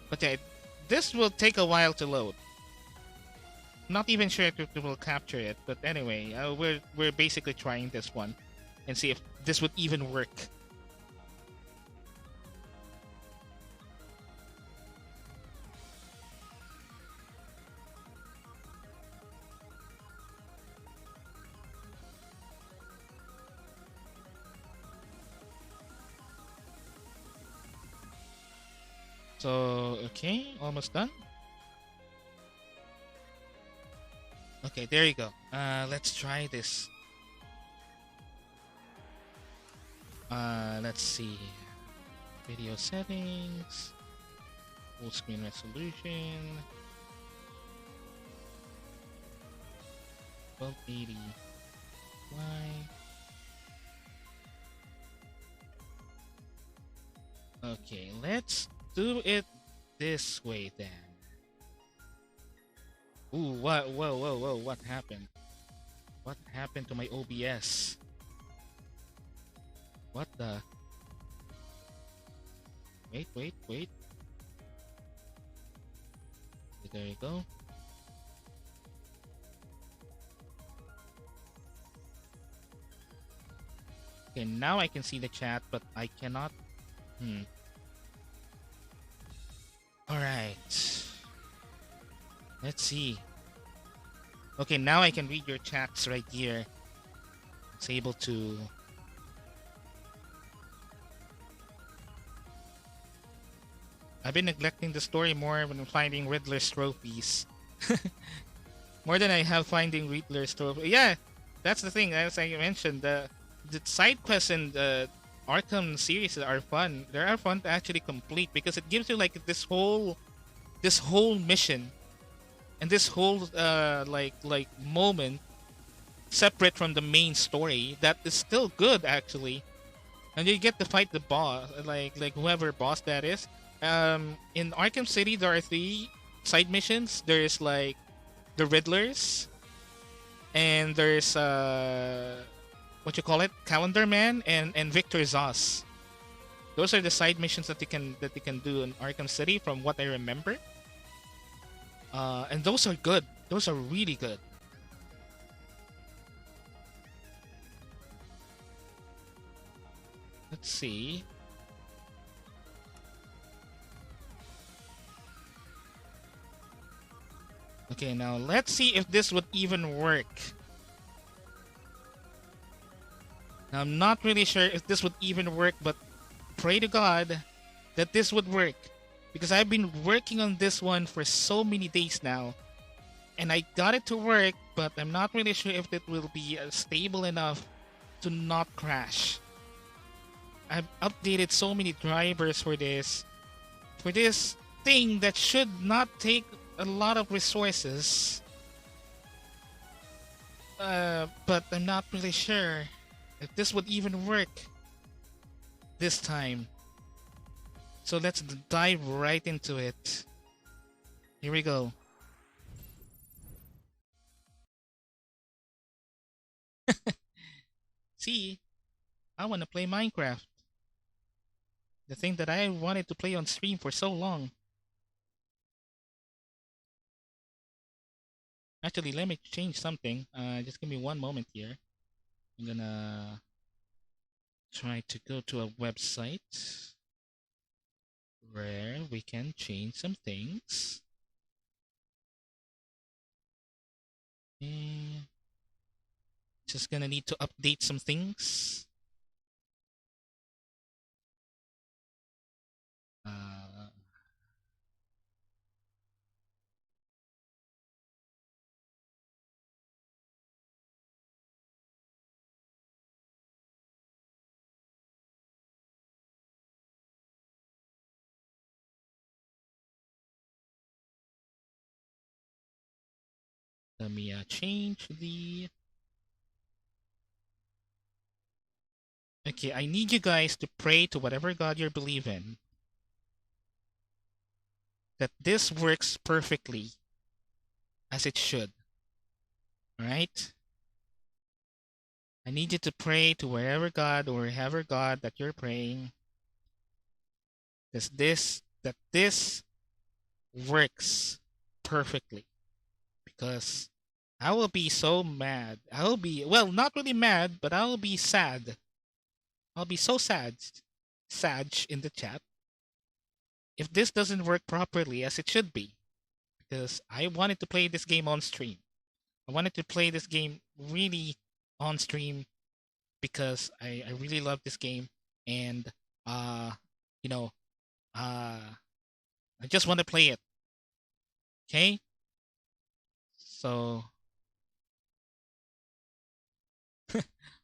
Speaker 1: But yeah, this will take a while to load. Not even sure if it will capture it, but anyway, we're basically trying this one and see if this would even work. So okay, almost done. Okay, there you go. Let's try this. Let's see. Video settings, full screen resolution, 1280. Why? Okay, let's do it this way then. Ooh, what? Whoa, whoa, whoa! What happened? What happened to my OBS? What the? Wait, wait, wait. There you go. Okay, now I can see the chat, but I cannot. Alright. Let's see. Okay, now I can read your chats right here. It's able to... I've been neglecting the story more when finding Riddler's trophies. More than I have finding Riddler's trophy. Yeah, that's the thing. As I mentioned, the side quests in the Arkham series are fun. They are fun to actually complete because it gives you like this whole mission and this whole like moment separate from the main story that is still good actually. And you get to fight the boss, like whoever boss that is. In Arkham City, there are 3 side missions. There's like the Riddlers, and there's what you call it, Calendar Man, and Victor Zos. Those are the side missions that you can do in Arkham City, from what I remember. And those are good. Those are really good. Let's see. Okay, now let's see if this would even work. Now, I'm not really sure if this would even work, but pray to God that this would work. Because I've been working on this one for so many days now. And I got it to work, but I'm not really sure if it will be stable enough to not crash. I've updated so many drivers for this. For this thing that should not take a lot of resources. But I'm not really sure if this would even work this time. So let's dive right into it. Here we go. See, I want to play Minecraft. The thing that I wanted to play on stream for so long. Actually, let me change something. Just give me one moment here. I'm gonna try to go to a website where we can change some things. And just gonna need to update some things. Uh, Let me change the. Okay, I need you guys to pray to whatever God you believe in that this works perfectly as it should. All right? I need you to pray to wherever God or wherever God that you're praying that this works perfectly because I will be so mad. I will be well, not really mad, but I will be sad. I'll be so sad, Sag in the chat if this doesn't work properly as it should be because I wanted to play this game on stream. I wanted to play this game really on stream because I really love this game and uh you know uh I just want to play it. Okay? So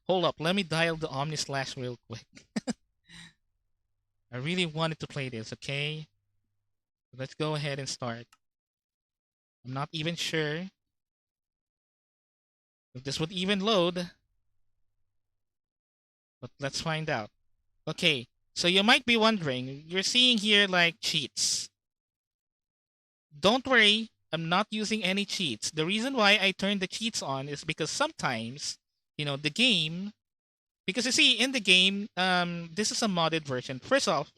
Speaker 1: hold up, let me dial the Omni Slash real quick. I really wanted to play this, okay? Let's go ahead and start. I'm not even sure if this would even load, but let's find out. Okay, so you might be wondering, you're seeing here like cheats. Don't worry, I'm not using any cheats. The reason why I turned the cheats on is because sometimes, the game, because you see in the game, this is a modded version. First off,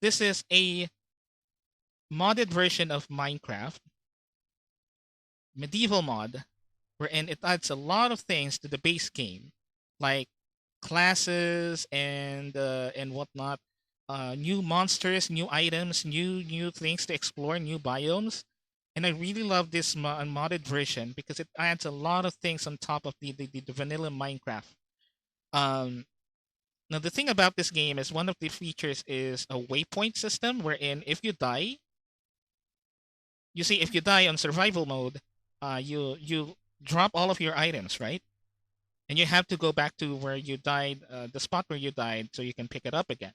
Speaker 1: this is a modded version of Minecraft, medieval mod, wherein it adds a lot of things to the base game, like classes and whatnot, new monsters, new items, new things to explore, new biomes. And I really love this modded version because it adds a lot of things on top of the vanilla Minecraft. Um, Now the thing about this game is one of the features is a waypoint system wherein if you die, you see if you die on survival mode, you drop all of your items, right? And you have to go back to where you died, the spot where you died, so you can pick it up again.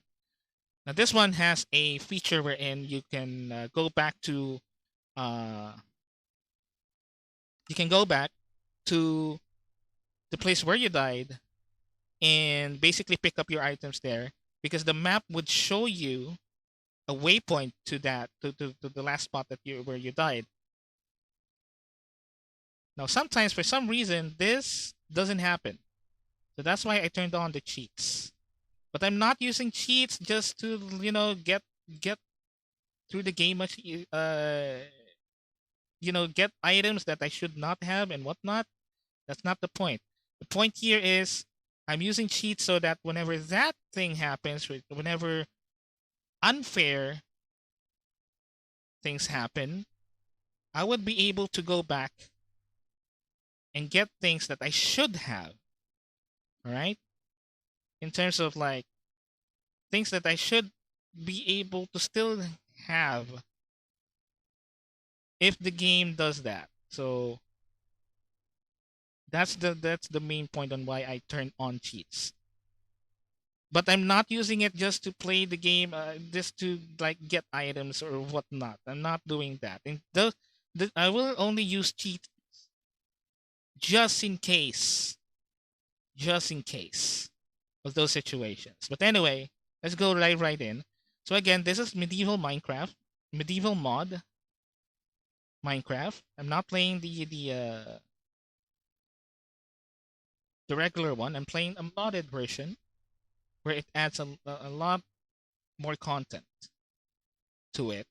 Speaker 1: Now this one has a feature wherein you can go back to uh, you can go back to the place where you died and basically pick up your items there because the map would show you a waypoint to that to the last spot that you where you died. Now sometimes for some reason this doesn't happen. So that's why I turned on the cheats. But I'm not using cheats just to get through the game much get items that I should not have and whatnot. That's not the point. The point here is I'm using cheats so that whenever that thing happens, whenever unfair things happen, I would be able to go back and get things that I should have. All right? In terms of like things that I should be able to still have if the game does that. So that's the main point on why I turn on cheats. But I'm not using it just to play the game, just to like get items or whatnot. I'm not doing that. And I will only use cheats just in case, just in case of those situations. But anyway, let's go right in. So again, this is medieval Minecraft, medieval mod Minecraft. I'm not playing the regular one. I'm playing a modded version where it adds a lot more content to it,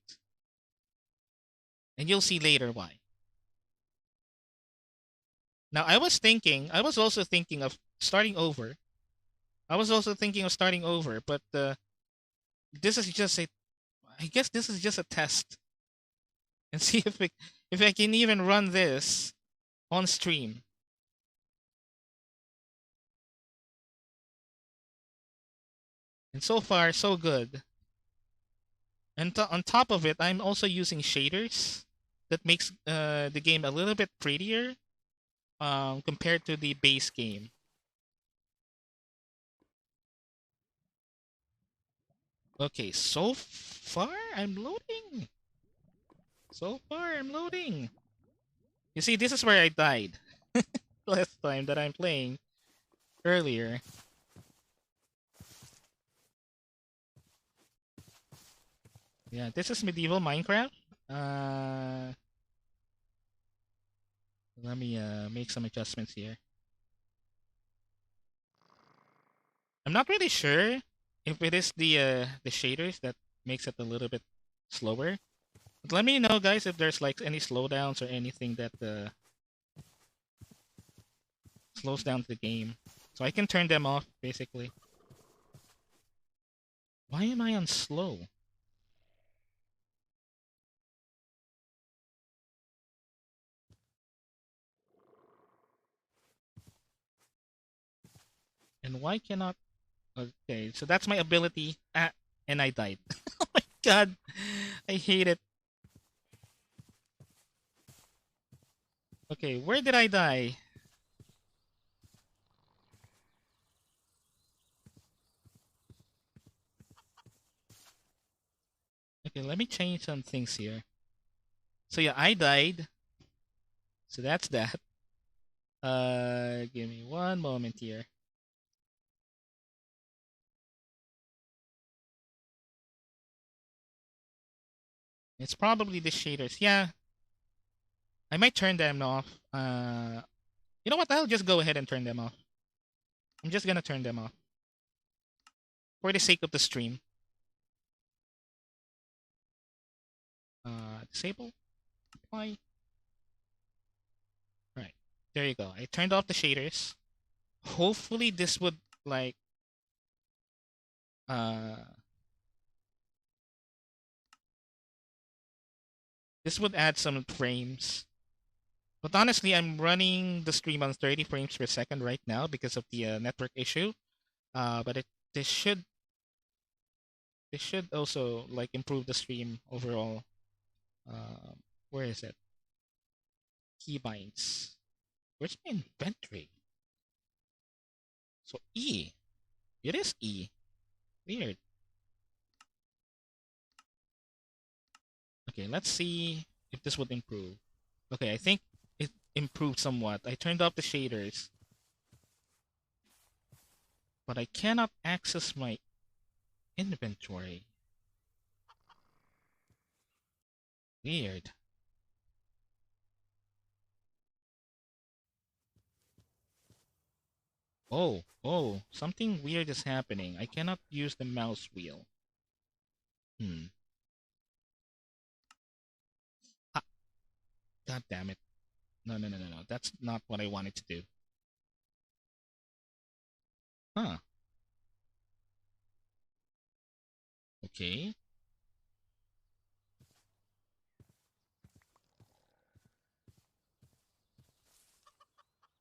Speaker 1: and you'll see later why. Now, I was also thinking of starting over. I was also thinking of starting over, but this is just a, I guess this is just a test and see if I can even run this on stream. And so far, so good. And on top of it, I'm also using shaders that makes the game a little bit prettier compared to the base game. Okay, so far I'm loading. So far I'm loading. You see, this is where I died last time that I'm playing earlier. Yeah, this is medieval Minecraft. Uh, Let me make some adjustments here. I'm not really sure if it is the shaders that makes it a little bit slower. But let me know, guys, if there's like any slowdowns or anything that slows down the game, so I can turn them off basically. Why am I on slow? And why cannot? Okay, so that's my ability. Ah, and I died. Oh my god, I hate it. Okay, where did I die? Okay, let me change some things here. So yeah, I died. So that's that. Give me one moment here. It's probably the shaders. Yeah, I might turn them off. You know what? I'll just go ahead and turn them off. I'm just gonna turn them off for the sake of the stream. Disable. Apply. Right. There you go. I turned off the shaders. Hopefully this would like uh this would add some frames. But honestly, I'm running the stream on 30 frames per second right now because of the network issue. But this should also like improve the stream overall. Where is it? Keybinds. Where's my inventory? So E. It is E. Weird. Okay, let's see if this would improve. Okay, I think it improved somewhat. I turned off the shaders, but I cannot access my inventory. Weird. Oh, something weird is happening. I cannot use the mouse wheel. Hmm. Ah, God damn it. No. That's not what I wanted to do. Huh. Okay.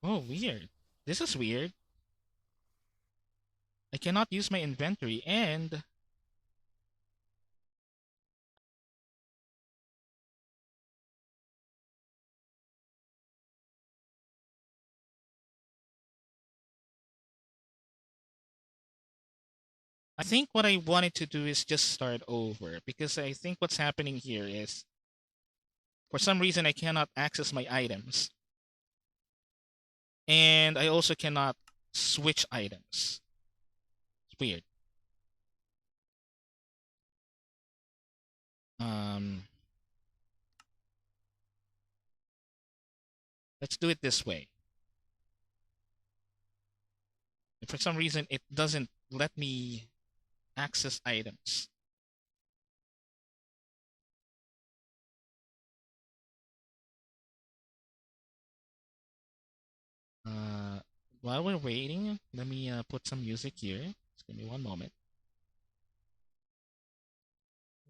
Speaker 1: Oh, weird. This is weird. I cannot use my inventory, and I think what I wanted to do is just start over because I think what's happening here is for some reason I cannot access my items. And I also cannot switch items. It's weird. Um let's do it this way. If for some reason it doesn't let me access items. Uh while we're waiting, let me put some music here. Just give me one moment.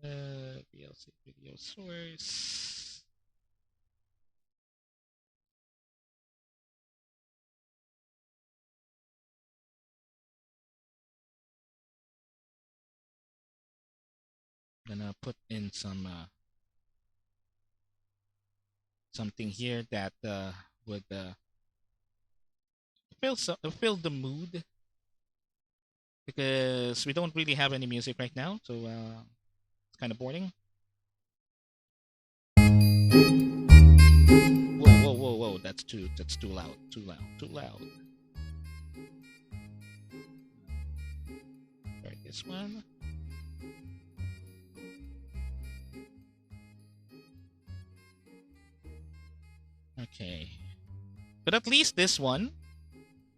Speaker 1: VLC video source. Gonna put in some something here that would fill the mood because we don't really have any music right now, so it's kind of boring. Whoa, Whoa, that's too loud. Too loud. Too loud. Try this one. Okay. But at least this one,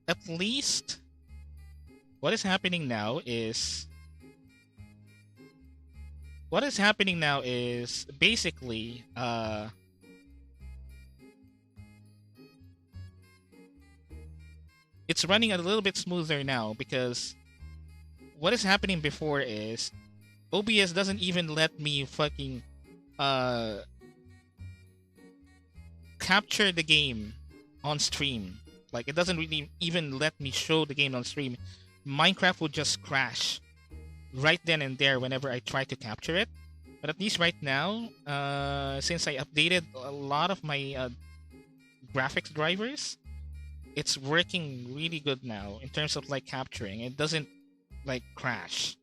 Speaker 1: at least what is happening now is basically it's running a little bit smoother now, because what is happening before is OBS doesn't even let me fucking uh capture the game on stream. Like, it doesn't really even let me show the game on stream. Minecraft would just crash right then and there whenever I try to capture it. But at least right now, since I updated a lot of my graphics drivers, it's working really good now in terms of like capturing. It doesn't like crash.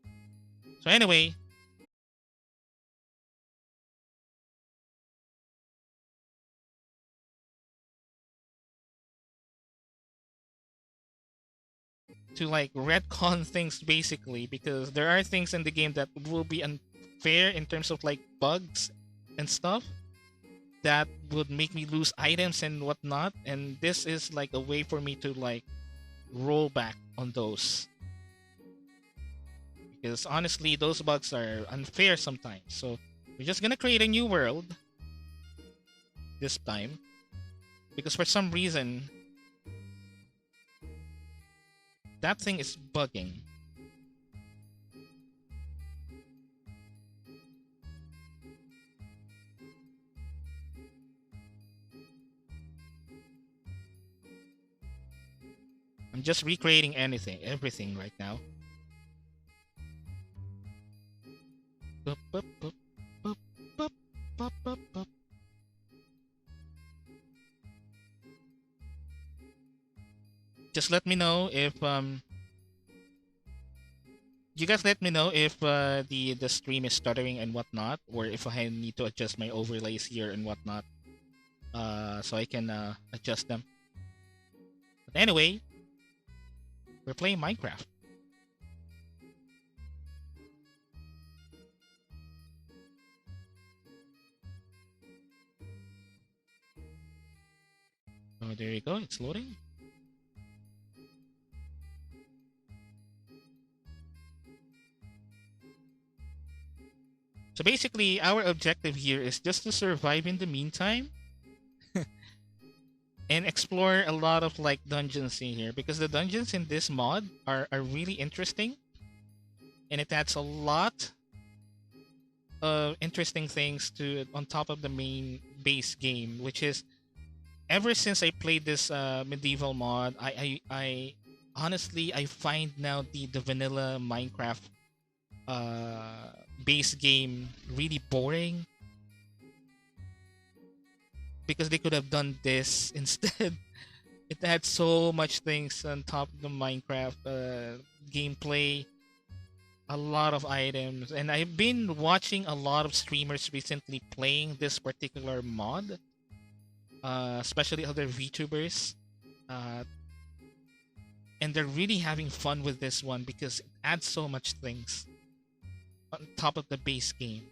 Speaker 1: So anyway, to like retcon things basically, because there are things in the game that will be unfair in terms of like bugs and stuff that would make me lose items and whatnot, and this is like a way for me to like roll back on those, because honestly those bugs are unfair sometimes. So we're just gonna create a new world this time, because for some reason that thing is bugging. I'm just recreating everything right now. Bup, bup, bup, bup, bup, bup, bup, bup. Just let me know if you guys let me know if the stream is stuttering and whatnot, or if I need to adjust my overlays here and whatnot, so I can adjust them. But anyway, we're playing Minecraft. Oh, there you go. It's loading. So basically, our objective here is just to survive in the meantime and explore a lot of like dungeons in here, because the dungeons in this mod are really interesting, and it adds a lot of interesting things to on top of the main base game, which is ever since I played this medieval mod, I honestly I find now the vanilla Minecraft base game really boring, because they could have done this instead. It had so much things on top of the Minecraft gameplay, a lot of items, and I've been watching a lot of streamers recently playing this particular mod, especially other VTubers, uh, and they're really having fun with this one because it adds so much things on top of the base game.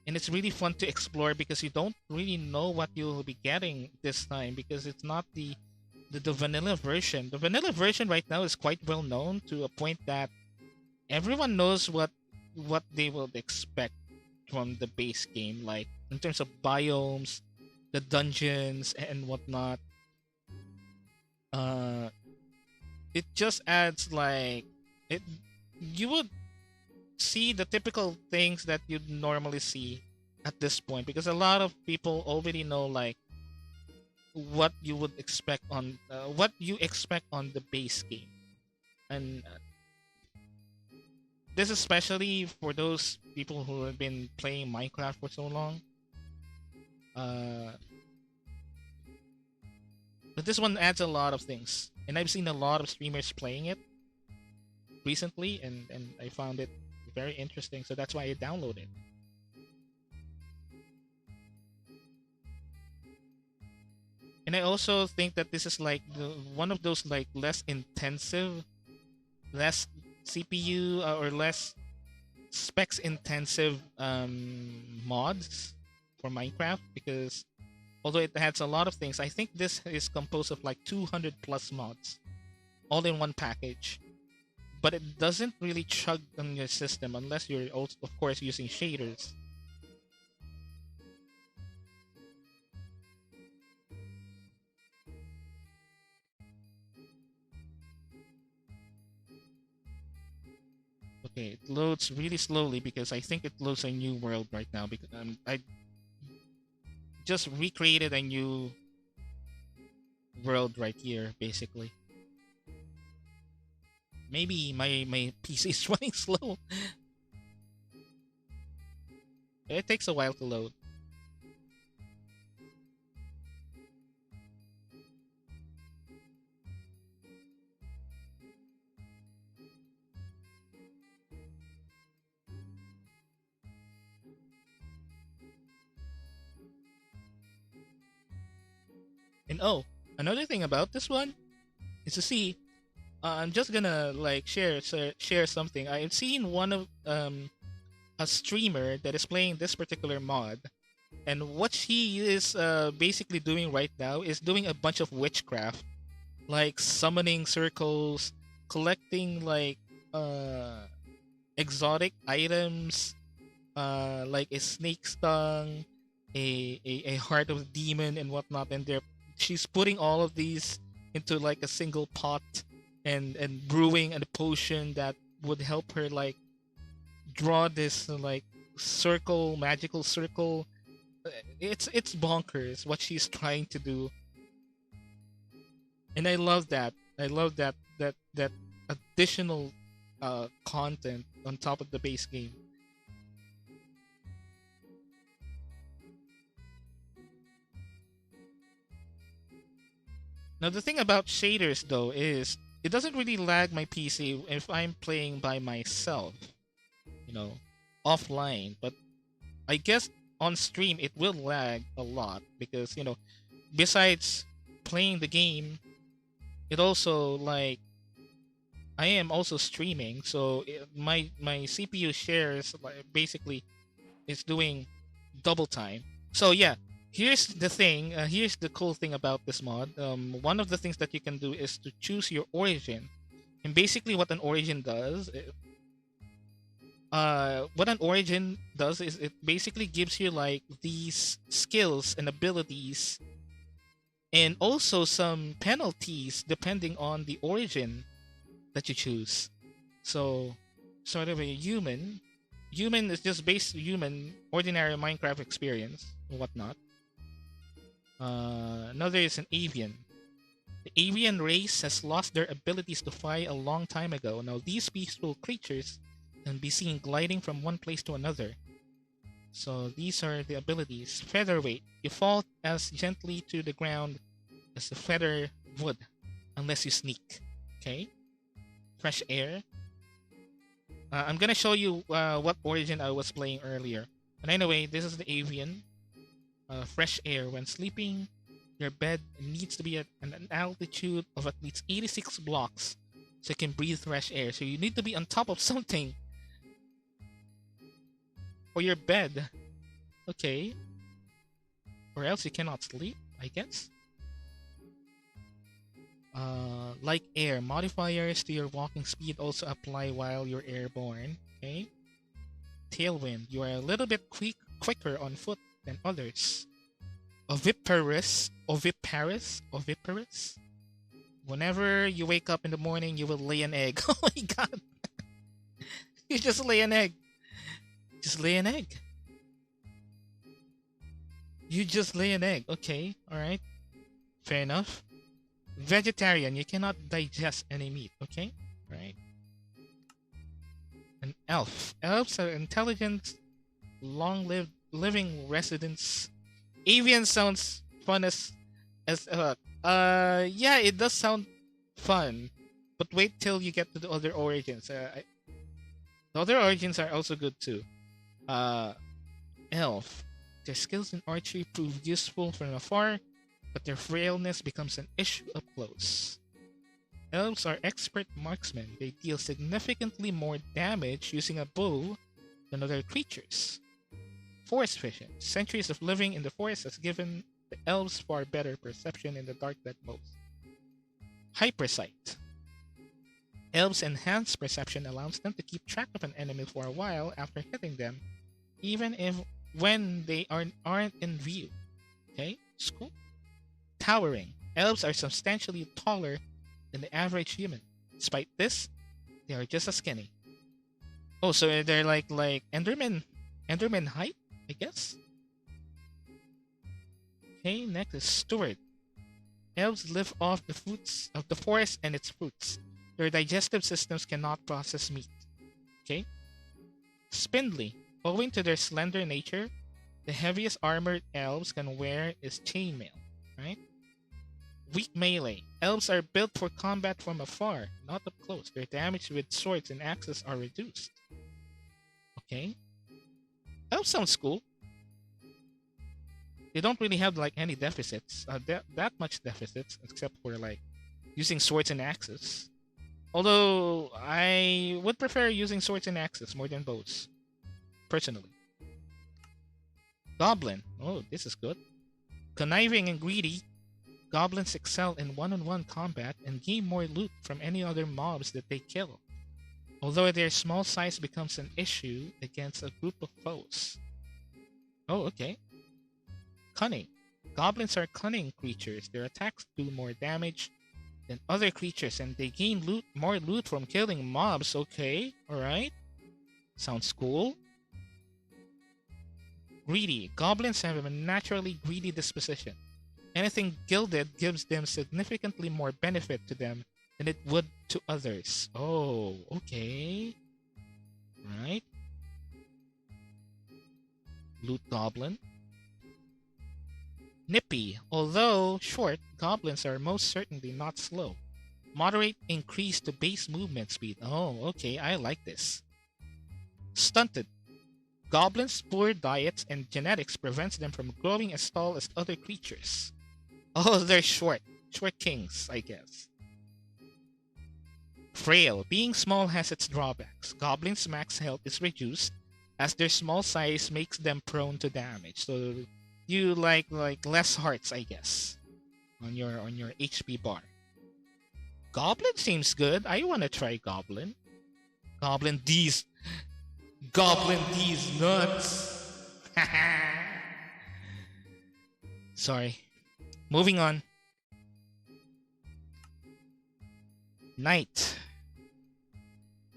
Speaker 1: And it's really fun to explore because you don't really know what you'll be getting this time, because it's not the vanilla version. The vanilla version right now is quite well known to a point that everyone knows what they will expect from the base game, like in terms of biomes, the dungeons and whatnot. Uh, it just adds like it. You would see the typical things that you'd normally see at this point, because a lot of people already know like what you would expect on what you expect on the base game, and this especially for those people who have been playing Minecraft for so long. Uh, but this one adds a lot of things, and I've seen a lot of streamers playing it recently, and I found it very interesting. So that's why I downloaded. And I also think that this is like one of those like less intensive, less CPU or less specs intensive mods for Minecraft, because although it has a lot of things, I think this is composed of like 200 plus mods all in one package. But it doesn't really chug on your system unless you're also, of course, using shaders. Okay, it loads really slowly because I think it loads a new world right now, because I just recreated a new world right here, basically. Maybe my PC is running slow. It takes a while to load. And oh, another thing about this one is to see. I'm just gonna like share something. I've seen one of a streamer that is playing this particular mod, and what she is basically doing right now is doing a bunch of witchcraft, like summoning circles, collecting like uh exotic items, like a snake stung, a heart of demon and whatnot, and she's putting all of these into like a single pot, and brewing a potion that would help her like draw this like circle, magical circle. It's bonkers what she's trying to do, and I love that. I love that additional content on top of the base game. Now the thing about shaders though is it doesn't really lag my PC if I'm playing by myself, you know, offline. But I guess on stream it will lag a lot because, besides playing the game, it also like I am also streaming, so my CPU shares like basically is doing double time. So yeah, here's the thing. Here's the cool thing about this mod. One of the things that you can do is to choose your origin, and basically what an origin does, what an origin does is it basically gives you like these skills and abilities, and also some penalties depending on the origin that you choose. So, sort of a human. Human is just base human, ordinary Minecraft experience, and whatnot. Another is an avian. The avian race has lost their abilities to fly a long time ago. Now, these peaceful creatures can be seen gliding from one place to another. So, these are the abilities. Featherweight. You fall as gently to the ground as a feather would, unless you sneak. Okay? Fresh air. I'm gonna show you what origin I was playing earlier. And anyway, this is the avian. Fresh air. When sleeping, your bed needs to be at an altitude of at least 86 blocks so you can breathe fresh air. So you need to be on top of something for your bed. Okay. Or else you cannot sleep, I guess. Like air, modifiers to your walking speed also apply while you're airborne. Okay. Tailwind, you are a little bit quicker on foot than others. Oviparous. Whenever you wake up in the morning, you will lay an egg. Oh my god! You just lay an egg. Just lay an egg. You just lay an egg. Okay, all right, fair enough. Vegetarian, you cannot digest any meat. Okay, all right. An elf. Elves are intelligent, long-lived, living residents. Avian sounds fun yeah, it does sound fun, but wait till you get to the other origins. The other origins are also good too. Uh, Elf. Their skills in archery prove useful from afar, but their frailness becomes an issue up close. Elves are expert marksmen. They deal significantly more damage using a bow than other creatures. Forest vision. Centuries of living in the forest has given the elves far better perception in the dark than most. Hypersight. Elves' enhanced perception allows them to keep track of an enemy for a while after hitting them, even if when they aren't in view. Okay, it's cool. Towering. Elves are substantially taller than the average human. Despite this, they are just as skinny. Oh, so they're like Enderman height, I guess. Okay, next is Steward. Elves live off the fruits of the forest and its fruits. Their digestive systems cannot process meat. Okay. Spindly. Owing to their slender nature, the heaviest armored elves can wear is chainmail. Right? Weak melee. Elves are built for combat from afar, not up close. Their damage with swords and axes are reduced. Okay. Elves sounds cool. They don't really have like any deficits, that much deficits, except for like using swords and axes. Although I would prefer using swords and axes more than bows, personally. Goblin. Oh, this is good. Conniving and greedy, goblins excel in one-on-one combat and gain more loot from any other mobs that they kill. Although their small size becomes an issue against a group of foes. Oh, okay. Cunning. Goblins are cunning creatures. Their attacks do more damage than other creatures, and they gain more loot from killing mobs. Okay, alright. Sounds cool. Greedy. Goblins have a naturally greedy disposition. Anything gilded gives them significantly more benefit to them than it would to others. Oh, okay. Right. Loot Goblin. Nippy. Although short, goblins are most certainly not slow. Moderate increase to base movement speed. Oh, okay, I like this. Stunted. Goblins' poor diets and genetics prevents them from growing as tall as other creatures. Oh, they're short. Short kings, I guess. Frail. Being small has its drawbacks. Goblins' max health is reduced as their small size makes them prone to damage. So you like less hearts, I guess, on your HP bar. Goblin seems good. I want to try Goblin. Goblin D's nuts. Sorry. Moving on. Knight.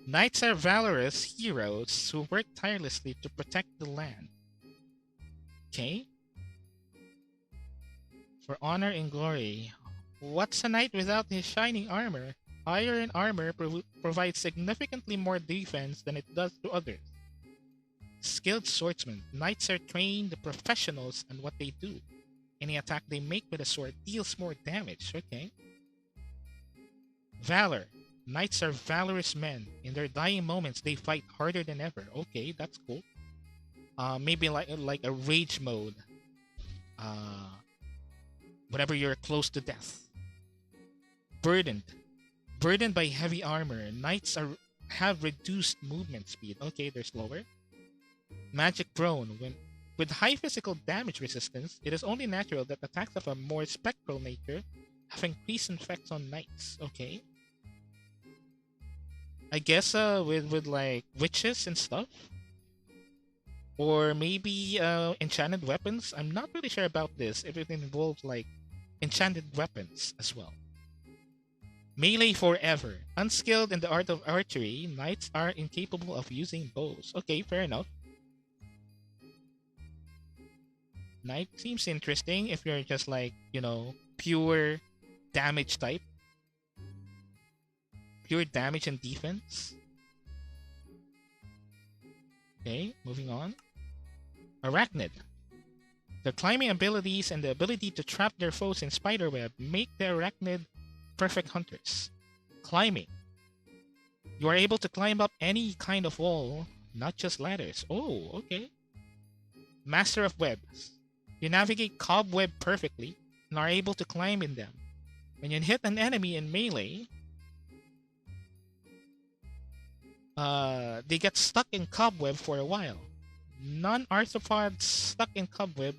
Speaker 1: Knights are valorous heroes who work tirelessly to protect the land. Okay. For honor and glory. What's a knight without his shining armor? Iron armor provides significantly more defense than it does to others. Skilled swordsmen. Knights are trained professionals in what they do. Any attack they make with a sword deals more damage. Okay. Valor. Knights are valorous men. In their dying moments, they fight harder than ever. Okay, that's cool. Maybe like a rage mode. Whenever you're close to death. Burdened. Burdened by heavy armor, knights have reduced movement speed. Okay, they're slower. Magic prone. With high physical damage resistance, it is only natural that attacks of a more spectral nature have increased effects on knights. Okay. I guess with like witches and stuff. Or maybe enchanted weapons. I'm not really sure about this, if it involves like enchanted weapons as well. Melee forever. Unskilled in the art of archery, knights are incapable of using bows. Okay, fair enough. Knight seems interesting if you're just like, pure damage type. Pure damage and defense. Okay, moving on. Arachnid. The climbing abilities and the ability to trap their foes in spiderweb make the arachnid perfect hunters. Climbing. You are able to climb up any kind of wall, not just ladders. Oh, okay. Master of webs. You navigate cobweb perfectly. and are able to climb in them. When you hit an enemy in melee, they get stuck in cobweb for a while. Non-arthropods stuck in cobweb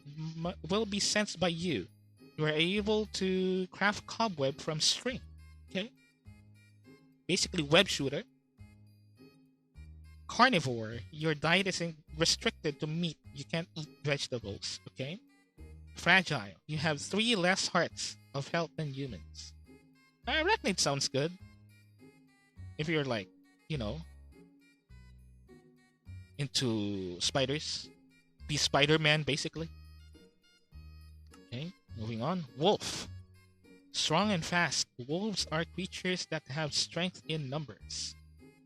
Speaker 1: will be sensed by you. You are able to craft cobweb from string. Okay, basically web shooter. Carnivore, your diet is restricted to meat. You can't eat vegetables. Okay. Fragile, you have 3 less hearts of health than humans. Arachnid sounds good. If you're like, you know, into spiders. Be Spider-Man, basically. Okay, moving on. Wolf. Strong and fast. Wolves are creatures that have strength in numbers.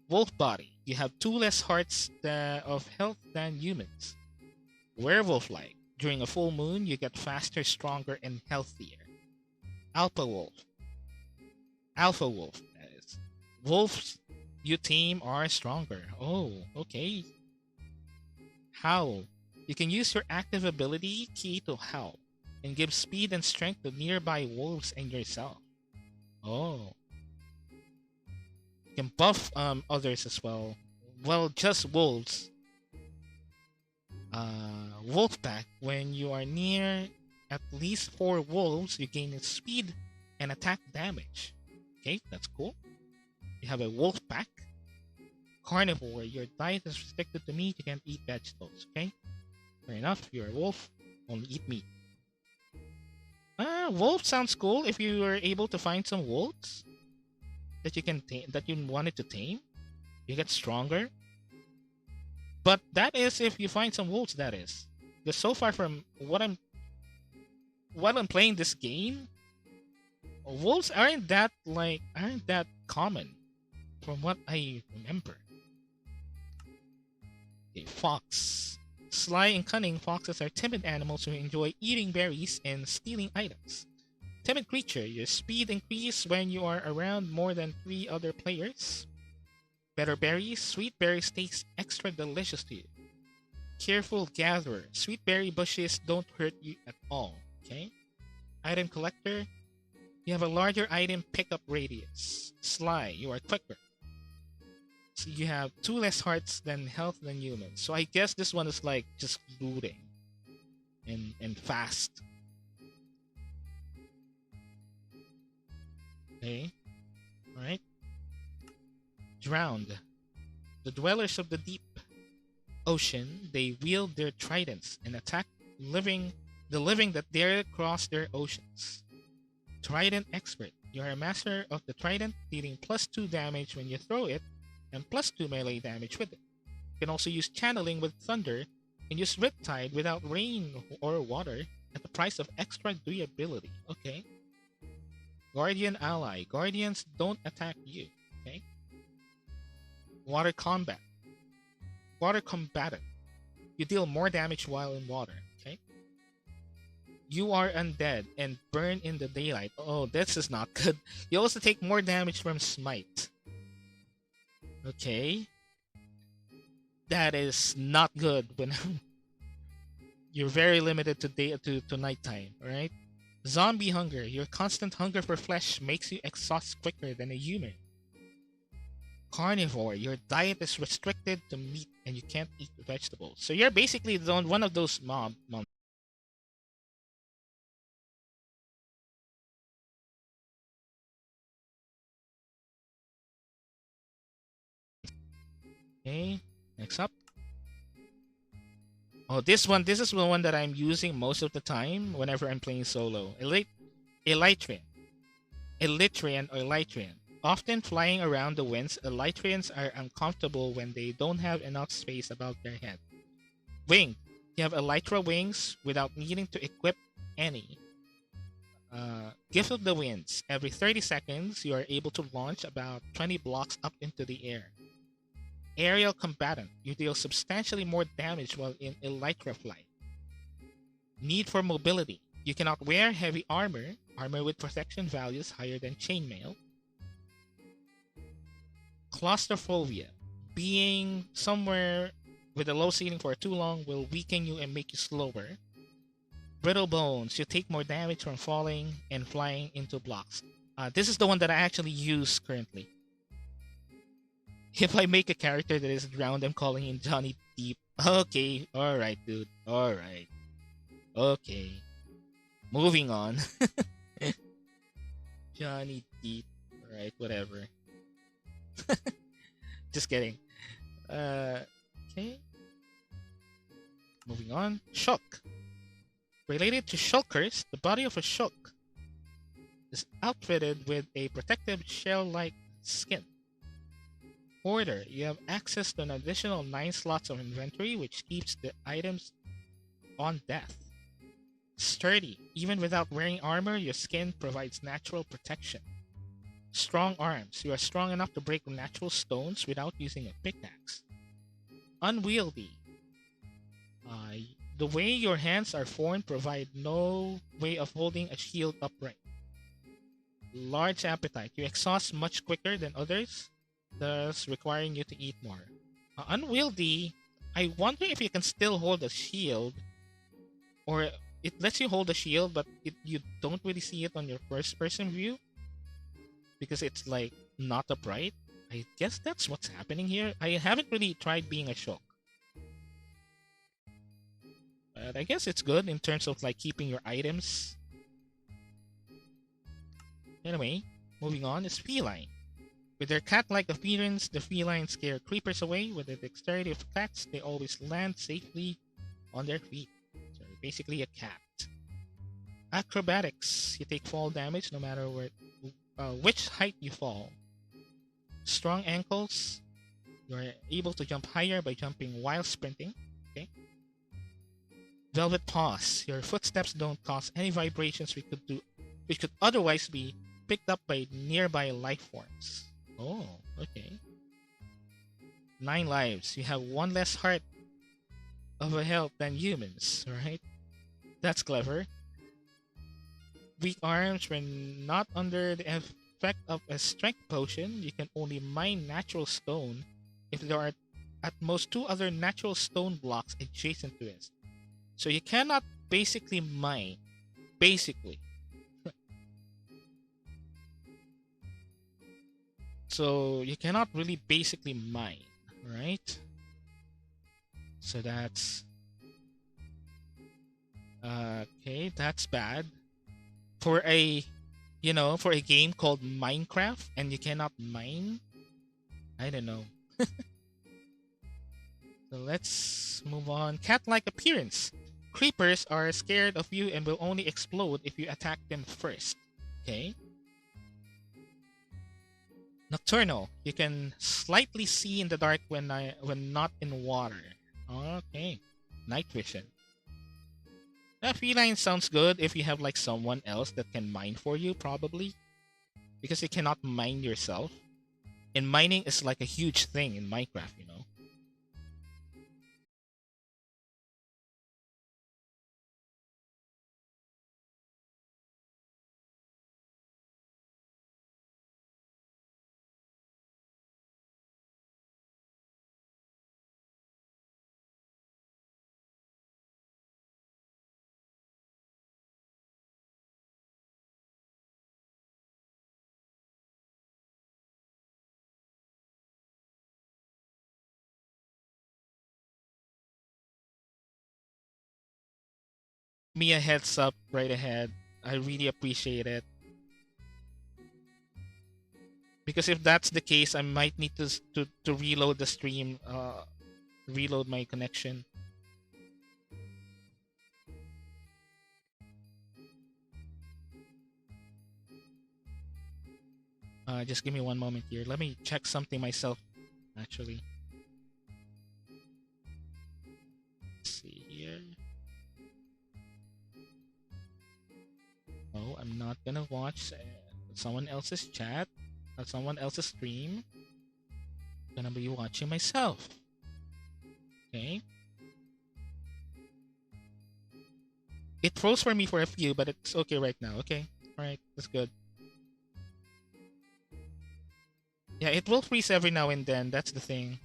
Speaker 1: Wolf body. You have 2 less hearts of health than humans. Werewolf-like. During a full moon, you get faster, stronger, and healthier. Alpha wolf. Alpha wolf, that is. Wolves you tame are stronger. Oh, okay. Howl. You can use your active ability key to howl and give speed and strength to nearby wolves and yourself. Oh. You can buff others as well. Well, just wolves. Wolf pack. When you are near at least 4 wolves, you gain speed and attack damage. Okay, that's cool. You have a wolf pack. Carnivore. Your diet is restricted to meat. You can't eat vegetables. Okay, fair enough. You're a wolf. Only eat meat. Wolf sounds cool. If you are able to find some wolves that you can that you wanted to tame, you get stronger. But that is if you find some wolves. That is, because so far from what I'm playing this game, wolves aren't that common, from what I remember. Okay, fox. Sly and cunning, foxes are timid animals who enjoy eating berries and stealing items. Timid creature, your speed increases when you are around more than 3 other players. Better berries, sweet berries taste extra delicious to you. Careful gatherer, sweet berry bushes don't hurt you at all. Okay. Item collector, you have a larger item pickup radius. Sly, you are quicker. So you have 2 less hearts than health than humans. So I guess this one is like just looting and fast. Okay. Alright. Drowned. The dwellers of the deep ocean, they wield their tridents and attack the living that dare cross their oceans. Trident expert. You are a master of the trident, dealing +2 damage when you throw it and +2 melee damage with it. You can also use channeling with thunder and use Riptide without rain or water at the price of extra durability. Okay. Guardian ally. Guardians don't attack you. Okay. Water combat. Water combatant. You deal more damage while in water. Okay. You are undead and burn in the daylight. Oh, this is not good. You also take more damage from smite. Okay. That is not good when you're very limited to nighttime, alright? Zombie hunger. Your constant hunger for flesh makes you exhaust quicker than a human. Carnivore. Your diet is restricted to meat and you can't eat vegetables. So you're basically one of those monsters. Okay, next up. Oh, this is the one that I'm using most of the time whenever I'm playing solo. Elytrian. Elytrian or Elytrian. Often flying around the winds, Elytrians are uncomfortable when they don't have enough space above their head. Wing. You have Elytra wings without needing to equip any. Gift of the Winds. Every 30 seconds, you are able to launch about 20 blocks up into the air. Aerial combatant. You deal substantially more damage while in elytra flight. Need for mobility. You cannot wear heavy armor with protection values higher than chainmail. Claustrophobia. Being somewhere with a low ceiling for too long will weaken you and make you slower. Brittle bones. You take more damage from falling and flying into blocks. This is the one that I actually use currently. If I make a character that is drowned, I'm calling in Johnny Deep. Okay, alright, dude. Alright. Okay. Moving on. Johnny Deep. Alright, whatever. Just kidding. Okay. Moving on. Shock. Related to shulkers, the body of a shulk is outfitted with a protective shell-like skin. Order. You have access to an additional 9 slots of inventory, which keeps the items on death. Sturdy. Even without wearing armor, your skin provides natural protection. Strong arms. You are strong enough to break natural stones without using a pickaxe. Unwieldy. The way your hands are formed provide no way of holding a shield upright. Large appetite. You exhaust much quicker than others, thus requiring you to eat more. Unwieldy. I wonder if you can still hold a shield, or it lets you hold a shield, but you don't really see it on your first-person view because it's like not upright. I guess that's what's happening here. I haven't really tried being a Shulk, but I guess it's good in terms of like keeping your items. Anyway, moving on is feline. With their cat-like appearance, the felines scare creepers away. With the dexterity of cats, they always land safely on their feet. So basically a cat. Acrobatics. You take fall damage no matter which height you fall. Strong ankles. You are able to jump higher by jumping while sprinting. Okay. Velvet paws. Your footsteps don't cause any vibrations which could otherwise be picked up by nearby life forms. Oh, okay. 9 lives. You have 1 less heart of a health than humans, right? That's clever. Weak arms. When not under the effect of a strength potion, you can only mine natural stone if there are at most 2 other natural stone blocks adjacent to it. So you cannot basically mine. Basically. So you cannot really basically mine, right? So that's okay, that's bad. For a for a game called Minecraft and you cannot mine? I don't know. So let's move on. Cat-like appearance. Creepers are scared of you and will only explode if you attack them first. Okay. Nocturnal. You can slightly see in the dark when not in water. Okay. Night vision. Feline sounds good if you have like someone else that can mine for you, probably. Because you cannot mine yourself. And mining is like a huge thing in Minecraft, you know. Me a heads up right ahead. I really appreciate it. Because if that's the case, I might need to reload the stream, reload my connection. Just give me one moment here. Let me check something myself, actually. Let's see here. Oh, I'm not gonna watch someone else's chat, someone else's stream. I'm gonna be watching myself. Okay. It froze for me for a few, but it's okay right now. Okay. Alright, that's good. Yeah, it will freeze every now and then. That's the thing.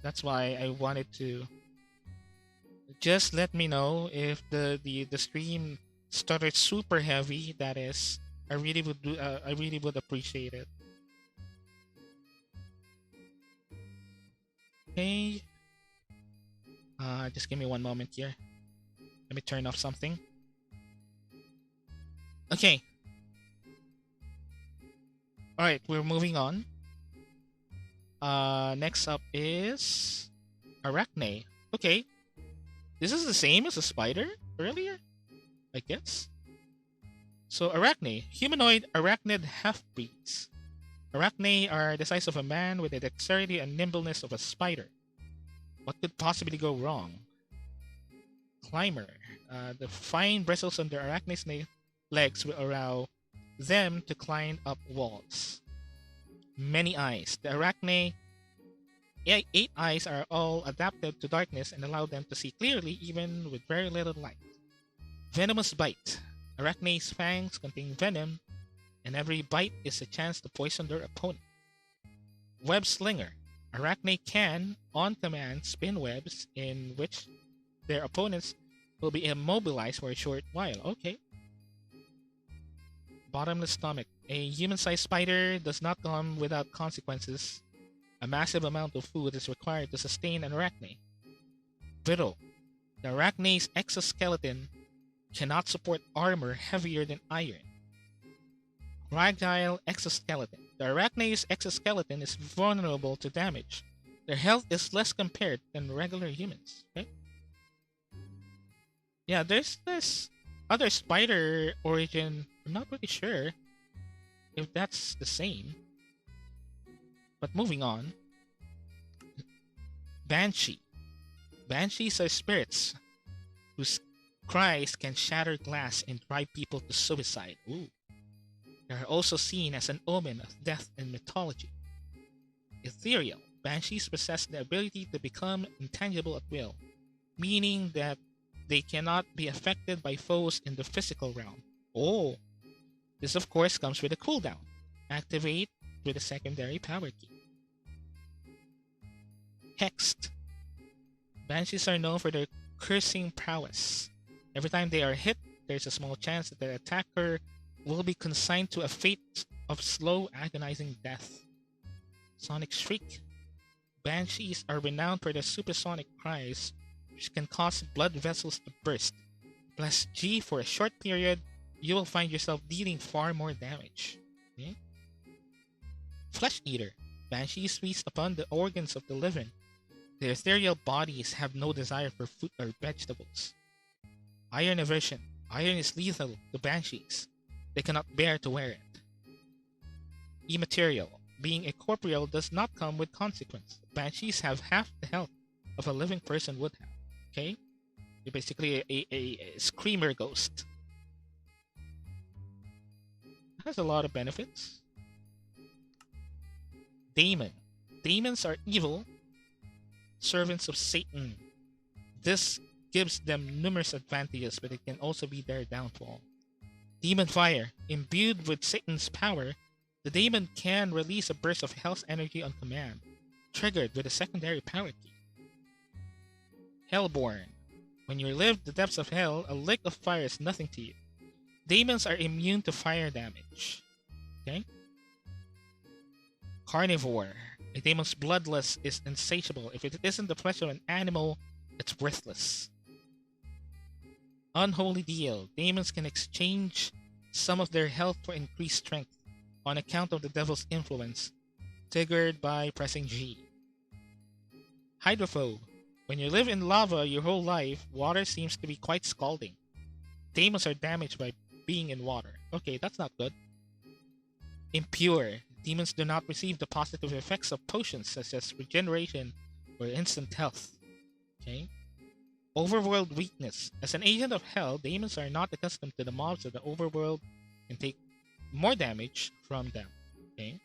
Speaker 1: That's why I wanted to Just let me know if the stream started super heavy. That is, I really would appreciate it. Okay. Just give me one moment here. Let me turn off something. Okay. All right, we're moving on. Next up is Arachne. Okay, this is the same as a spider earlier, I guess. So Arachne, humanoid arachnid half-breeds. Arachne are the size of a man with the dexterity and nimbleness of a spider. What could possibly go wrong? Climber. The fine bristles on their arachne's legs will allow them to climb up walls. Many eyes. The arachne eight eyes are all adapted to darkness and allow them to see clearly even with very little light. Venomous bite. Arachne's fangs contain venom, and every bite is a chance to poison their opponent. Web slinger. Arachne can, on command, spin webs in which their opponents will be immobilized for a short while. Okay. Bottomless stomach. A human-sized spider does not come without consequences. A massive amount of food is required to sustain an arachne. Brittle. The arachne's exoskeleton cannot support armor heavier than iron. Fragile exoskeleton. The arachne's exoskeleton is vulnerable to damage. Their health is less compared than regular humans. Okay? Yeah, there's this other spider origin. I'm not really sure if that's the same. But moving on. Banshee. Banshees are spirits whose cries can shatter glass and drive people to suicide. Ooh. They are also seen as an omen of death in mythology. Ethereal. Banshees possess the ability to become intangible at will, meaning that they cannot be affected by foes in the physical realm. Oh. This of course comes with a cooldown. Activate with a secondary power key. Hexed. Banshees are known for their cursing prowess. Every time they are hit, there's a small chance that the attacker will be consigned to a fate of slow, agonizing death. Sonic Shriek. Banshees are renowned for their supersonic cries, which can cause blood vessels to burst. Press G for a short period, you will find yourself dealing far more damage. Okay? Flesh Eater. Banshees feast upon the organs of the living. Their ethereal bodies have no desire for food or vegetables. Iron Aversion. Iron is lethal to banshees. They cannot bear to wear it. Immaterial. Being a corporeal does not come with consequence. Banshees have half the health of a living person would have. Okay? You're basically a screamer ghost. It has a lot of benefits. Daemon. Daemons are evil servants of Satan. This gives them numerous advantages, but it can also be their downfall. Demon Fire. Imbued with Satan's power, the daemon can release a burst of hell's energy on command, triggered with a secondary power key. Hellborn. When you live the depths of hell, a lick of fire is nothing to you. Daemons are immune to fire damage. Okay? Carnivore. A demon's bloodlust is insatiable. If it isn't the flesh of an animal, it's worthless. Unholy Deal. Demons can exchange some of their health for increased strength on account of the devil's influence, triggered by pressing G. Hydrophobe. When you live in lava your whole life, water seems to be quite scalding. Demons are damaged by being in water. Okay, that's not good. Impure. Demons do not receive the positive effects of potions such as regeneration or instant health. Okay? Overworld weakness. As an agent of hell, demons are not accustomed to the mobs of the overworld and take more damage from them. Okay?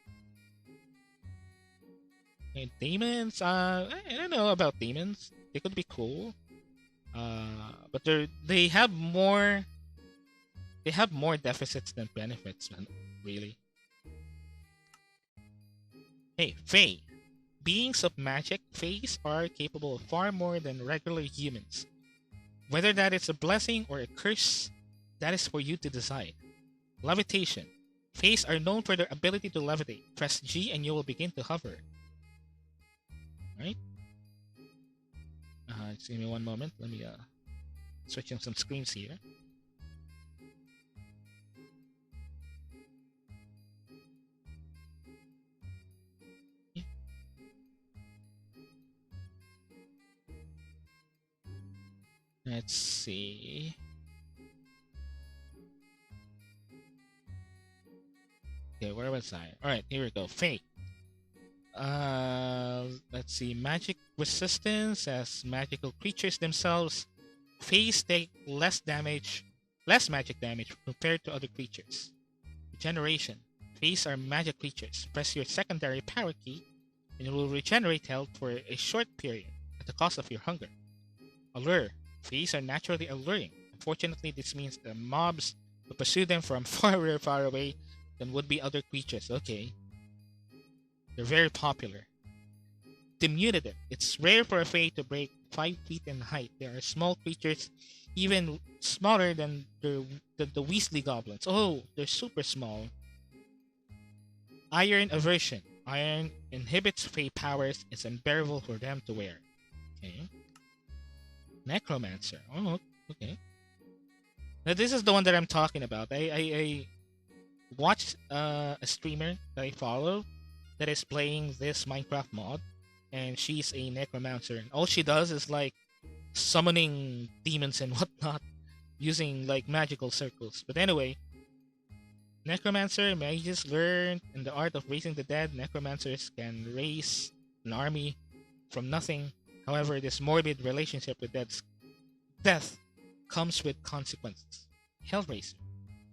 Speaker 1: And demons, I don't know about demons. They could be cool. But they have more deficits than benefits, man, really. Hey, Fae. Beings of magic, Faes are capable of far more than regular humans. Whether that is a blessing or a curse, that is for you to decide. Levitation. Fays are known for their ability to levitate. Press G and you will begin to hover. Right? Just give me one moment. Let me switching some screens here. Let's see. Okay, where was I? Alright, here we go. Fake. Let's see. Magic resistance as magical creatures themselves. Fays take less magic damage compared to other creatures. Regeneration. Fays are magic creatures. Press your secondary power key and it will regenerate health for a short period at the cost of your hunger. Allure. Fays are naturally alluring. Unfortunately, this means the mobs will pursue them from far away than would be other creatures. Okay. They're very popular. Diminutive. It's rare for a Fae to break 5 feet in height. They are small creatures, even smaller than the Weasley goblins. Oh, they're super small. Iron aversion. Iron inhibits Fae powers. It's unbearable for them to wear. Okay. Necromancer. Oh, okay. Now this is the one that I'm talking about. I watched a streamer that I follow that is playing this Minecraft mod, and she's a necromancer, and all she does is like summoning demons and whatnot using like magical circles. But anyway, necromancer mages learn in the art of raising the dead. Necromancers can raise an army from nothing. However, this morbid relationship with death comes with consequences. Hellraiser.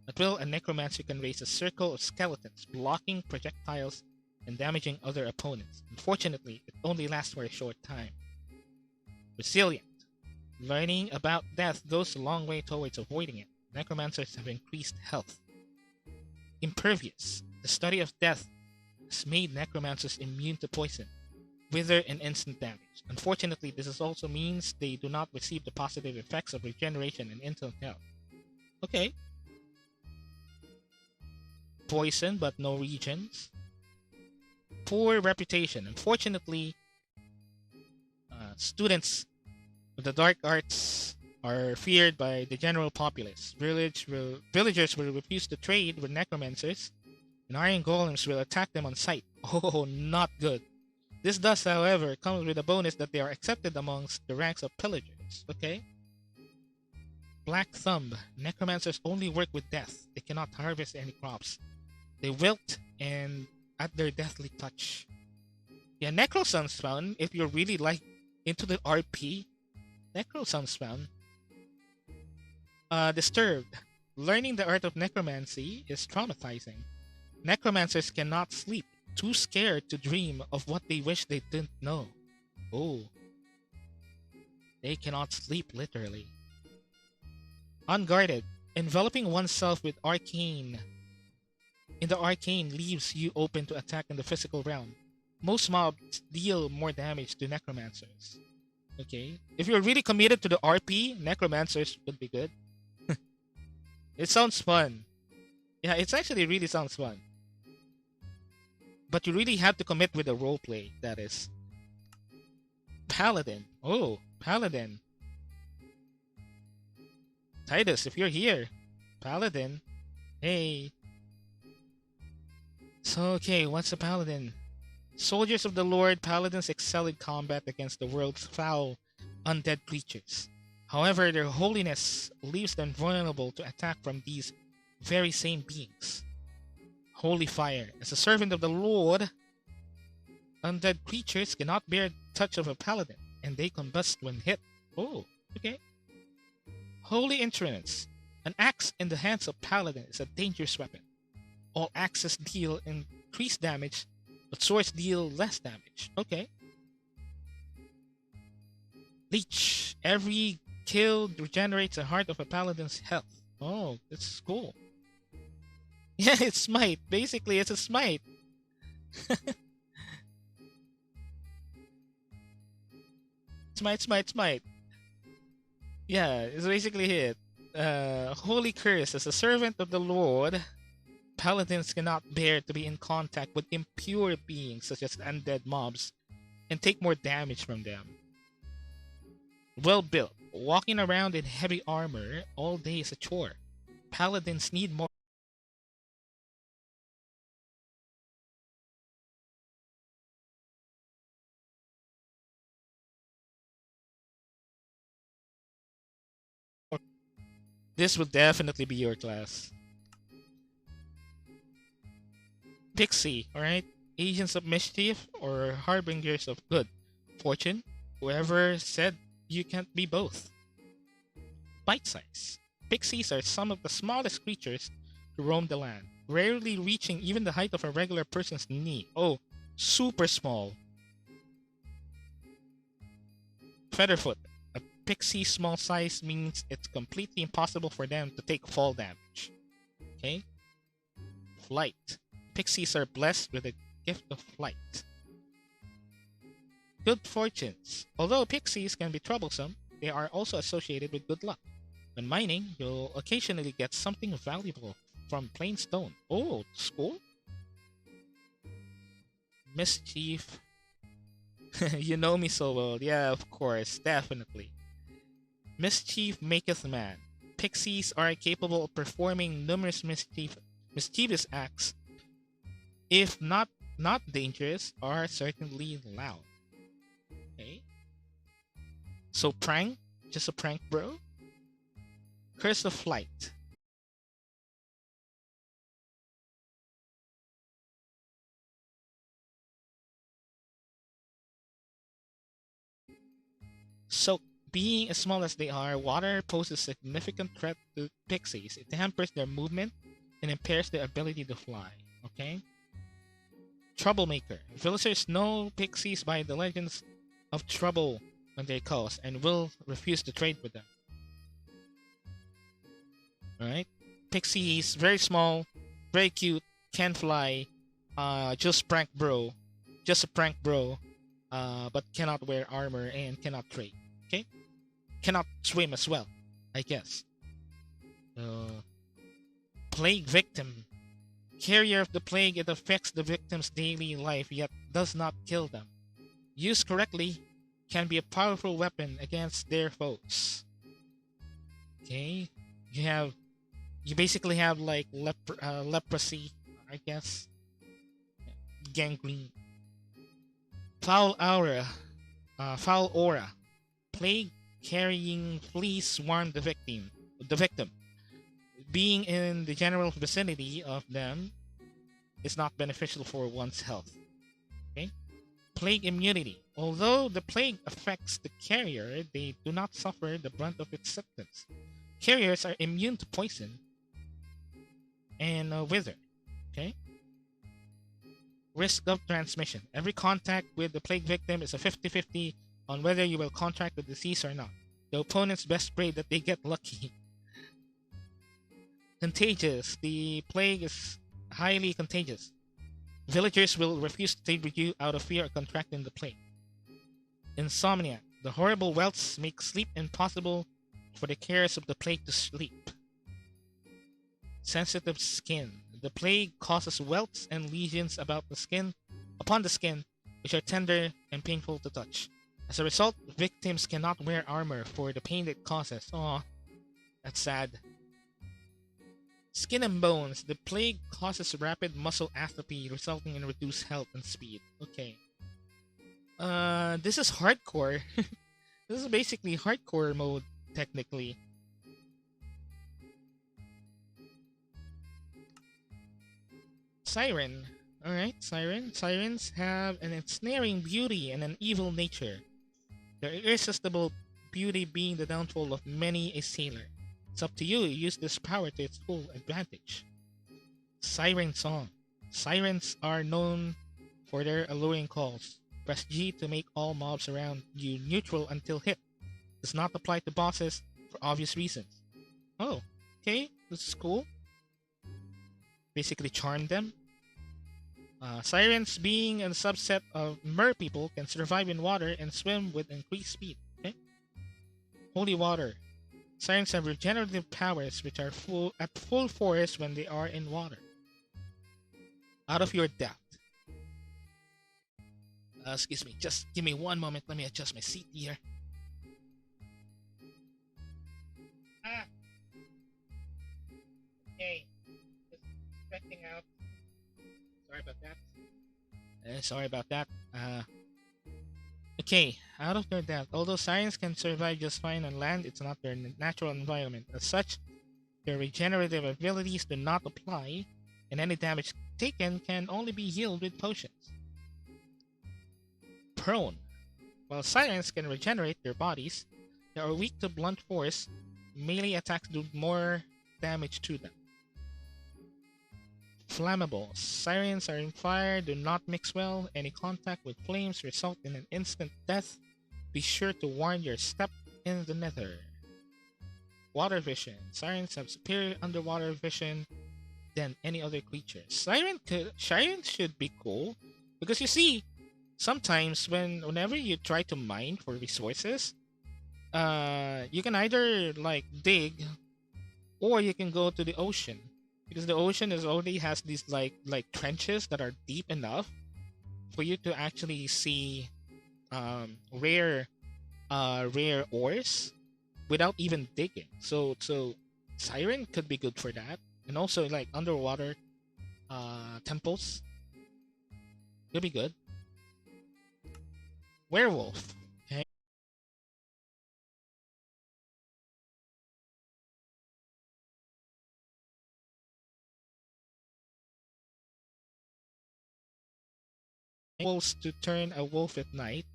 Speaker 1: At will, a necromancer can raise a circle of skeletons, blocking projectiles and damaging other opponents. Unfortunately, it only lasts for a short time. Resilient. Learning about death goes a long way towards avoiding it. Necromancers have increased health. Impervious. The study of death has made necromancers immune to poison, wither, and instant damage. Unfortunately, this also means they do not receive the positive effects of regeneration and instant health. Okay. Poison, but no regions. Poor reputation. Unfortunately, students of the dark arts are feared by the general populace. Villagers will refuse to trade with necromancers, and iron golems will attack them on sight. Oh, not good. This does, however, come with a bonus that they are accepted amongst the ranks of pillagers. Okay? Black Thumb. Necromancers only work with death. They cannot harvest any crops. They wilt and at their deathly touch. Yeah, Necro sounds fun if you're really like into the RP. Necro sounds fun. Disturbed. Learning the art of necromancy is traumatizing. Necromancers cannot sleep. Too scared to dream of what they wish they didn't know. Oh. They cannot sleep, literally. Unguarded. Enveloping oneself with arcane. In the arcane leaves you open to attack in the physical realm. Most mobs deal more damage to necromancers. Okay. If you're really committed to the RP, necromancers would be good. It sounds fun. Yeah, it actually really sounds fun. But you really have to commit with the roleplay, that is. Paladin. Oh, Paladin. Titus, if you're here. Paladin. Hey. So, okay, what's a Paladin? Soldiers of the Lord, Paladins excel in combat against the world's foul, undead creatures. However, their holiness leaves them vulnerable to attack from these very same beings. Holy fire. As a servant of the Lord, undead creatures cannot bear the touch of a paladin, and they combust when hit. Oh, okay. Holy instruments. An axe in the hands of paladin is a dangerous weapon. All axes deal increased damage, but swords deal less damage. Okay. Leech. Every kill regenerates a heart of a paladin's health. Oh, that's cool. Yeah, it's smite. Basically, it's a smite. Smite. Yeah, it's basically it. Holy curse, as a servant of the Lord, paladins cannot bear to be in contact with impure beings such as undead mobs and take more damage from them. Well built, walking around in heavy armor all day is a chore. Paladins need more. This will definitely be your class. Pixie, alright? Agents of mischief or harbingers of good fortune. Whoever said you can't be both. Bite size. Pixies are some of the smallest creatures to roam the land, rarely reaching even the height of a regular person's knee. Oh, super small. Featherfoot. A pixie's small size means it's completely impossible for them to take fall damage. Okay? Flight. Pixies are blessed with the gift of flight. Good fortunes. Although pixies can be troublesome, they are also associated with good luck. When mining, you'll occasionally get something valuable from plain stone. Oh, school? Mischief. You know me so well. Yeah, of course, definitely. Mischief maketh man. Pixies are capable of performing numerous mischievous acts, if not dangerous, are certainly loud. Okay? So prank? Just a prank, bro? Curse of Flight. So, being as small as they are, water poses a significant threat to pixies. It hampers their movement and impairs their ability to fly. Okay? Troublemaker. Villagers know pixies by the legends of trouble when they cause and will refuse to trade with them. Alright? Pixies, very small, very cute, can fly, just prank bro. Just a prank bro. But cannot wear armor and cannot trade. Okay? Cannot swim as well, I guess. Plague victim. Carrier of the plague, it affects the victim's daily life yet does not kill them. Used correctly, can be a powerful weapon against their foes. Okay? You have you basically have like leprosy, I guess. Gangrene. Foul aura. Foul aura. Plague carrying fleas swarm the victim. Being in the general vicinity of them is not beneficial for one's health. Okay? Plague immunity. Although the plague affects the carrier, they do not suffer the brunt of its symptoms. Carriers are immune to poison and wither. Okay? Risk of transmission. Every contact with the plague victim is a 50-50 on whether you will contract the disease or not. The opponents best pray that they get lucky. Contagious. The plague is highly contagious. Villagers will refuse to trade with you out of fear of contracting the plague. Insomnia. The horrible welts make sleep impossible for the carriers of the plague to sleep. Sensitive skin. The plague causes welts and lesions upon the skin, which are tender and painful to touch. As a result, victims cannot wear armor for the pain it causes. Aw, that's sad. Skin and bones. The plague causes rapid muscle atrophy, resulting in reduced health and speed. Okay. This is hardcore. This is basically hardcore mode, technically. Siren. Alright, Siren. Sirens have an ensnaring beauty and an evil nature. Their irresistible beauty being the downfall of many a sailor. It's up to you to use this power to its full advantage. Siren Song. Sirens are known for their alluring calls. Press G to make all mobs around you neutral until hit. Does not apply to bosses for obvious reasons. Oh, okay, this is cool. Basically charm them. Sirens, being a subset of mer people, can survive in water and swim with increased speed. Okay? Holy water. Sirens have regenerative powers which are at full force when they are in water. Out of your depth. Excuse me, just give me one moment. Let me adjust my seat here. Ah, okay. Just stretching out. Sorry about that. Sorry about that. Okay, out of their depth. Although sirens can survive just fine on land, it's not their natural environment. As such, their regenerative abilities do not apply, and any damage taken can only be healed with potions. Prone. While sirens can regenerate their bodies, they are weak to blunt force. Melee attacks do more damage to them. Flammable. Sirens are in fire, do not mix well. Any contact with flames result in an instant death. Be sure to warn your step in the nether. Water vision. Sirens have superior underwater vision than any other creature. Sirens should be cool because you see, sometimes whenever you try to mine for resources, you can either like dig or you can go to the ocean because the ocean is already has these like trenches that are deep enough for you to actually see rare rare ores without even digging. So siren could be good for that, and also like underwater temples could be good. Werewolf. Okay. Wolves to turn a wolf at night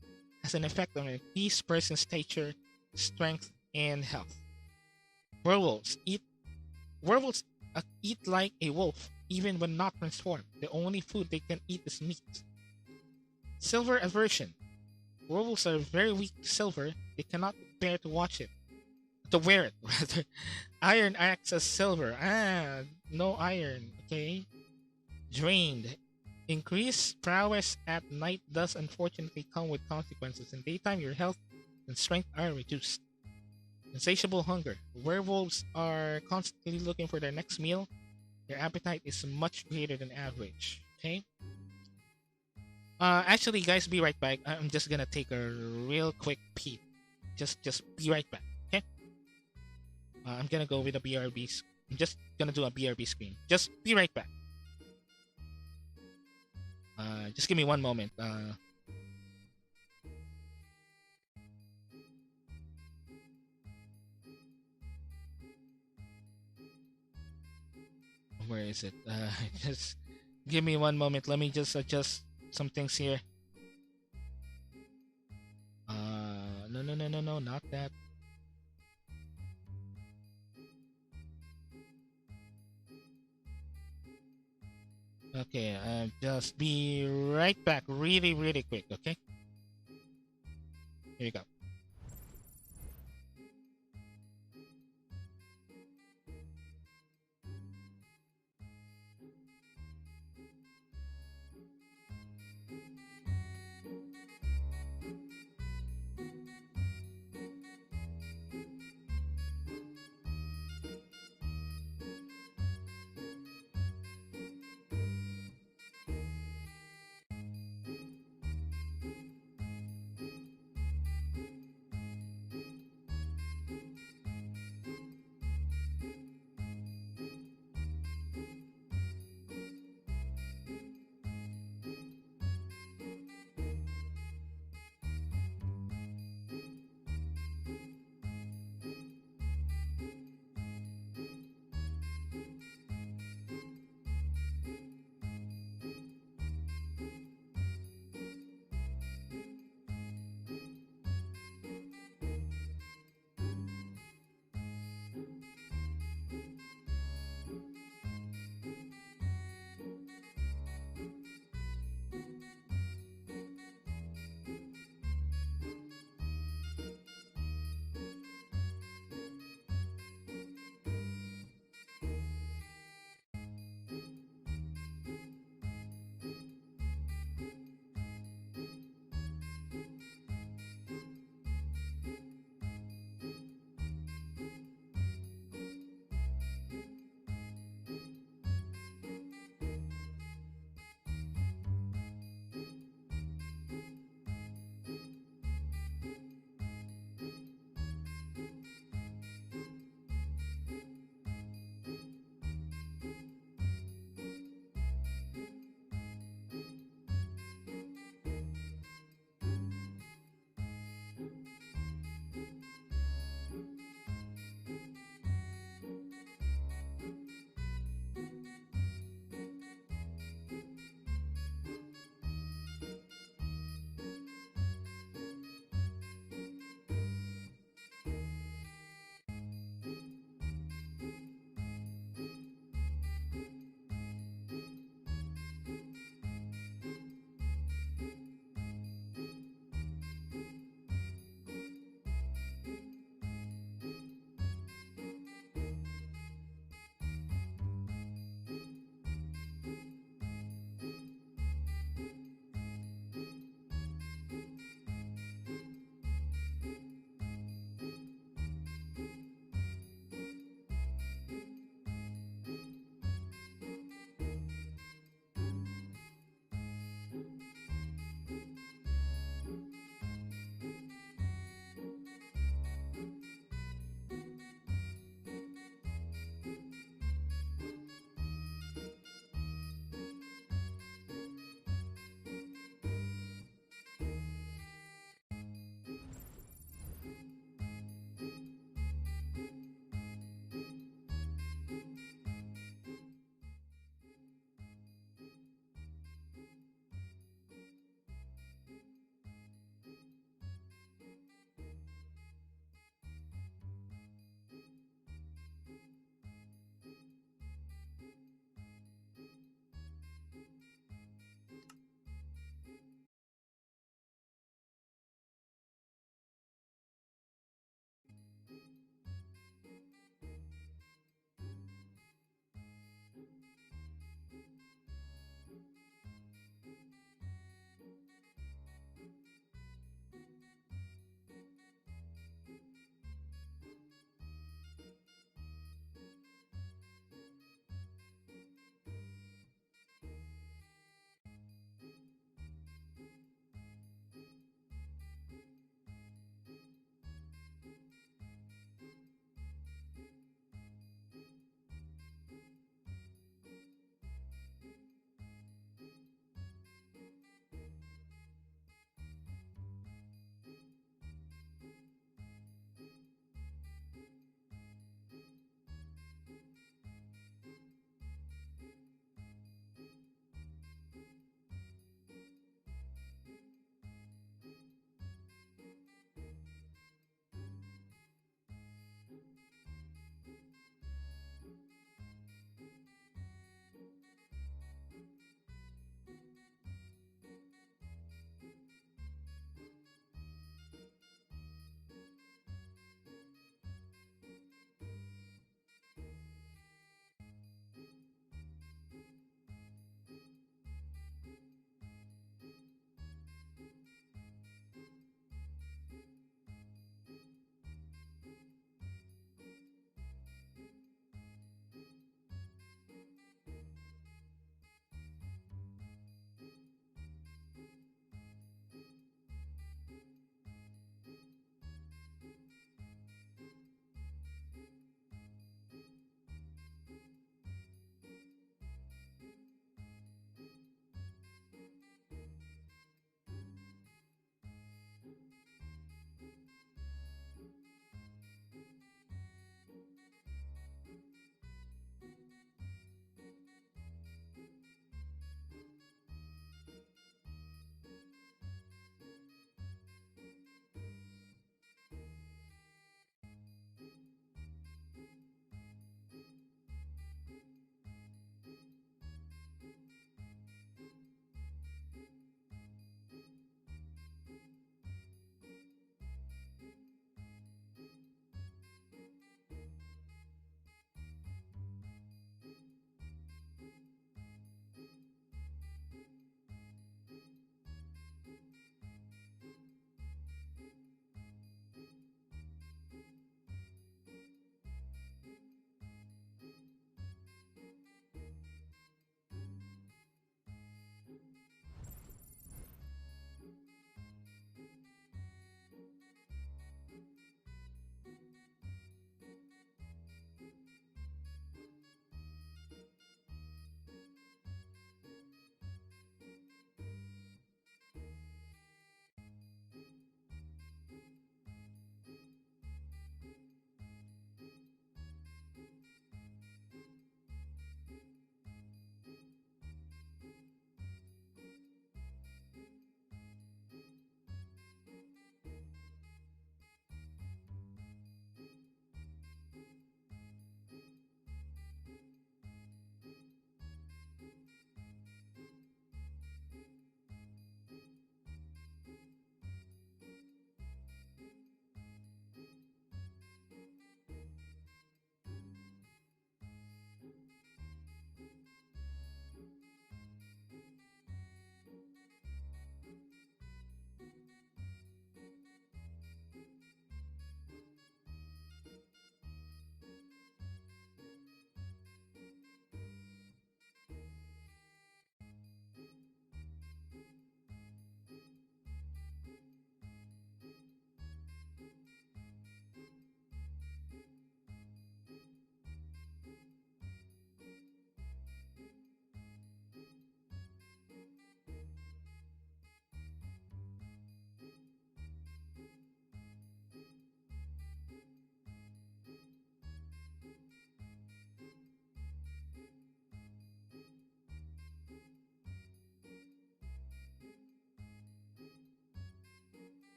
Speaker 1: has an effect on a beast person's stature, strength, and health. Werewolves eat werewolves eat like a wolf, even when not transformed. The only food they can eat is meat. Silver aversion. Werewolves are very weak to silver. They cannot bear to watch it. To wear it, rather. Iron acts as silver. Ah, no iron. Okay. Drained. Increased prowess at night does unfortunately come with consequences. In daytime, your health and strength are reduced. Insatiable hunger. Werewolves are constantly looking for their next meal. Their appetite is much greater than average. Okay. Actually, guys, be right back. I'm just gonna take a real quick peek. Just be right back. Okay. I'm gonna go with a BRB. I'm just gonna do a BRB screen. Just be right back. Just give me one moment. Where is it? Just give me one moment. Let me just adjust some things here. No, no, no, no, no, not that. Okay, just be right back, really, really quick. Okay, here you go.